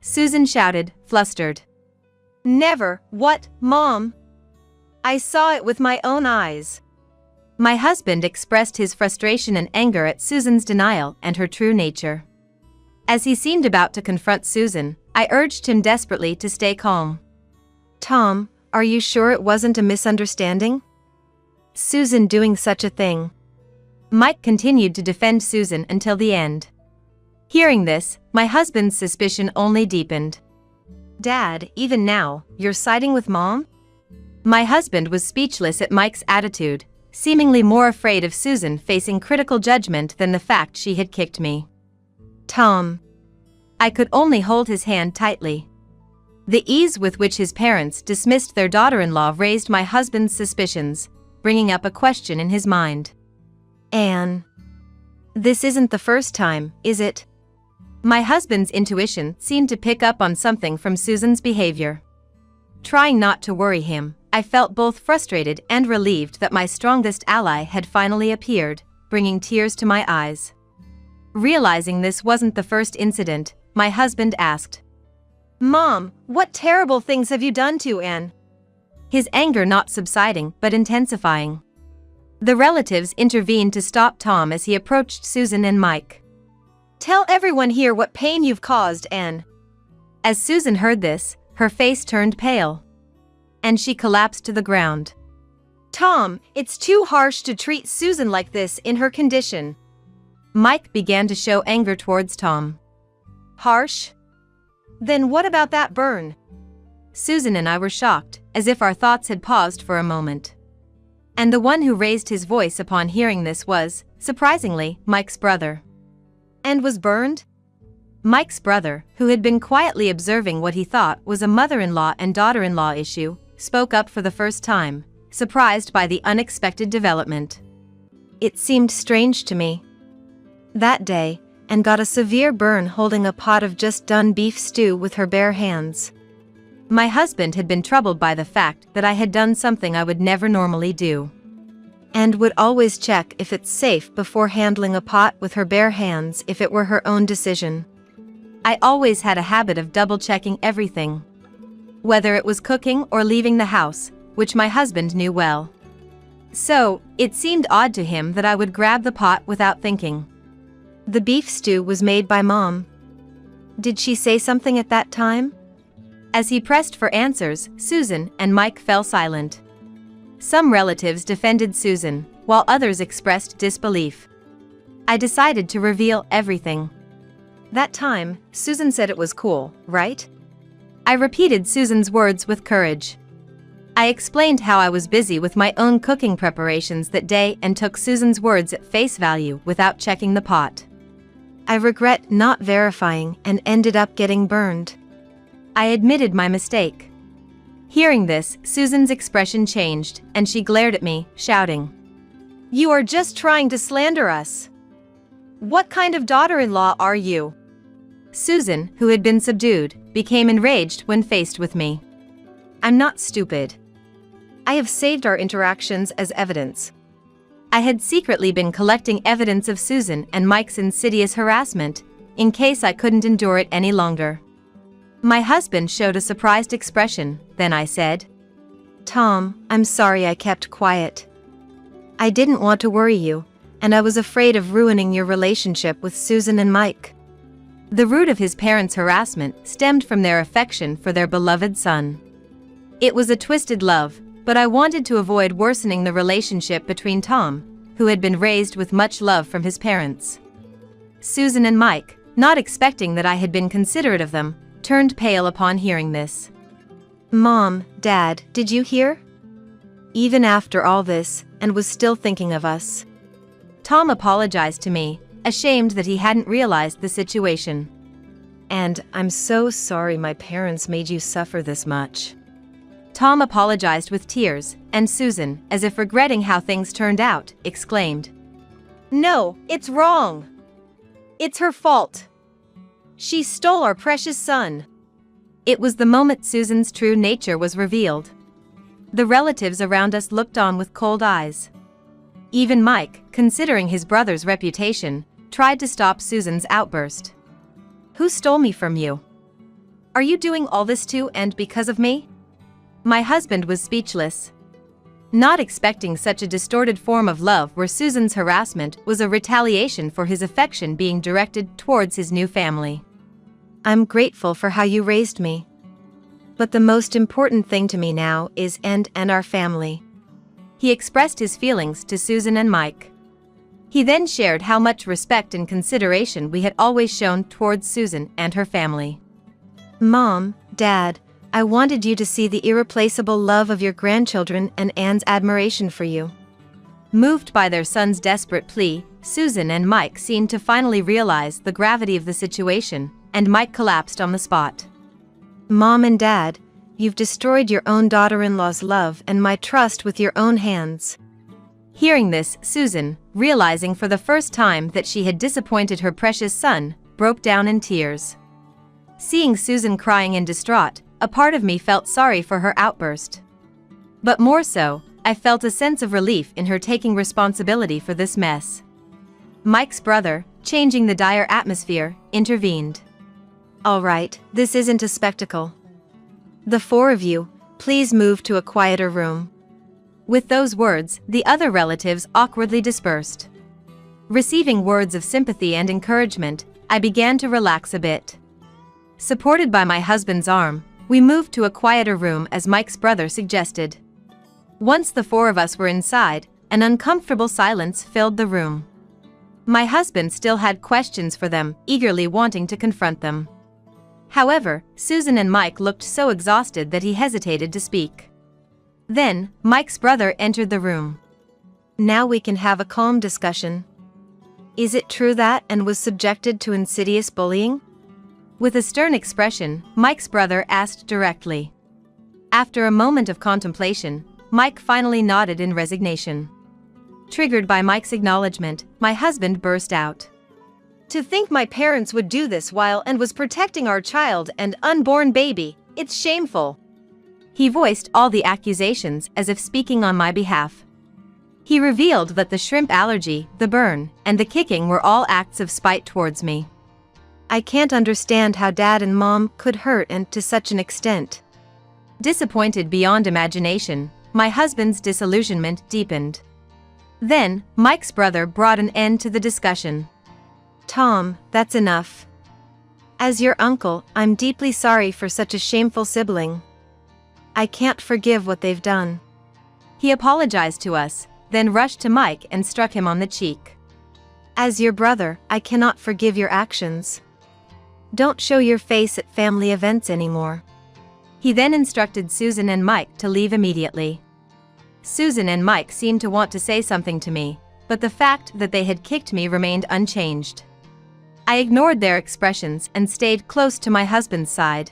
Susan shouted, flustered.
Never. What, Mom? I saw it with my own eyes.
My husband expressed his frustration and anger at Susan's denial and her true nature. As he seemed about to confront Susan, I urged him desperately to stay calm.
Tom, are you sure it wasn't a misunderstanding? Susan doing such a thing.
Mike continued to defend Susan until the end. Hearing this, my husband's suspicion only deepened.
Dad, even now, you're siding with Mom?
My husband was speechless at Mike's attitude, seemingly more afraid of Susan facing critical judgment than the fact she had kicked me.
Tom.
I could only hold his hand tightly. The ease with which his parents dismissed their daughter-in-law raised my husband's suspicions, bringing up a question in his mind.
Anne. This isn't the first time, is it?
My husband's intuition seemed to pick up on something from Susan's behavior. Trying not to worry him, I felt both frustrated and relieved that my strongest ally had finally appeared, bringing tears to my eyes. Realizing this wasn't the first incident, my husband asked,
Mom, what terrible things have you done to Anne?
His anger not subsiding but intensifying. The relatives intervened to stop Tom as he approached Susan and Mike.
Tell everyone here what pain you've caused, Anne.
As Susan heard this, her face turned pale, and she collapsed to the ground.
Tom, it's too harsh to treat Susan like this in her condition.
Mike began to show anger towards Tom.
Harsh? Then what about that burn?
Susan and I were shocked, as if our thoughts had paused for a moment. And the one who raised his voice upon hearing this was, surprisingly, Mike's brother.
And was burned?
Mike's brother, who had been quietly observing what he thought was a mother-in-law and daughter-in-law issue, spoke up for the first time, surprised by the unexpected development.
It seemed strange to me. That day, Anne got a severe burn holding a pot of just done beef stew with her bare hands.
My husband had been troubled by the fact that I had done something I would never normally do.
And would always check if it's safe before handling a pot with her bare hands if it were her own decision.
I always had a habit of double-checking everything, whether it was cooking or leaving the house, which my husband knew well. So, it seemed odd to him that I would grab the pot without thinking.
The beef stew was made by Mom. Did she say something at that time?
As he pressed for answers, Susan and Mike fell silent. Some relatives defended Susan, while others expressed disbelief. I decided to reveal everything.
That time, Susan said it was cool, right?
I repeated Susan's words with courage. I explained how I was busy with my own cooking preparations that day and took Susan's words at face value without checking the pot.
I regret not verifying and ended up getting burned.
I admitted my mistake. Hearing this, Susan's expression changed, and she glared at me, shouting,
You are just trying to slander us. What kind of daughter-in-law are you?
Susan, who had been subdued, became enraged when faced with me.
I'm not stupid. I have saved our interactions as evidence.
I had secretly been collecting evidence of Susan and Mike's insidious harassment, in case I couldn't endure it any longer. My husband showed a surprised expression, then I said,
Tom, I'm sorry I kept quiet. I didn't want to worry you, and I was afraid of ruining your relationship with Susan and Mike.
The root of his parents' harassment stemmed from their affection for their beloved son. It was a twisted love, but I wanted to avoid worsening the relationship between Tom, who had been raised with much love from his parents. Susan and Mike, not expecting that I had been considerate of them, turned pale upon hearing this.
Mom, Dad, did you hear? Even after all this, and was still thinking of us.
Tom apologized to me, ashamed that he hadn't realized the situation.
And I'm so sorry my parents made you suffer this much.
Tom apologized with tears, and Susan, as if regretting how things turned out, exclaimed,
No, it's wrong. It's her fault. She stole our precious son.
It was the moment Susan's true nature was revealed. The relatives around us looked on with cold eyes. Even Mike, considering his brother's reputation, tried to stop Susan's outburst. "Who stole me from you? Are you doing all this too and because of me?" My husband was speechless, not expecting such a distorted form of love where Susan's harassment was a retaliation for his affection being directed towards his new family.
"I'm grateful for how you raised me. But the most important thing to me now is and our family."
He expressed his feelings to Susan and Mike. He then shared how much respect and consideration we had always shown towards Susan and her family.
"Mom, Dad, I wanted you to see the irreplaceable love of your grandchildren and Anne's admiration for you."
Moved by their son's desperate plea, Susan and Mike seemed to finally realize the gravity of the situation, and Mike collapsed on the spot.
"Mom and Dad, you've destroyed your own daughter-in-law's love and my trust with your own hands."
Hearing this, Susan, realizing for the first time that she had disappointed her precious son, broke down in tears. Seeing Susan crying and distraught, a part of me felt sorry for her outburst. But more so, I felt a sense of relief in her taking responsibility for this mess. Mike's brother, changing the dire atmosphere, intervened.
"All right, this isn't a spectacle. The four of you, please move to a quieter room."
With those words, the other relatives awkwardly dispersed. Receiving words of sympathy and encouragement, I began to relax a bit. Supported by my husband's arm, we moved to a quieter room as Mike's brother suggested. Once the four of us were inside, an uncomfortable silence filled the room. My husband still had questions for them, eagerly wanting to confront them. However, Susan and Mike looked so exhausted that he hesitated to speak. Then, Mike's brother entered the room.
"Now we can have a calm discussion. Is it true that Anne was subjected to insidious bullying?"
With a stern expression, Mike's brother asked directly. After a moment of contemplation, Mike finally nodded in resignation. Triggered by Mike's acknowledgement, my husband burst out.
"To think my parents would do this while Anne was protecting our child and unborn baby, it's shameful."
He voiced all the accusations as if speaking on my behalf. He revealed that the shrimp allergy, the burn, and the kicking were all acts of spite towards me.
"I can't understand how Dad and Mom could hurt Anne to such an extent."
Disappointed beyond imagination, my husband's disillusionment deepened. Then, Mike's brother brought an end to the discussion.
"Tom, that's enough. As your uncle, I'm deeply sorry for such a shameful sibling. I can't forgive what they've done."
He apologized to us, then rushed to Mike and struck him on the cheek.
"As your brother, I cannot forgive your actions. Don't show your face at family events anymore."
He then instructed Susan and Mike to leave immediately. Susan and Mike seemed to want to say something to me, but the fact that they had kicked me remained unchanged. I ignored their expressions and stayed close to my husband's side.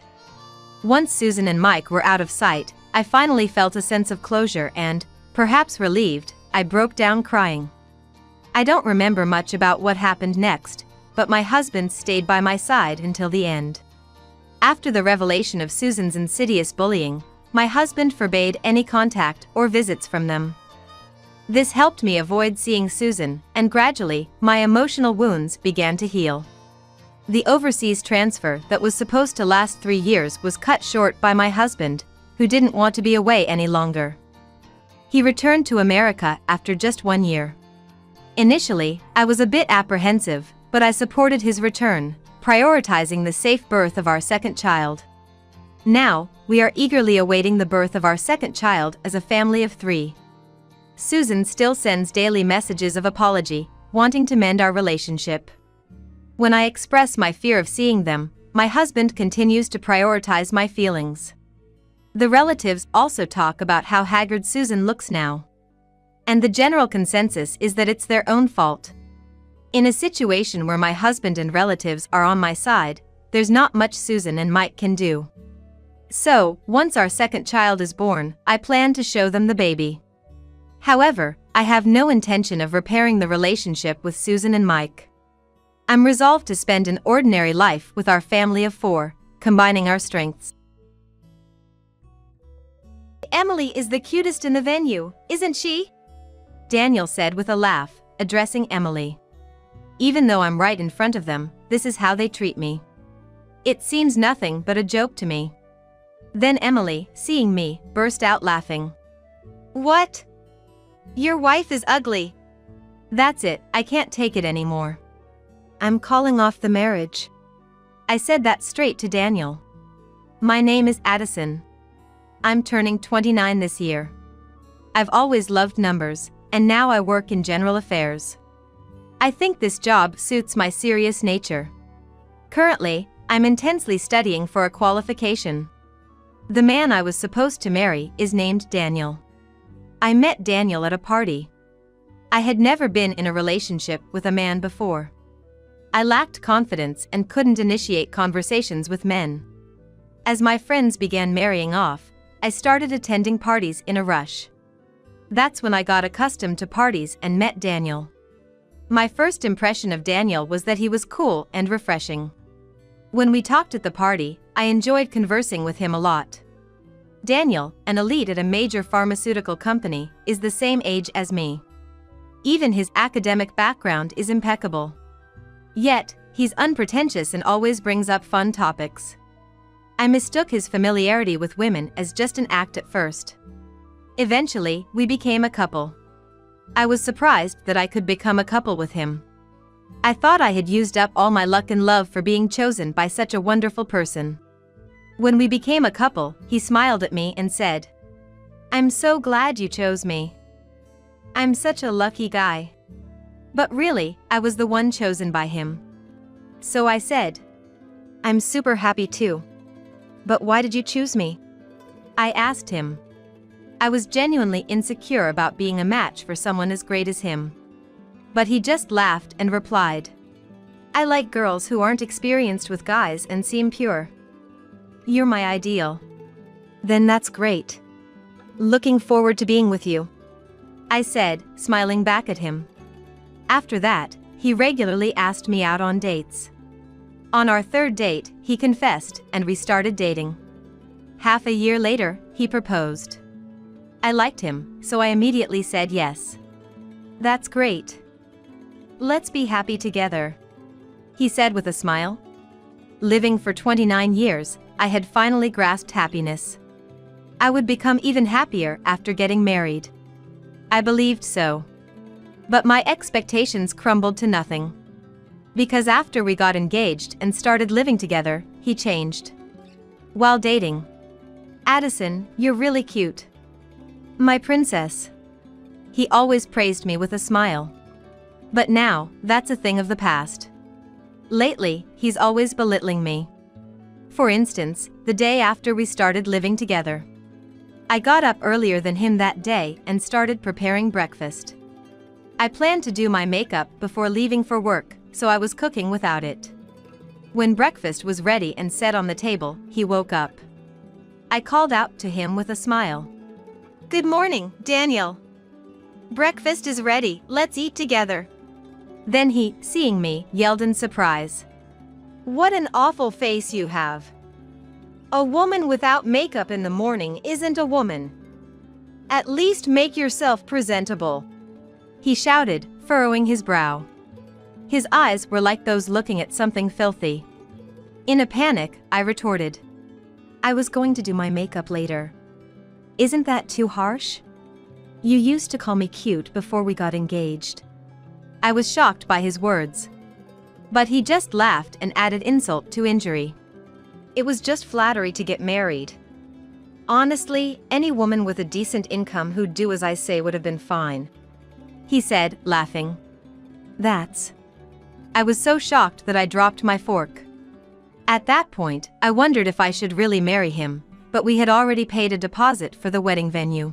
Once Susan and Mike were out of sight, I finally felt a sense of closure and, perhaps relieved, I broke down crying. I don't remember much about what happened next, but my husband stayed by my side until the end. After the revelation of Susan's insidious bullying, my husband forbade any contact or visits from them. This helped me avoid seeing Susan, and gradually, my emotional wounds began to heal. The overseas transfer that was supposed to last 3 years was cut short by my husband, who didn't want to be away any longer. He returned to America after just 1 year. Initially, I was a bit apprehensive, but I supported his return, prioritizing the safe birth of our second child. Now, we are eagerly awaiting the birth of our second child as a family of 3. Susan still sends daily messages of apology, wanting to mend our relationship. When I express my fear of seeing them, my husband continues to prioritize my feelings. The relatives also talk about how haggard Susan looks now. And the general consensus is that it's their own fault. In a situation where my husband and relatives are on my side, there's not much Susan and Mike can do. So, once our second child is born, I plan to show them the baby. However, I have no intention of repairing the relationship with Susan and Mike. I'm resolved to spend an ordinary life with our family of 4, combining our strengths.
"Emily is the cutest in the venue, isn't she?"
Daniel said with a laugh, addressing Emily. "Even though I'm right in front of them, this is how they treat me. It seems nothing but a joke to me." Then Emily, seeing me, burst out laughing.
"What? Your wife is ugly."
"That's it, I can't take it anymore.
"I'm calling off the marriage."
I said that straight to Daniel. "My name is Addison. I'm turning 29 this year. I've always loved numbers, and now I work in general affairs. I think this job suits my serious nature. Currently, I'm intensely studying for a qualification. The man I was supposed to marry is named Daniel. I met Daniel at a party. I had never been in a relationship with a man before. I lacked confidence and couldn't initiate conversations with men. As my friends began marrying off, I started attending parties in a rush. That's when I got accustomed to parties and met Daniel. My first impression of Daniel was that he was cool and refreshing. When we talked at the party, I enjoyed conversing with him a lot. Daniel, an elite at a major pharmaceutical company, is the same age as me. Even his academic background is impeccable. Yet, he's unpretentious and always brings up fun topics. I mistook his familiarity with women as just an act at first. Eventually, we became a couple. I was surprised that I could become a couple with him. I thought I had used up all my luck and love for being chosen by such a wonderful person. When we became a couple, he smiled at me and said, "I'm so glad you chose me. I'm such a lucky guy." But really, I was the one chosen by him. So I said,
"I'm super happy too. But why did you choose me?"
I asked him. I was genuinely insecure about being a match for someone as great as him. But he just laughed and replied, "I like girls who aren't experienced with guys and seem pure. You're my ideal."
"Then that's great. Looking forward to being with you,"
I said, smiling back at him. After that, he regularly asked me out on dates. On our third date, he confessed, and we started dating. Half a year later, he proposed. I liked him, so I immediately said yes. "That's great. Let's be happy together," he said with a smile. Living for 29 years, I had finally grasped happiness. I would become even happier after getting married. I believed so. But my expectations crumbled to nothing. Because after we got engaged and started living together, he changed. While dating, "Addison, you're really cute. My princess." He always praised me with a smile. But now, that's a thing of the past. Lately, he's always belittling me. For instance, the day after we started living together. I got up earlier than him that day and started preparing breakfast. I planned to do my makeup before leaving for work, so I was cooking without it. When breakfast was ready and set on the table, he woke up. I called out to him with a smile.
"Good morning, Daniel. Breakfast is ready, let's eat together."
Then he, seeing me, yelled in surprise.
"What an awful face you have. A woman without makeup in the morning isn't a woman. At least make yourself presentable,"
he shouted, furrowing his brow. His eyes were like those looking at something filthy. In a panic, I retorted, "I was going to do my makeup later. Isn't that too harsh? You used to call me cute before we got engaged." I was shocked by his words. But he just laughed and added insult to injury.
"It was just flattery to get married. Honestly, any woman with a decent income who'd do as I say would have been fine,"
he said, laughing. I was so shocked that I dropped my fork. At that point, I wondered if I should really marry him, but we had already paid a deposit for the wedding venue.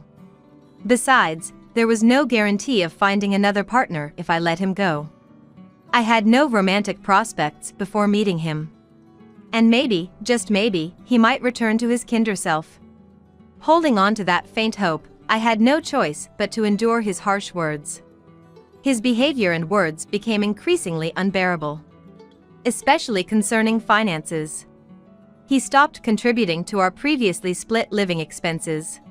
Besides, there was no guarantee of finding another partner if I let him go. I had no romantic prospects before meeting him. And maybe, just maybe, he might return to his kinder self. Holding on to that faint hope, I had no choice but to endure his harsh words. His behavior and words became increasingly unbearable. Especially concerning finances. He stopped contributing to our previously split living expenses.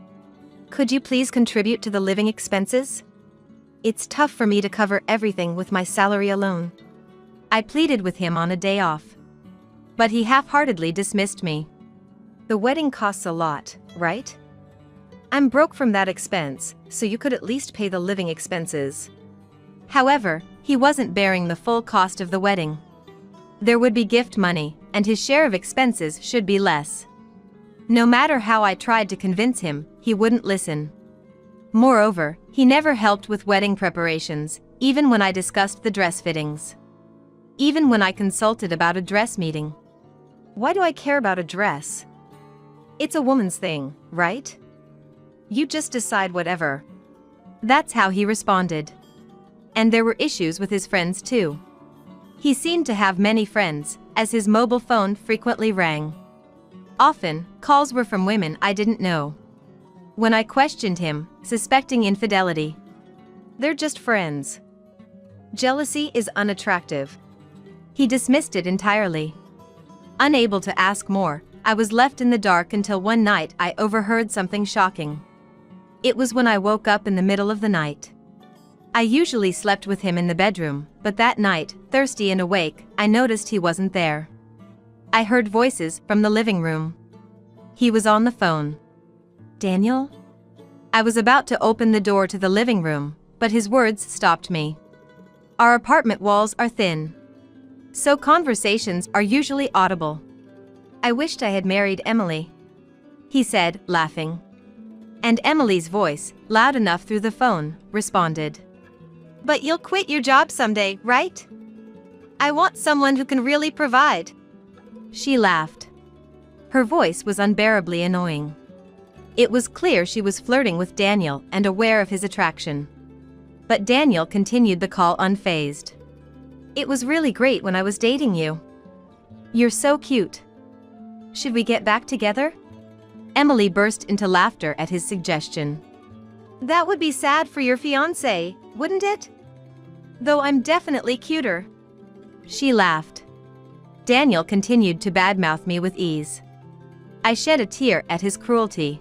"Could you please contribute to the living expenses?"
It's tough for me to cover everything with my salary alone. I pleaded with him on a day off. But he half-heartedly dismissed me. The wedding costs a lot, right? I'm broke from that expense, so you could at least pay the living expenses. However, he wasn't bearing the full cost of the wedding. There would be gift money, and his share of expenses should be less. No matter how I tried to convince him, he wouldn't listen. Moreover, he never helped with wedding preparations, even when I discussed the dress fittings. Even when I consulted about a dress meeting. Why do I care about a dress? It's a woman's thing, right? You just decide whatever. That's how he responded. And there were issues with his friends too. He seemed to have many friends, as his mobile phone frequently rang. Often, calls were from women I didn't know. When I questioned him, suspecting infidelity. They're just friends. Jealousy is unattractive. He dismissed it entirely. Unable to ask more, I was left in the dark until one night I overheard something shocking. It was when I woke up in the middle of the night. I usually slept with him in the bedroom, but that night, thirsty and awake, I noticed he wasn't there. I heard voices from the living room. He was on the phone. Daniel? I was about to open the door to the living room, but his words stopped me. Our apartment walls are thin, so conversations are usually audible. I wished I had married Emily, he said, laughing. And Emily's voice, loud enough through the phone, responded. But you'll quit your job someday, right? I want someone who can really provide. She laughed. Her voice was unbearably annoying. It was clear she was flirting with Daniel and aware of his attraction. But Daniel continued the call unfazed. It was really great when I was dating you. You're so cute. Should we get back together? Emily burst into laughter at his suggestion. That would be sad for your fiancé, wouldn't it? Though I'm definitely cuter. She laughed. Daniel continued to badmouth me with ease. I shed a tear at his cruelty.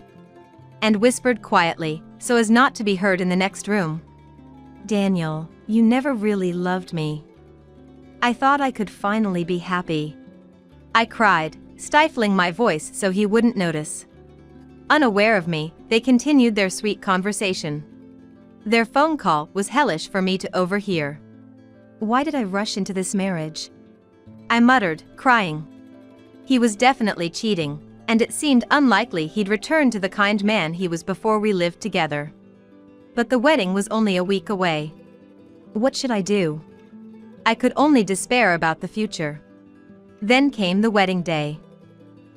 And whispered quietly, so as not to be heard in the next room. Daniel, you never really loved me. I thought I could finally be happy. I cried, stifling my voice so he wouldn't notice. Unaware of me, they continued their sweet conversation. Their phone call was hellish for me to overhear. Why did I rush into this marriage? I muttered, crying. He was definitely cheating, and it seemed unlikely he'd return to the kind man he was before we lived together. But the wedding was only a week away. What should I do? I could only despair about the future. Then came the wedding day.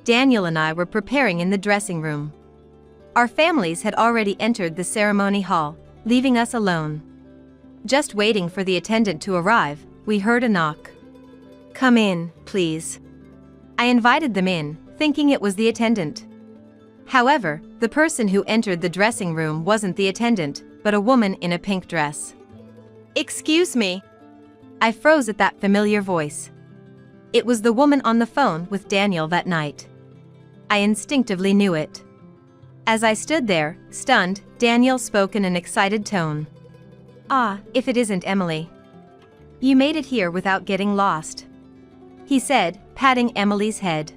Daniel and I were preparing in the dressing room. Our families had already entered the ceremony hall, leaving us alone. Just waiting for the attendant to arrive, we heard a knock. Come in, please. I invited them in, thinking it was the attendant. However, the person who entered the dressing room wasn't the attendant, but a woman in a pink dress. Excuse me. I froze at that familiar voice. It was the woman on the phone with Daniel that night. I instinctively knew it. As I stood there, stunned, Daniel spoke in an excited tone. Ah, if it isn't Emily. You made it here without getting lost, he said, patting Emily's head.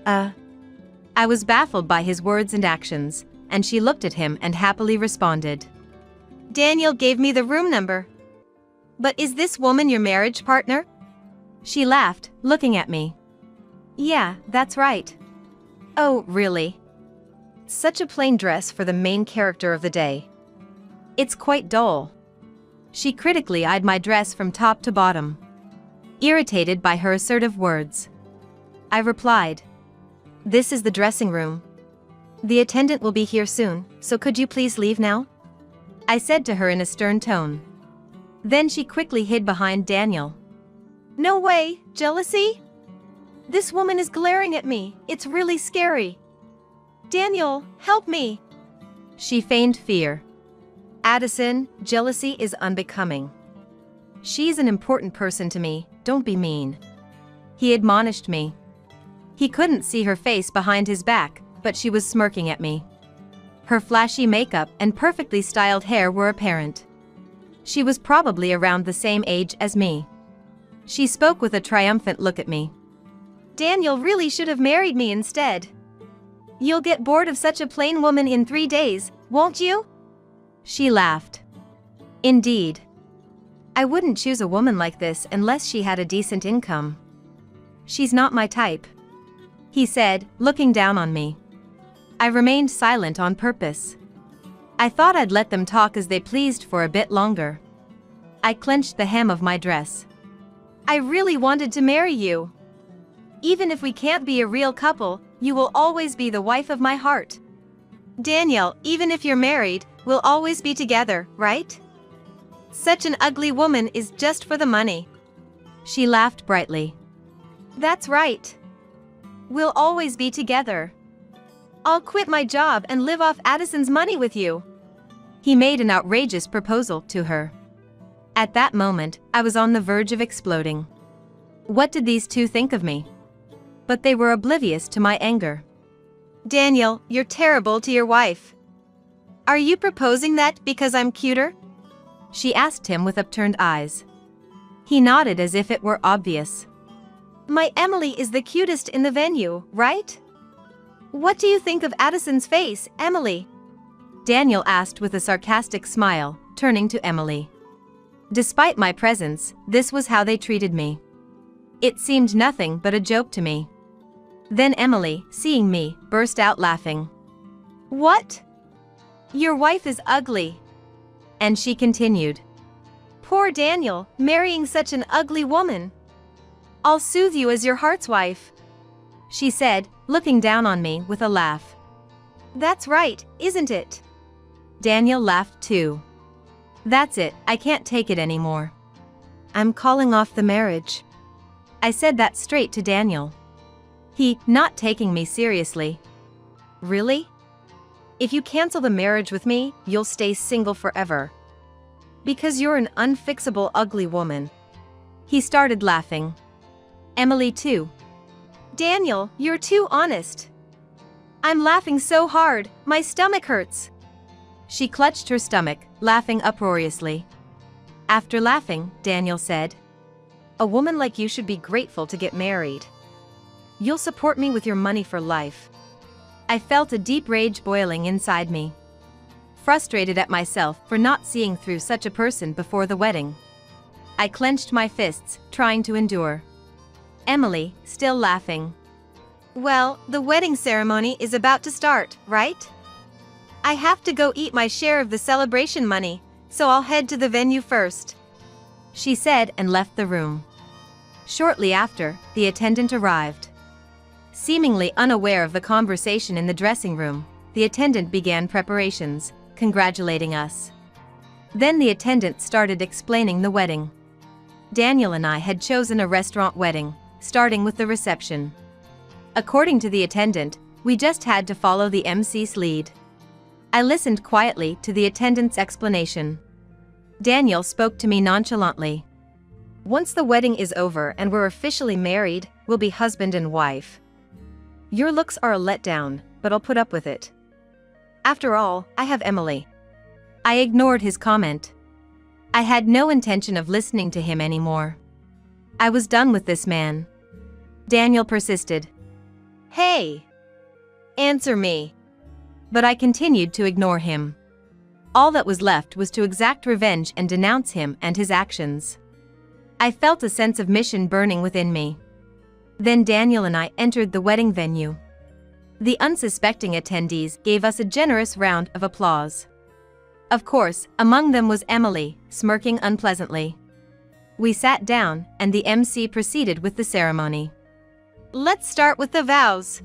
I was baffled by his words and actions, and she looked at him and happily responded. Daniel gave me the room number. But is this woman your marriage partner? She laughed, looking at me. Yeah, that's right. Oh, really? Such a plain dress for the main character of the day. It's quite dull. She critically eyed my dress from top to bottom, irritated by her assertive words. I replied, This is the dressing room. The attendant will be here soon, so could you please leave now? I said to her in a stern tone. Then she quickly hid behind Daniel. No way, jealousy? This woman is glaring at me, it's really scary. Daniel, help me. She feigned fear. Addison, jealousy is unbecoming. She's an important person to me, don't be mean. He admonished me. He couldn't see her face behind his back, but she was smirking at me. Her flashy makeup and perfectly styled hair were apparent. She was probably around the same age as me. She spoke with a triumphant look at me.
Daniel really should have married me instead. You'll get bored of such a plain woman in 3 days, won't you?
She laughed. Indeed. I wouldn't choose a woman like this unless she had a decent income. She's not my type, he said, looking down on me. I remained silent on purpose. I thought I'd let them talk as they pleased for a bit longer. I clenched the hem of my dress.
I really wanted to marry you. Even if we can't be a real couple, you will always be the wife of my heart. Daniel, even if you're married, we'll always be together, right? Such an ugly woman is just for the money.
She laughed brightly.
That's right. We'll always be together. I'll quit my job and live off Addison's money with you.
He made an outrageous proposal to her. At that moment, I was on the verge of exploding. What did these two think of me? But they were oblivious to my anger.
Daniel, you're terrible to your wife. Are you proposing that because I'm cuter?
She asked him with upturned eyes. He nodded as if it were obvious.
My Emily is the cutest in the venue, right? What do you think of Addison's face, Emily?
Daniel asked with a sarcastic smile, turning to Emily. Despite my presence, this was how they treated me. It seemed nothing but a joke to me. Then Emily, seeing me, burst out laughing.
What? Your wife is ugly.
And she continued.
Poor Daniel, marrying such an ugly woman. I'll soothe you as your heart's wife,
she said, looking down on me with a laugh.
That's right, isn't it?
Daniel laughed too. That's it, I can't take it anymore.
I'm calling off the marriage.
I said that straight to Daniel. He, not taking me seriously.
Really? If you cancel the marriage with me, you'll stay single forever. Because you're an unfixable ugly woman.
He started laughing. Emily too.
Daniel, you're too honest. I'm laughing so hard, my stomach hurts.
She clutched her stomach, laughing uproariously. After laughing, Daniel said,
A woman like you should be grateful to get married. You'll support me with your money for life.
I felt a deep rage boiling inside me. Frustrated at myself for not seeing through such a person before the wedding. I clenched my fists, trying to endure. Emily, still laughing.
Well, the wedding ceremony is about to start, right? I have to go eat my share of the celebration money, so I'll head to the venue first,
she said and left the room. Shortly after, the attendant arrived. Seemingly unaware of the conversation in the dressing room, the attendant began preparations, congratulating us. Then the attendant started explaining the wedding. Daniel and I had chosen a restaurant wedding, starting with the reception. According to the attendant, we just had to follow the MC's lead. I listened quietly to the attendant's explanation. Daniel spoke to me nonchalantly.
Once the wedding is over and we're officially married, we'll be husband and wife. Your looks are a letdown, but I'll put up with it. After all, I have Emily.
I ignored his comment. I had no intention of listening to him anymore. I was done with this man. Daniel persisted.
Hey! Answer me.
But I continued to ignore him. All that was left was to exact revenge and denounce him and his actions. I felt a sense of mission burning within me. Then Daniel and I entered the wedding venue. The unsuspecting attendees gave us a generous round of applause. Of course, among them was Emily, smirking unpleasantly. We sat down, and the MC proceeded with the ceremony.
Let's start with the vows.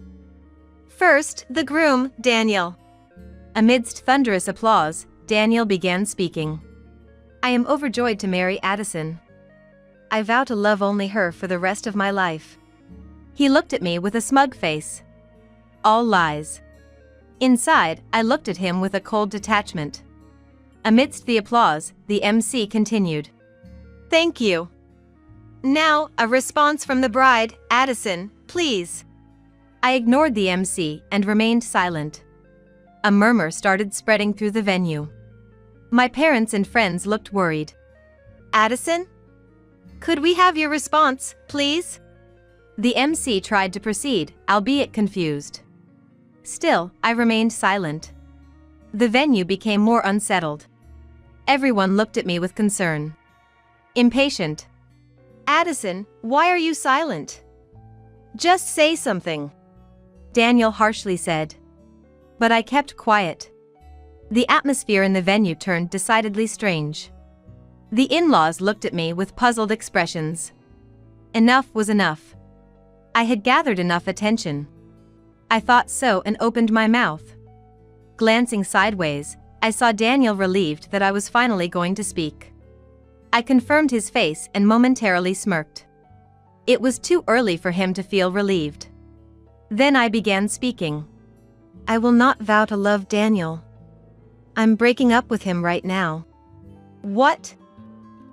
First, the groom, Daniel.
Amidst thunderous applause, Daniel began speaking.
I am overjoyed to marry Addison. I vow to love only her for the rest of my life.
He looked at me with a smug face. All lies. Inside, I looked at him with a cold detachment. Amidst the applause, the MC continued.
Thank you. Now, a response from the bride, Addison, please.
I ignored the MC and remained silent. A murmur started spreading through the venue. My parents and friends looked worried. Addison? Could we have your response, please? The MC tried to proceed, albeit confused. Still, I remained silent. The venue became more unsettled. Everyone looked at me with concern. Impatient. Addison, why are you silent? Just say something. Daniel harshly said. But I kept quiet. The atmosphere in the venue turned decidedly strange. The in-laws looked at me with puzzled expressions. Enough was enough. I had gathered enough attention. I thought so and opened my mouth. Glancing sideways, I saw Daniel relieved that I was finally going to speak. I confirmed his face and momentarily smirked. It was too early for him to feel relieved. Then I began speaking. I will not vow to love Daniel. I'm breaking up with him right now. What?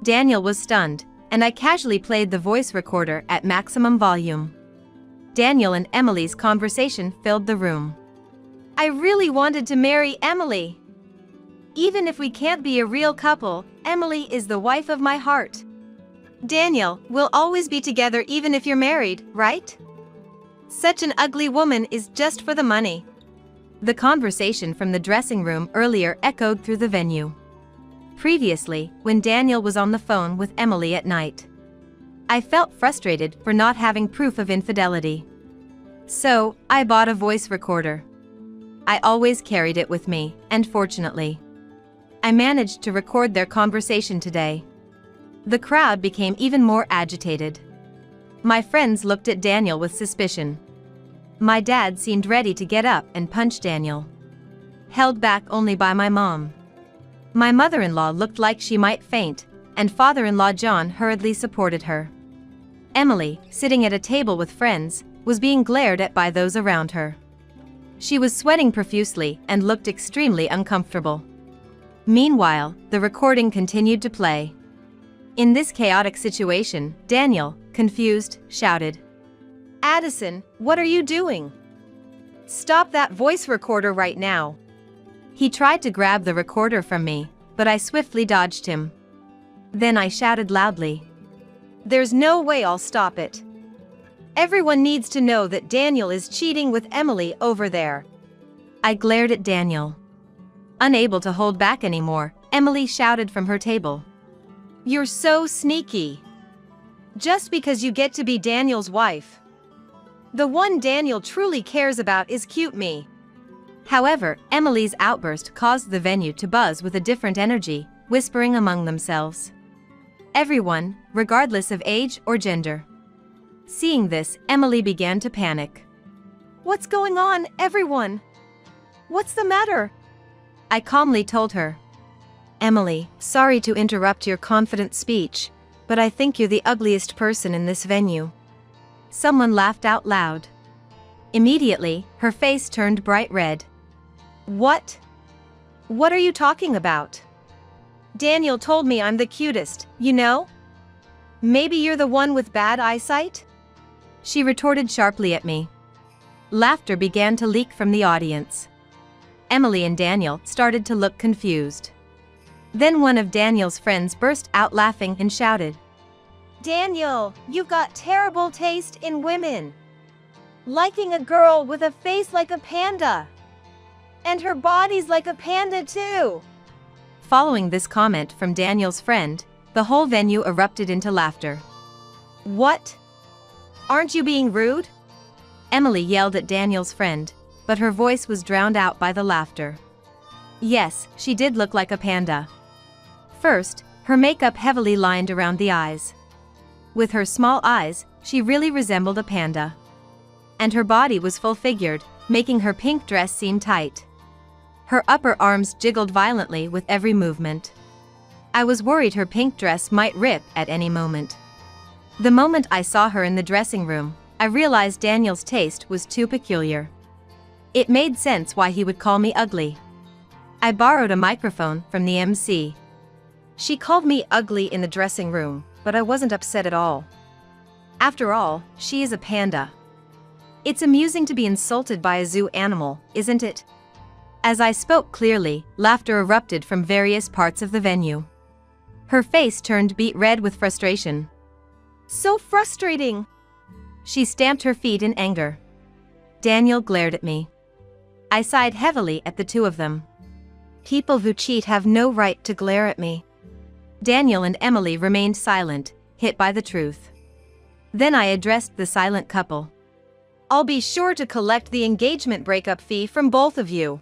Daniel was stunned, and I casually played the voice recorder at maximum volume. Daniel and Emily's conversation filled the room. I really wanted to marry Emily. Even if we can't be a real couple, Emily is the wife of my heart. Daniel, we'll always be together even if you're married, right? Such an ugly woman is just for the money. The conversation from the dressing room earlier echoed through the venue. Previously, when Daniel was on the phone with Emily at night, I felt frustrated for not having proof of infidelity. So, I bought a voice recorder. I always carried it with me, and fortunately, I managed to record their conversation today. The crowd became even more agitated. My friends looked at Daniel with suspicion. My dad seemed ready to get up and punch Daniel, held back only by my mom. My mother-in-law looked like she might faint, and father-in-law John hurriedly supported her. Emily, sitting at a table with friends, was being glared at by those around her. She was sweating profusely and looked extremely uncomfortable. Meanwhile, the recording continued to play. In this chaotic situation, Daniel, confused, shouted, Addison, what are you doing? Stop that voice recorder right now. He tried to grab the recorder from me, but I swiftly dodged him. Then I shouted loudly, There's no way I'll stop it. Everyone needs to know that Daniel is cheating with Emily over there. I glared at Daniel. Unable to hold back anymore, Emily shouted from her table, You're so sneaky. Just because you get to be Daniel's wife. The one Daniel truly cares about is cute me. However, Emily's outburst caused the venue to buzz with a different energy, whispering among themselves. Everyone, regardless of age or gender. Seeing this, Emily began to panic. What's going on, everyone? What's the matter? I calmly told her. Emily, sorry to interrupt your confident speech, but I think you're the ugliest person in this venue. Someone laughed out loud. Immediately, her face turned bright red. What? What are you talking about? Daniel told me I'm the cutest, you know? Maybe you're the one with bad eyesight? She retorted sharply at me. Laughter began to leak from the audience. Emily and Daniel started to look confused. Then one of Daniel's friends burst out laughing and shouted, Daniel, you've got terrible taste in women. Liking a girl with a face like a panda. And her body's like a panda too. Following this comment from Daniel's friend, the whole venue erupted into laughter. What? Aren't you being rude? Emily yelled at Daniel's friend, but her voice was drowned out by the laughter. Yes, she did look like a panda. First, her makeup heavily lined around the eyes. With her small eyes, she really resembled a panda. And her body was full-figured, making her pink dress seem tight. Her upper arms jiggled violently with every movement. I was worried her pink dress might rip at any moment. The moment I saw her in the dressing room, I realized Daniel's taste was too peculiar. It made sense why he would call me ugly. I borrowed a microphone from the MC. She called me ugly in the dressing room, but I wasn't upset at all. After all, she is a panda. It's amusing to be insulted by a zoo animal, isn't it? As I spoke clearly, laughter erupted from various parts of the venue. Her face turned beet red with frustration.
So frustrating!
She stamped her feet in anger. Daniel glared at me. I sighed heavily at the two of them.
People who cheat have no right to glare at me.
Daniel and Emily remained silent, hit by the truth. Then I addressed the silent couple.
I'll be sure to collect the engagement breakup fee from both of you.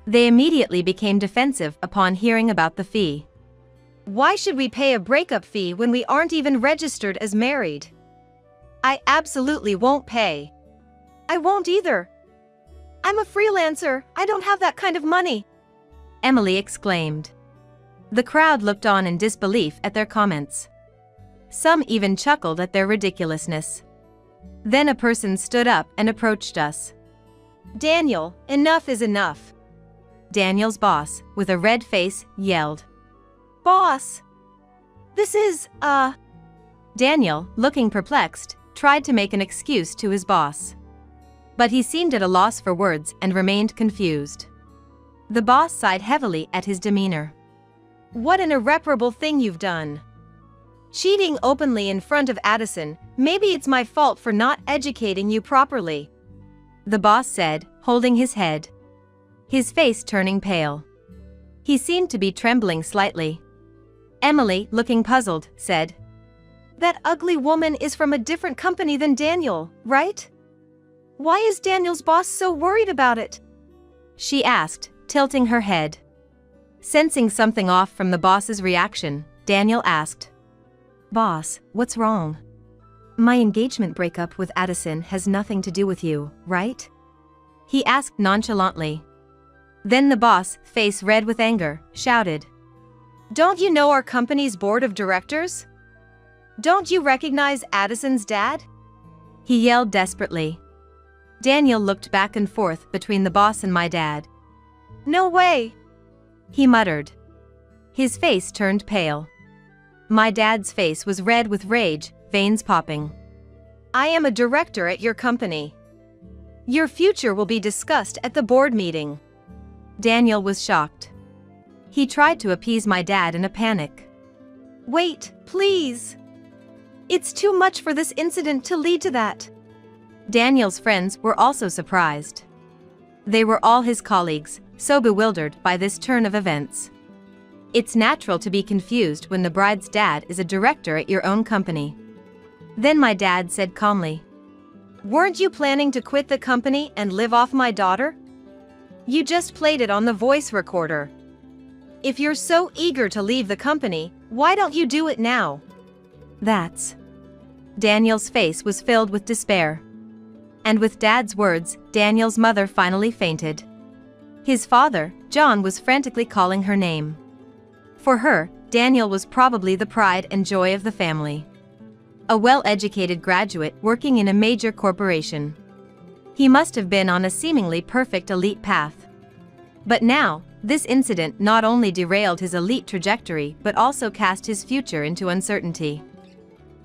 They immediately became defensive upon hearing about the fee.
Why should we pay a breakup fee when we aren't even registered as married? I absolutely won't pay. I won't either. I'm a freelancer, I don't have that kind of money,
Emily exclaimed. The crowd looked on in disbelief at their comments. Some even chuckled at their ridiculousness. Then a person stood up and approached us.
Daniel, enough is enough.
Daniel's boss, with a red face, yelled.
Boss! This is,
Daniel, looking perplexed, tried to make an excuse to his boss. But he seemed at a loss for words and remained confused. The boss sighed heavily at his demeanor.
What an irreparable thing you've done. Cheating openly in front of Addison, maybe it's my fault for not educating you properly,
the boss said, holding his head. His face turning pale. He seemed to be trembling slightly. Emily, looking puzzled, said,
That ugly woman is from a different company than Daniel, right? Why is Daniel's boss so worried about it?
She asked, tilting her head. Sensing something off from the boss's reaction, Daniel asked, Boss, what's wrong? My engagement breakup with Addison has nothing to do with you, right? He asked nonchalantly. Then the boss, face red with anger, shouted,
Don't you know our company's board of directors? Don't you recognize Addison's dad?
He yelled desperately. Daniel looked back and forth between the boss and my dad.
No way!
He muttered. His face turned pale. My dad's face was red with rage, veins popping.
I am a director at your company. Your future will be discussed at the board meeting.
Daniel was shocked. He tried to appease my dad in a panic.
Wait, please. It's too much for this incident to lead to that.
Daniel's friends were also surprised. They were all his colleagues, so bewildered by this turn of events. It's natural to be confused when the bride's dad is a director at your own company. Then my dad said calmly,
Weren't you planning to quit the company and live off my daughter? You just played it on the voice recorder. If you're so eager to leave the company, why don't you do it now?
That's... Daniel's face was filled with despair. And with Dad's words, Daniel's mother finally fainted. His father, John, was frantically calling her name. For her, Daniel was probably the pride and joy of the family. A well-educated graduate working in a major corporation. He must have been on a seemingly perfect elite path. But now, this incident not only derailed his elite trajectory but also cast his future into uncertainty.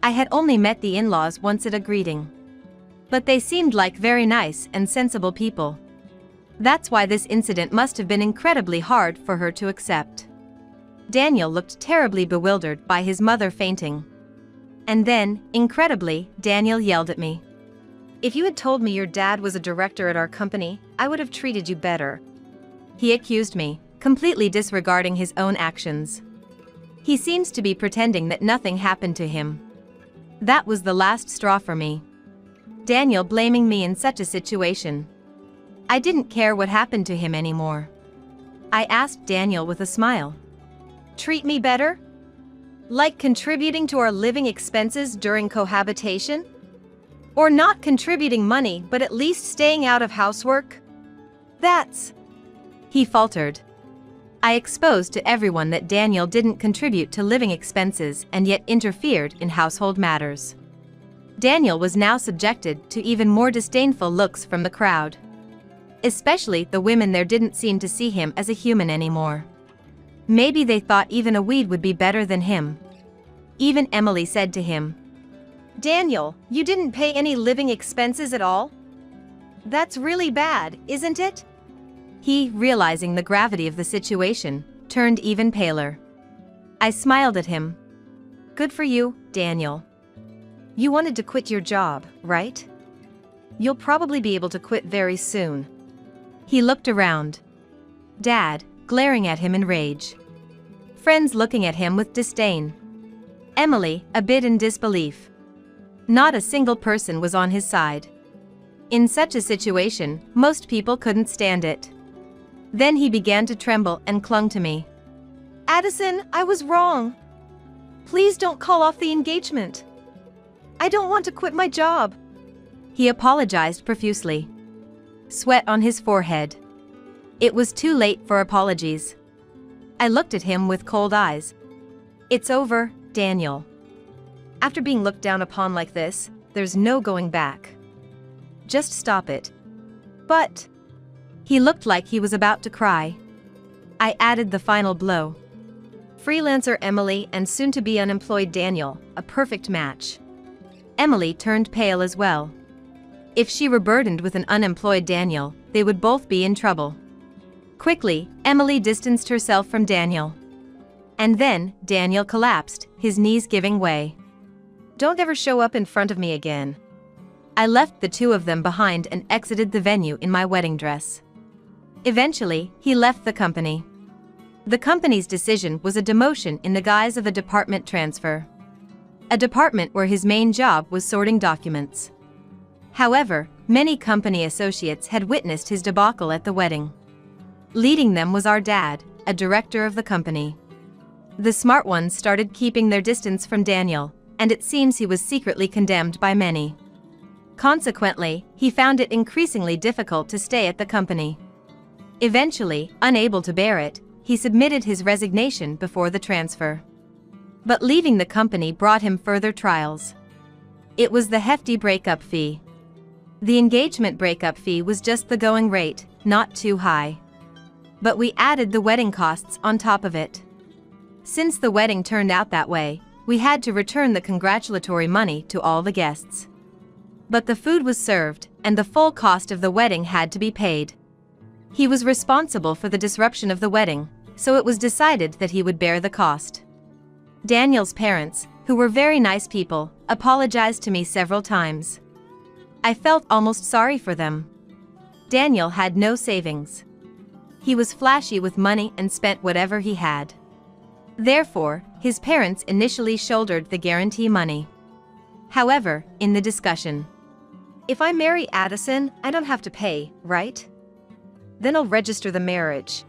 I had only met the in-laws once at a greeting. But they seemed like very nice and sensible people. That's why this incident must have been incredibly hard for her to accept. Daniel looked terribly bewildered by his mother fainting. And then, incredibly, Daniel yelled at me.
If you had told me your dad was a director at our company, I would have treated you better.
He accused me, completely disregarding his own actions. He seems to be pretending that nothing happened to him. That was the last straw for me. Daniel blaming me in such a situation. I didn't care what happened to him anymore. I asked Daniel with a smile.
Treat me better? Like contributing to our living expenses during cohabitation? Or not contributing money but at least staying out of housework? That's...
He faltered. I exposed to everyone that Daniel didn't contribute to living expenses and yet interfered in household matters. Daniel was now subjected to even more disdainful looks from the crowd. Especially the women there didn't seem to see him as a human anymore. Maybe they thought even a weed would be better than him. Even Emily said to him,
Daniel, you didn't pay any living expenses at all? That's really bad, isn't it?
He, realizing the gravity of the situation, turned even paler. I smiled at him. "Good for you, Daniel. You wanted to quit your job, right? You'll probably be able to quit very soon." He looked around. Dad, glaring at him in rage. Friends looking at him with disdain. Emily, a bit in disbelief. Not a single person was on his side. In such a situation, most people couldn't stand it. Then he began to tremble and clung to me.
"Addison, I was wrong. Please don't call off the engagement. I don't want to quit my job."
He apologized profusely. Sweat on his forehead. It was too late for apologies. I looked at him with cold eyes. "It's over, Daniel. After being looked down upon like this, there's no going back. Just stop it." "But..." He looked like he was about to cry. I added the final blow. Freelancer Emily and soon-to-be unemployed Daniel, a perfect match. Emily turned pale as well. If she were burdened with an unemployed Daniel, they would both be in trouble. Quickly, Emily distanced herself from Daniel. And then, Daniel collapsed, his knees giving way. "Don't ever show up in front of me again." I left the two of them behind and exited the venue in my wedding dress. Eventually, he left the company. The company's decision was a demotion in the guise of a department transfer. A department where his main job was sorting documents. However, many company associates had witnessed his debacle at the wedding. Leading them was our dad, a director of the company. The smart ones started keeping their distance from Daniel, and it seems he was secretly condemned by many. Consequently, he found it increasingly difficult to stay at the company. Eventually, unable to bear it, he submitted his resignation before the transfer. But leaving the company brought him further trials. It was the hefty breakup fee. The engagement breakup fee was just the going rate, not too high. But we added the wedding costs on top of it. Since the wedding turned out that way, we had to return the congratulatory money to all the guests. But the food was served, and the full cost of the wedding had to be paid. He was responsible for the disruption of the wedding, so it was decided that he would bear the cost. Daniel's parents, who were very nice people, apologized to me several times. I felt almost sorry for them. Daniel had no savings. He was flashy with money and spent whatever he had. Therefore, his parents initially shouldered the guarantee money. However, in the discussion,
"If I marry Addison, I don't have to pay, right? Then I'll register the marriage,"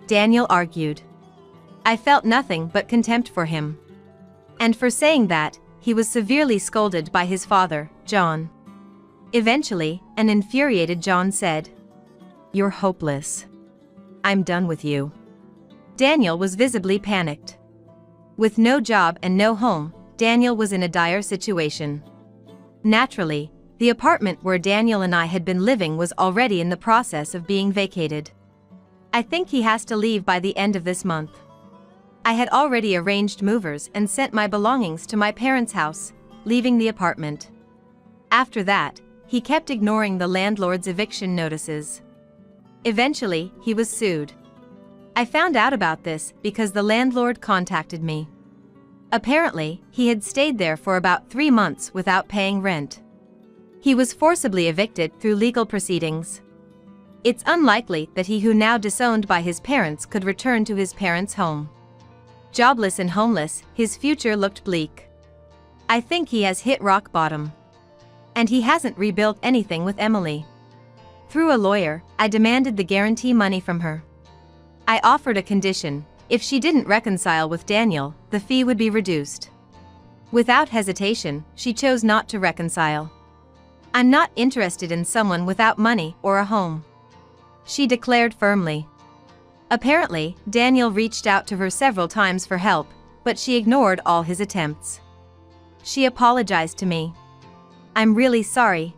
Daniel argued. I felt nothing but contempt for him. And for saying that, he was severely scolded by his father, John. Eventually, an infuriated John said, "You're hopeless. I'm done with you." Daniel was visibly panicked. With no job and no home, Daniel was in a dire situation. Naturally, the apartment where Daniel and I had been living was already in the process of being vacated. I think he has to leave by the end of this month. I had already arranged movers and sent my belongings to my parents' house, leaving the apartment. After that, he kept ignoring the landlord's eviction notices. Eventually, he was sued. I found out about this because the landlord contacted me. Apparently, he had stayed there for about 3 months without paying rent. He was forcibly evicted through legal proceedings. It's unlikely that he who now disowned by his parents could return to his parents' home. Jobless and homeless, his future looked bleak. I think he has hit rock bottom. And he hasn't rebuilt anything with Emily. Through a lawyer, I demanded the guarantee money from her. I offered a condition: if she didn't reconcile with Daniel, the fee would be reduced. Without hesitation, she chose not to reconcile. "I'm not interested in someone without money or a home," she declared firmly. Apparently, Daniel reached out to her several times for help, but she ignored all his attempts. She apologized to me. "I'm really sorry.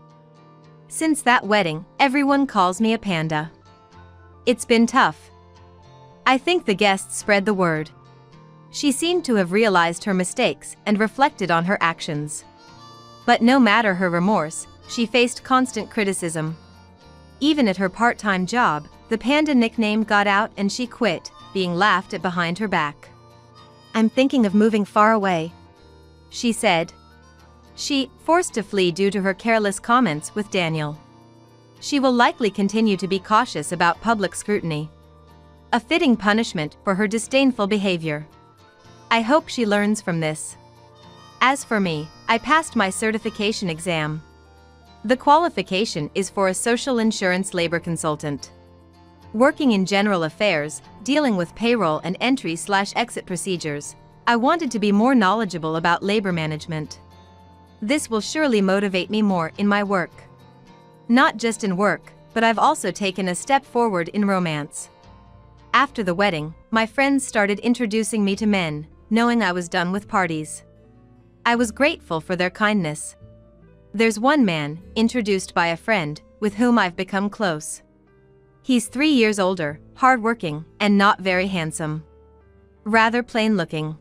Since that wedding, everyone calls me a panda. It's been tough." I think the guests spread the word. She seemed to have realized her mistakes and reflected on her actions. But no matter her remorse, she faced constant criticism. Even at her part-time job, The panda nickname got out and she quit, being laughed at behind her back. "I'm thinking of moving far away," she said. She, forced to flee due to her careless comments with Daniel. She will likely continue to be cautious about public scrutiny. A fitting punishment for her disdainful behavior. I hope she learns from this. As for me, I passed my certification exam. The qualification is for a social insurance labor consultant. Working in general affairs, dealing with payroll and entry/exit procedures, I wanted to be more knowledgeable about labor management. This will surely motivate me more in my work. Not just in work, but I've also taken a step forward in romance. After the wedding, my friends started introducing me to men, knowing I was done with parties. I was grateful for their kindness. There's one man, introduced by a friend, with whom I've become close. He's 3 years older, hardworking, and not very handsome. Rather plain-looking.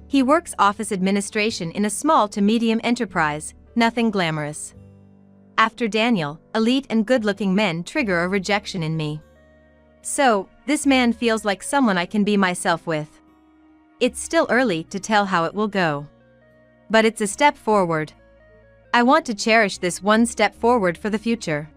He works office administration in a small to medium enterprise, nothing glamorous. After Daniel, elite and good-looking men trigger a rejection in me. So, this man feels like someone I can be myself with. It's still early to tell how it will go. But it's a step forward. I want to cherish this one step forward for the future.